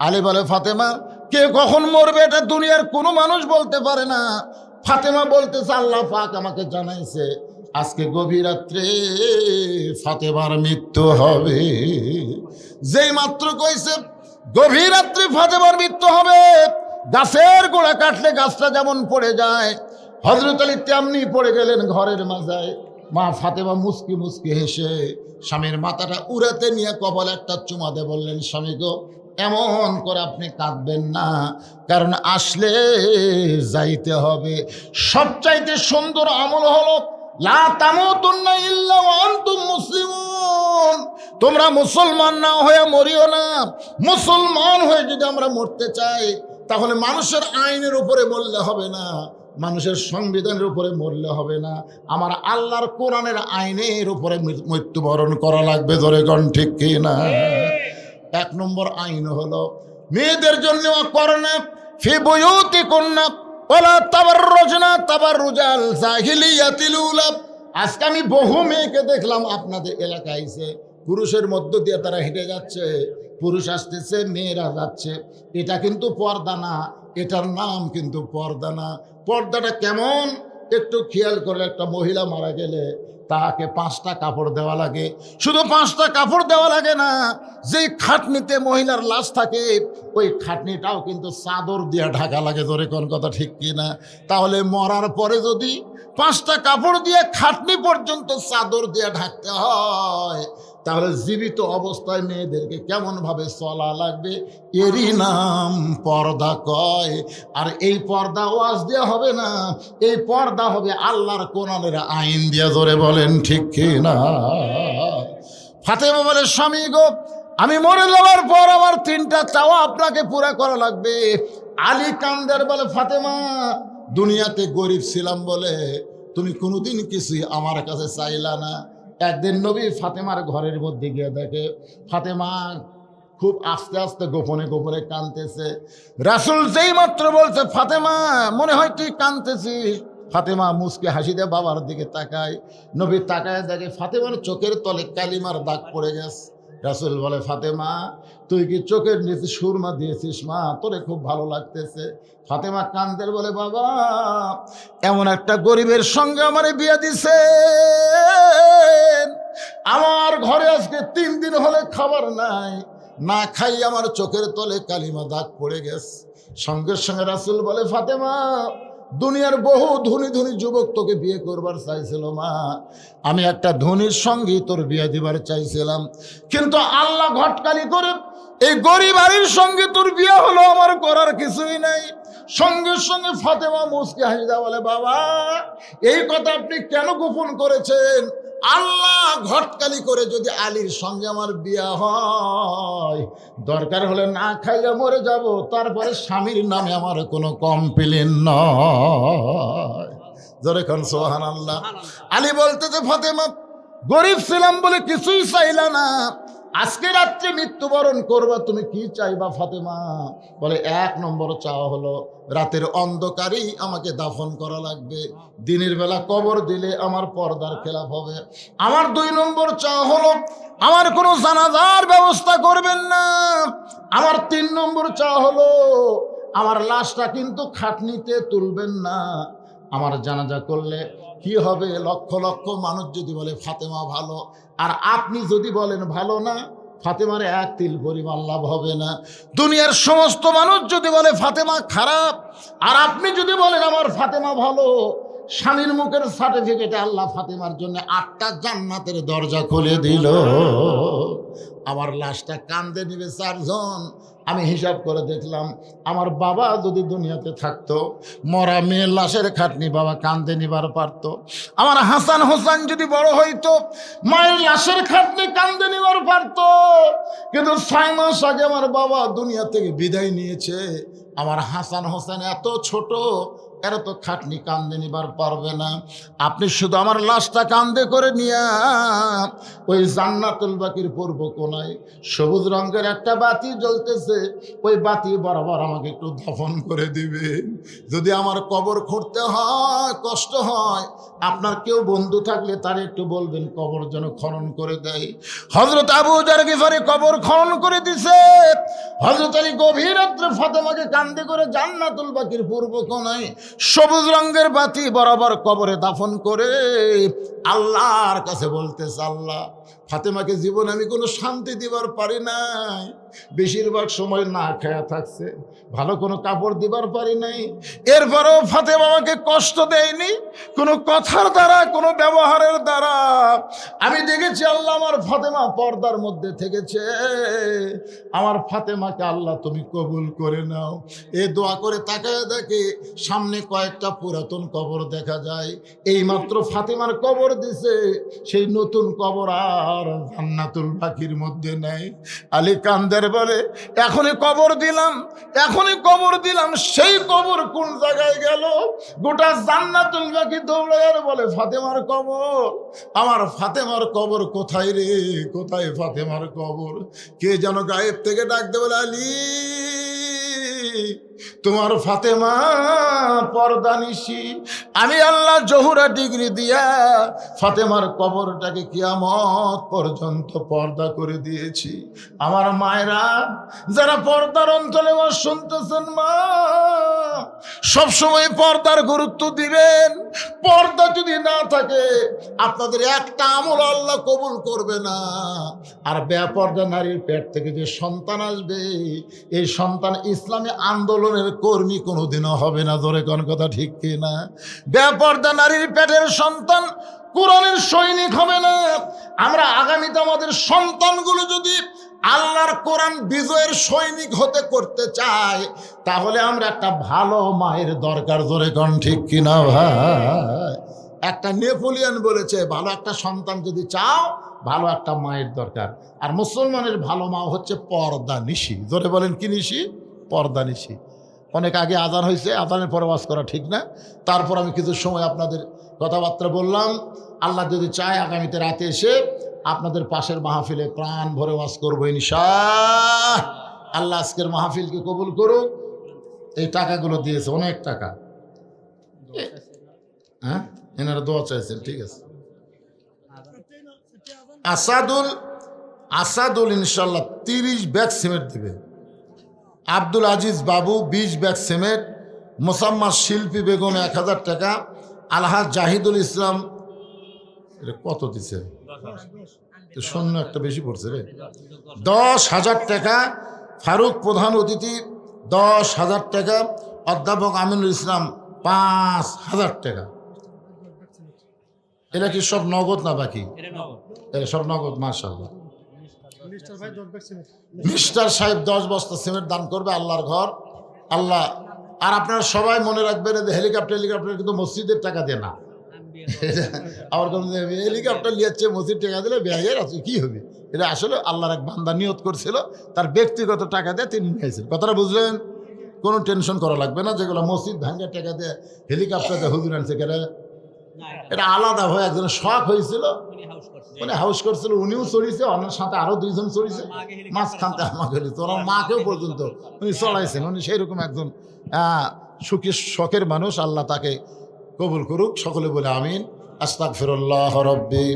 Speaker 1: আলী বলে, ফাতেমা কে কখন মরবে এটা দুনিয়ার কোনো মানুষ বলতে পারে না। ফাতেমা বলতেছে, আল্লাহ পাক আমাকে জানাইছে আজকে গভীর রাত্রে ফাতেমার মৃত্যু হবে। যেই মাত্র কইছে গভীর রাত্রে ফাতেমার মৃত্যু হবে, গাছের গোড়া কাটলে গাছটা যেমন পড়ে যায়, হযরত আলী তেমনি পড়ে গেলেন ঘরের মাঝায়। মা ফাতেমা মুস্কি মুস্কি হেসে স্বামীর মাথাটা উড়াতে নিয়ে কপালে একটা চুমা দিয়ে বললেন, স্বামী গো, এমন করে আপনি কাঁদবেন না, কারণ আসলে যাইতে হবে। সবচাইতে সুন্দর আমল হলো লা তামুতুন্না ইল্লা ওয়া আনতুম মুসলিমুন। তোমরা মুসলমান না হয়ে মরিও না। মুসলমান হয়ে যদি আমরা মরতে চাই তাহলে মানুষের আইনের উপরে মরলে হবে না, মানুষের সংবিধানের উপরে মরলে হবে না, আমার আল্লাহর কোরআনের আইনের উপরে মৃত্যুবরণ করা লাগবে। ধরে কোন ঠিক কি না? 1 নম্বর আইন হলো মেয়েদের জন্য করোনা ফি বুয়ুতিকুন্না ওয়ালা তাবাররুজনা তাবাররুজাল জাহিলিয়াতিল উলা। আজকে আমি বহু মেয়েকে দেখলাম আপনাদের এলাকায় এসে, পুরুষের মধ্য দিয়ে তারা হেঁটে যাচ্ছে, পুরুষ আসতেছে মেয়েরা যাচ্ছে। এটা কিন্তু পর্দা না, এটার নাম কিন্তু পর্দা না। পর্দাটা কেমন একটু খেয়াল করলে, একটা মহিলা মারা গেলে তাকে 5টা কাপড় দেওয়া লাগে। শুধু 5টা কাপড় দেওয়া লাগে না, যেই খাটনিতে মহিলার লাশ থাকে ওই খাটনিটাও কিন্তু চাদর দিয়ে ঢাকা লাগে। ধরে কোন কথা ঠিক কি না? তাহলে মরার পরে যদি 5টা কাপড় দিয়ে খাটনি পর্যন্ত চাদর দিয়ে ঢাকতে হয়, তাহলে জীবিত অবস্থায় মেয়েদেরকে কেমন ভাবে চলা লাগবে, এরই নাম পর্দা কয়। আর এই পর্দা ওয়াজ দেওয়া হবে না, এই পর্দা হবে আল্লাহর কোরআনের আইন দিয়ে। ধরে বলেন ঠিক কি না? ফাতেমা বলে, স্বামী গো, আমি মরে যাওয়ার পর আমার 3টা চাওয়া আপনাকে পুরা করা লাগবে। আলী কান্দের বলে, ফাতেমা দুনিয়াতে গরিব ছিলাম বলে তুমি কোনোদিন কিছুই আমার কাছে চাইলা না। একদিন নবী ফাতেমার ঘরের মধ্যে গিয়ে দেখে ফাতেমা খুব আস্তে আস্তে গোপনে গোপনে কাঁদতেছে। রাসূল যেই মাত্র বলছে, ফাতেমা মনে হয় তুই কাঁদতেছিস, ফাতেমা মুচকে হাসি দিয়ে বাবার দিকে তাকায়। নবী তাকায় দেখে ফাতেমার চোখের তলে কালিমার দাগ পড়ে গেছে। রাসূল বলে, ফাতেমা তুই কি চোখের নিচে সুরমা দিয়েছিস? মা তোরে খুব ভালো লাগতেছে। ফাতেমা কান্দের বলে, বাবা এমন একটা গরিবের সঙ্গে আমারে বিয়ে দিছে, আমার ঘরে আজকে 3 দিন হলে খাবার নাই, না খাই আমার চোখের তলে কালিমা দাগ পড়ে গেছে। সঙ্গে সঙ্গে রাসূল বলে, ফাতেমা দুনিয়ার বহু ধনী ধনী যুবক তোকে বিয়ে করবার চাইছিল মা, আমি একটা ধনীর সঙ্গেই তোর বিয়ে দিবার চাইছিলাম, কিন্তু আল্লাহ ঘটকালি করে এই গরিব বাড়ির সঙ্গে তোর বিয়ে হলো, আমার করার কিছুই নাই। সঙ্গে সঙ্গে ফাতেমা মুচকি হাসি দেয়া বলে, বাবা এই কথা আপনি কেন গোপন করেছেন? আল্লাহ ঘটকালি করে যদি আলীর সঙ্গে আমার বিয়ে হয়, দরকার হলে না খাইয়া মরে যাব, তারপরে স্বামীর নামে আমার কোনো কমপ্লেন নয়। জোরে খান সুবহানাল্লাহ। আলী বলতেছে, ফাতেমা গরিব ছিলাম বলে কিছুই চাইলা না, আজকে রাত্রে মৃত্যুবরণ করবা, তুমি কি চাইবা ফাতেমা? বলে, 1 নম্বর চাওয়া হলো রাতের অন্ধকারেই আমাকে দাফন করা লাগবে, দিনের বেলা কবর দিলে আমার পর্দার খেলাফ হবে। আমার 2 নম্বর চাওয়া হলো আমার কোনো জানাজার ব্যবস্থা করবেন না। আমার 3 নম্বর চাওয়া হলো আমার লাশটা কিন্তু খাটনিতে তুলবেন না। আমার জানাজা করলে কি হবে, লক্ষ লক্ষ মানুষ যদি বলে ফাতেমা ভালো, আর আপনি যদি বলেন ভালো না, ফাতেমার এক তিল পরিমাণ লাভ হবে না। দুনিয়ার সমস্ত মানুষ যদি বলে ফাতেমা খারাপ, আর আপনি যদি বলেন আমার ফাতেমা ভালো, স্বামীর মুখের সার্টিফিকেটে আল্লাহ ফাতেমার জন্য 8টা জান্নাতের দরজা খুলে দিল। আমার লাশটা কান্দে নিবে 4 জন। আমি হিসাব করে দেখলাম, আমার বাবা যদি দুনিয়াতে থাকতো, মরা মেয়ের লাশের খাটনি বাবা কান্দে নিবার পারতো। আমার হাসান হোসেন যদি বড় হইতো, মায়ের লাশের খাটনি কান্দে নিবার পারতো। কিন্তু 6 মাস আগে আমার বাবা দুনিয়া থেকে বিদায় নিয়েছে। আমার হাসান হোসেন এত ছোট, এরা তো খাটনি কান্দে নিবার পারবে না। আপনি শুধু আমার লাশটা কান্দে করে নিয়ে ওই জান্নাতুল বাকির পূর্ব কোনায় সবুজ রঙের একটা বাতি জ্বলতেছে, ওই বাতি বরাবর আমাকে একটু দফন করে দিবে। যদি আমার কবর খুঁড়তে হয়, কষ্ট হয়, আপনার কেউ বন্ধু থাকলে তার একটু বলবেন কবর যেন খনন করে দেয়। হযরত আবু যার গিফারি কবর খনন করে দিছে। হযরত আলী গভীর রাত্রে ফাতেমাকে কান্দে করে জান্নাতুল বাকির পূর্ব কোনায় সবুজ রঙের বাতি বরাবর কবরে দাফন করে আল্লাহর কাছে বলতেছে, আল্লাহ ফাতেমাকে জীবনে আমি কোনো শান্তি দিবার পারি নাই, বেশিরভাগ সময় না খায়া থাকছে, ভালো কোনো কাপড় দিবার পারি নাই। এরপরেও ফাতেমা আমাকে কষ্ট দেয়নি কোনো কথার দ্বারা, কোনো ব্যবহারের দ্বারা। আমি দেখেছি আল্লাহ আমার ফাতেমা পর্দার মধ্যে থেকেছে। আমার ফাতেমাকে আল্লাহ তুমি কবুল করে নাও। এ দোয়া করে তাকায় দেখে সামনে কয়েকটা পুরাতন কবর দেখা যায়। এইমাত্র ফাতেমার কবর দিছে, সেই নতুন কবর আর জান্নাতুল বাকির মধ্যে নেই। আলী কান্দের বলে, এখনই কবর দিলাম, এখনই কবর দিলাম, সেই কবর কোন জায়গায় গেল? গোটা জান্নাতুল বাকি দৌড়ায় আর বলে ফাতেমার কবর, আমার ফাতেমার কবর কোথায় রে, কোথায় ফাতেমার কবর? কে যেন গায়েব থেকে ডাকতে বলে, আলী তোমার ফাতেমা পর্দানিশি। আমি আল্লাহ জহুরা ডিগ্রি দিয়া ফাতেমার কবরটাকে কিয়ামত পর্যন্ত পর্দা করে দিয়েছি। আমার মায়েরা যারা পর্দার অঞ্চলে শুনতেছেন, মা সবসময় পর্দার গুরুত্ব দিবেন। পর্দা যদি না থাকে আপনাদের একটা আমল আল্লাহ কবুল করবে না। আর বেপর্দা নারীর পেট থেকে যে সন্তান আসবে, এই সন্তান ইসলামী আন্দোলনের কর্মী কোনোদিনও হবে না। জোরে কোন কথা ঠিক কি না? বেপর্দা নারীর পেটের সন্তান কোরআনের সৈনিক হবে না। আমরা আগামীতে আমাদের সন্তানগুলো যদি আল্লাহর কোরআন বিজয়ের সৈনিক হতে করতে চাই, তাহলে আমরা একটা ভালো মায়ের দরকার। জোরে কোন ঠিক কিনা ভাই? একটা নেপোলিয়ন বলেছে, ভালো একটা সন্তান যদি চাও, ভালো একটা মায়ের দরকার। আর মুসলমানের ভালো মা হচ্ছে পর্দা নিশি। জোরে বলেন কি নিশি? পর্দা নিশি। অনেক আগে আজান হয়েছে, আজানের পরে ওয়াজ করা ঠিক না। তারপর আমি কিছু সময় আপনাদের কথাবার্তা বললাম। আল্লাহ যদি চায় আগামীতে রাতে এসে আপনাদের পাশের মাহফিলে প্রাণ ভরে ওয়াজ করবো ইনশাআল্লাহ। আল্লাহ আজকের মাহফিলকে কবুল করুক। এই টাকাগুলো দিয়েছে, অনেক টাকা। হ্যাঁ, এনারা দোয়া চাইছেন, ঠিক আছে। আসাদুল ইনশাল্লাহ 30 ব্যাগ সিমেন্ট দেবে। আব্দুল আজিজ বাবু 20 ব্যাগ সিমেন্ট। মোসাম্মদ শিল্পী বেগম 1000 টাকা। আলহাজ জাহিদুল ইসলাম, এটা কত দিছে? শূন্য একটা বেশি পড়ছে রে। 10,000 টাকা। ফারুক প্রধান অতিথি 10,000 টাকা। অধ্যাপক আমিনুল ইসলাম 5,000 টাকা। এটা কি সব নগদ না বাকি? এটা সব নগদ। মাশাআল্লাহ। মিস্টার সাহেব 10 বস্তা সিমেন্ট দান করবে আল্লাহর ঘর। আল্লাহ। আর আপনারা সবাই মনে রাখবেন, হেলিকপ্টার কিন্তু মসজিদের টাকা দেয় না। আবার হেলিকপ্টার লিয়াচ্ছে, মসজিদ টাকা দিলে ব্যয়ের আছে কি হবে? এটা আসলে আল্লাহর এক বান্দা নিয়ত করছিল, তার ব্যক্তিগত টাকা দিয়ে তিনি নিয়েছেন। কথাটা বুঝলেন? কোনো টেনশন করা লাগবে না। যেগুলো মসজিদ ভাঙ্গার টাকা দিয়ে হেলিকপ্টার দিয়ে হুজুর আনছে, এটা আলাদা হয়ে একজনের শখ হয়েছিল, উনি হাউস করছিল, উনিও চড়িয়েছে, ওনার সাথে আরো 2 জন চড়িয়েছে, মাঝখানতে আমাকে ওনার মাকেও পর্যন্ত উনি চড়াইছেন। উনি সেইরকম একজন সুখী শখের মানুষ। আল্লাহ তাকে কবুল করুক। সকলে বলে আমিন। আস্তাগফিরুল্লাহ রাব্বি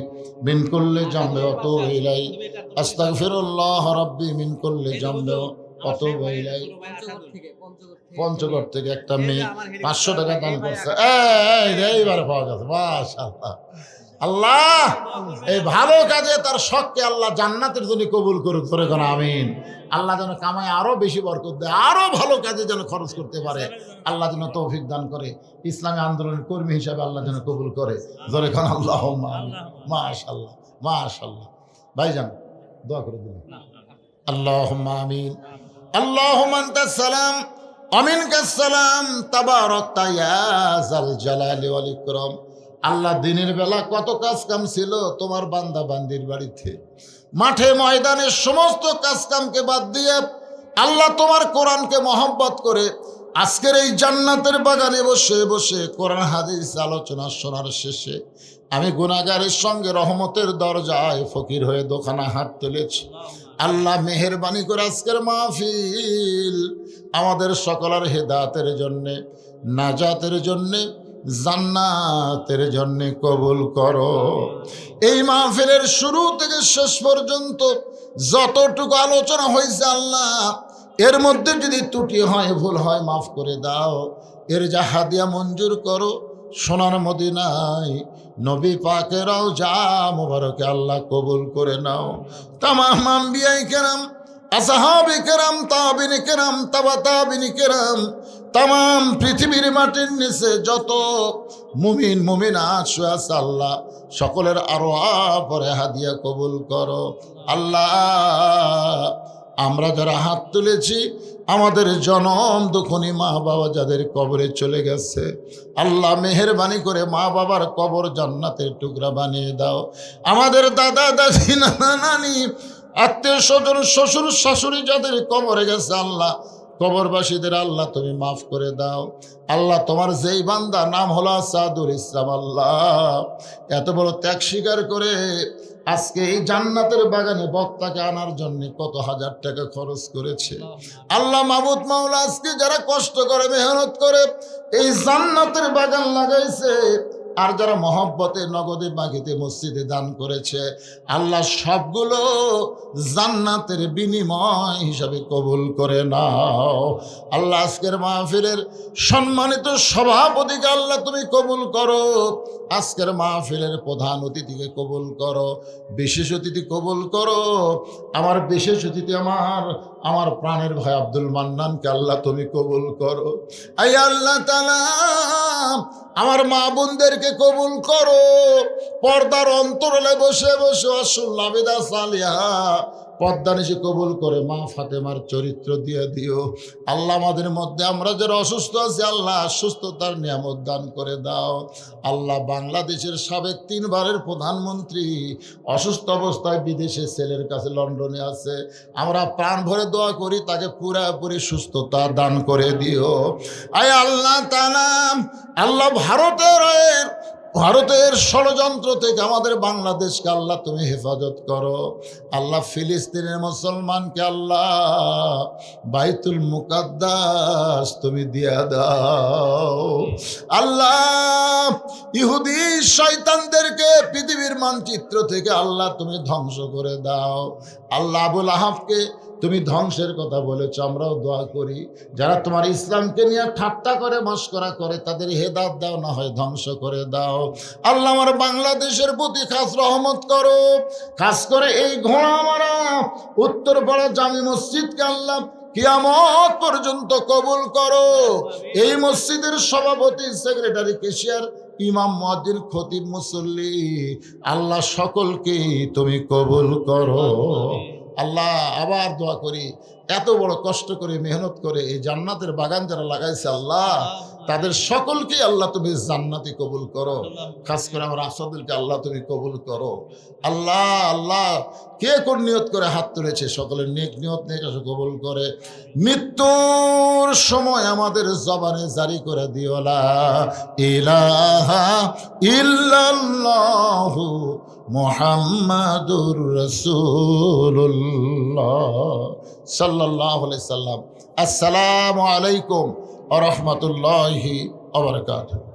Speaker 1: মিন কুল্লি জামবি ওয়া আতুবু ইলাইহি। আস্তাগফিরুল্লাহ রাব্বি মিন কুল্লি জামবি ওয়া আতুবু ইলাইহি। পঞ্চগড় থেকে একটা মেয়ে 500 টাকা দান করছে। এইবারে পাওয়া গেছে, মাশাআল্লাহ। আল্লাহ এই ভালো কাজে তার শখকে আল্লাহ জান্নাতের জন্য কবুল করুক, করে কোন আমিন। আল্লাহ যেন কামায় আরো বেশি বরকত দেয়, আরো ভালো কাজে যেন খরচ করতে পারে, আল্লাহ যেন তৌফিক দান করে, ইসলামী আন্দোলনের কর্মী হিসাবে আল্লাহ যেন কবুল করে, জোরে কোন আল্লাহুম্মা আমিন। মাশাআল্লাহ মাশাআল্লাহ। ভাইজান দোয়া করে দিন, আল্লাহুম্মা আমিন। আল্লাহুম্মা আনতাস সালাম ওয়া মিনকাস সালাম তাবারাকতা ইয়া যাল জালালি ওয়াল ইকরাম। আল্লাহ দিনের বেলা কত কাজ কাম ছিল তোমার বান্দা বান্দির বাড়িতে, মাঠে ময়দানে সমস্ত কাজ কামকে বাদ দিয়ে আল্লাহ তোমার কোরআনকে মহব্বত করে আজকের এই জান্নাতের বাগানে বসে বসে কোরআন হাদিস আলোচনা শোনার শেষে আমি গুনাহগারের সঙ্গে রহমতের দরজায় ফকির হয়ে দোকানা হাত তুলেছি। আল্লাহ মেহেরবানি করে আজকের মাহফিল আমাদের সকলের হেদায়েতের জন্যে, নাজাতের জন্যে, জান্নাতের জন্যে কবুল করো। এই মাহফিলের শুরু থেকে শেষ পর্যন্ত যতটুকু আলোচনা হয়েছে আল্লাহ, এর মধ্যে যদি ত্রুটি হয়, ভুল হয়, মাফ করে দাও। এর যা হাদিয়া মঞ্জুর করো, সোনার মদিনায় নবী পাকেরাও যা মুবারকে আল্লাহ কবুল করে নাও। তামাম আম্বিয়ায়ে কেরাম, আসহাবে কেরাম, তাবিনে কেরাম, তাবা তাবিনে কেরাম, তামাম পৃথিবীর মাটির নিচে যত মুমিন মুমিনাত শুয়ে আছে আল্লাহ সকলের আরো পরে হাদিয়া কবুল করো। আল্লাহ আমরা যারা হাত তুলেছি আমাদের জনম দুঃখনী মা বাবা যাদের কবরে চলে গেছে, আল্লাহ মেহেরবানি করে মা বাবার কবর জান্নাতের টুকরা বানিয়ে দাও। আমাদের দাদা দাদি নানা নানি আত্মীয় স্বজন শ্বশুর শাশুড়ি যাদের কবরে গেছে আল্লাহ কবরবাসীদের আল্লাহ তুমি মাফ করে দাও। আল্লাহ তোমার যেই বান্দা নাম হলো আসাদুল ইসলাম, আল্লাহ এত বড় ত্যাগ স্বীকার করে আজকে এই জান্নাতের বাগানে বক্তাকে আনার জন্য কত হাজার টাকা খরচ করেছে। আল্লাহ মাবুদ মাওলা আজকে যারা কষ্ট করে মেহনত করে এই জান্নাতের বাগান লাগাইছে, আর যারা মহব্বতে নগদে বাকিতে মসজিদে দান করেছে আল্লাহ সবগুলো জান্নাতের বিনিময় হিসাবে কবুল করে নাও। আল্লাহ আজকের মাহফিলের সম্মানিত সভাপতিকে আল্লাহ তুমি কবুল করো, আজকের মাহফিলের প্রধান অতিথিকে কবুল করো, বিশেষ অতিথি কবুল করো। আমার বিশেষ অতিথি আমার প্রাণের ভাই আব্দুল মান্নানকে আল্লাহ তুমি কবুল করো। আই আল্লাহ তাআলা আমার মা বোনদেরকে কবুল করো, পর্দার অন্তরালে বসে বসে আসুন আবেদা সালিহা পদ্মানিশি কবুল করে মা ফাতেমার চরিত্র দিয়ে দিও। আল্লাহ আমাদের মধ্যে আমরা যারা অসুস্থ আছি আল্লাহ সুস্থতার নিয়ামত দান করে দাও। আল্লাহ বাংলাদেশের সাবেক 3 বারের প্রধানমন্ত্রী অসুস্থ অবস্থায় বিদেশে ছেলের কাছে লন্ডনে আছে, আমরা প্রাণ ভরে দোয়া করি তাকে পুরোপুরি সুস্থতা দান করে দিও। আয় আল্লাহ তাআলা, আল্লাহ ভারতের ষড়যন্ত্র থেকে আমাদের বাংলাদেশকে আল্লাহ তুমি হেফাজত করো। আল্লাহ ফিলিস্তিনের মুসলমানকে আল্লাহ বাইতুল মুকাদ্দাস তুমি দিয়া দাও। আল্লাহ ইহুদি শয়তানদেরকে পৃথিবীর মানচিত্র থেকে আল্লাহ তুমি ধ্বংস করে দাও। আল্লাহ আবুল আহাবকে তুমি ধ্বংসের কথা বলেছ, আমরাও দোয়া করি যারা তোমার ইসলামকে নিয়ে ঠাট্টা করে মস্করা করে তাদের হেদায়েত দাও, না হয় ধ্বংস করে দাও। আল্লাহ আমার বাংলাদেশের প্রতি খাস রহমত করো, খাস করে এই ঘোড়ামারা উত্তরপাড়া জামি মসজিদকে আল্লাহ কিয়ামত পর্যন্ত কবুল করো। এই মসজিদের সভাপতি, সেক্রেটারি, ক্যাশিয়ার, ইমাম, মুয়াজ্জিন, খতিব, মুসল্লি আল্লাহ সকলকে তুমি কবুল করো। আল্লাহ আবার দোয়া করি এত বড় কষ্ট করে মেহনত করে এই জান্নাতের বাগান যারা লাগাইছে আল্লাহ তাদের সকলকে আল্লাহ তুমি জান্নাতি কবুল করো। খাস করে আমার আসাদুলকে আল্লাহ তুমি কবুল করো। আল্লাহ আল্লাহ কে কোন নিয়ত করে হাত তুলেছে সকলের নেক নিয়ত নেক কবুল করে। মৃত্যুর সময় আমাদের জবানে জারি করে দিও লা ইলাহা ইল্লাল্লাহু মুহাম্মাদুর রাসূলুল্লাহ সাল্লাল্লাহু আলাইহি সাল্লাম। আসসালামু আলাইকুম ওয়া রাহমাতুল্লাহি ওয়া বারাকাতুহু।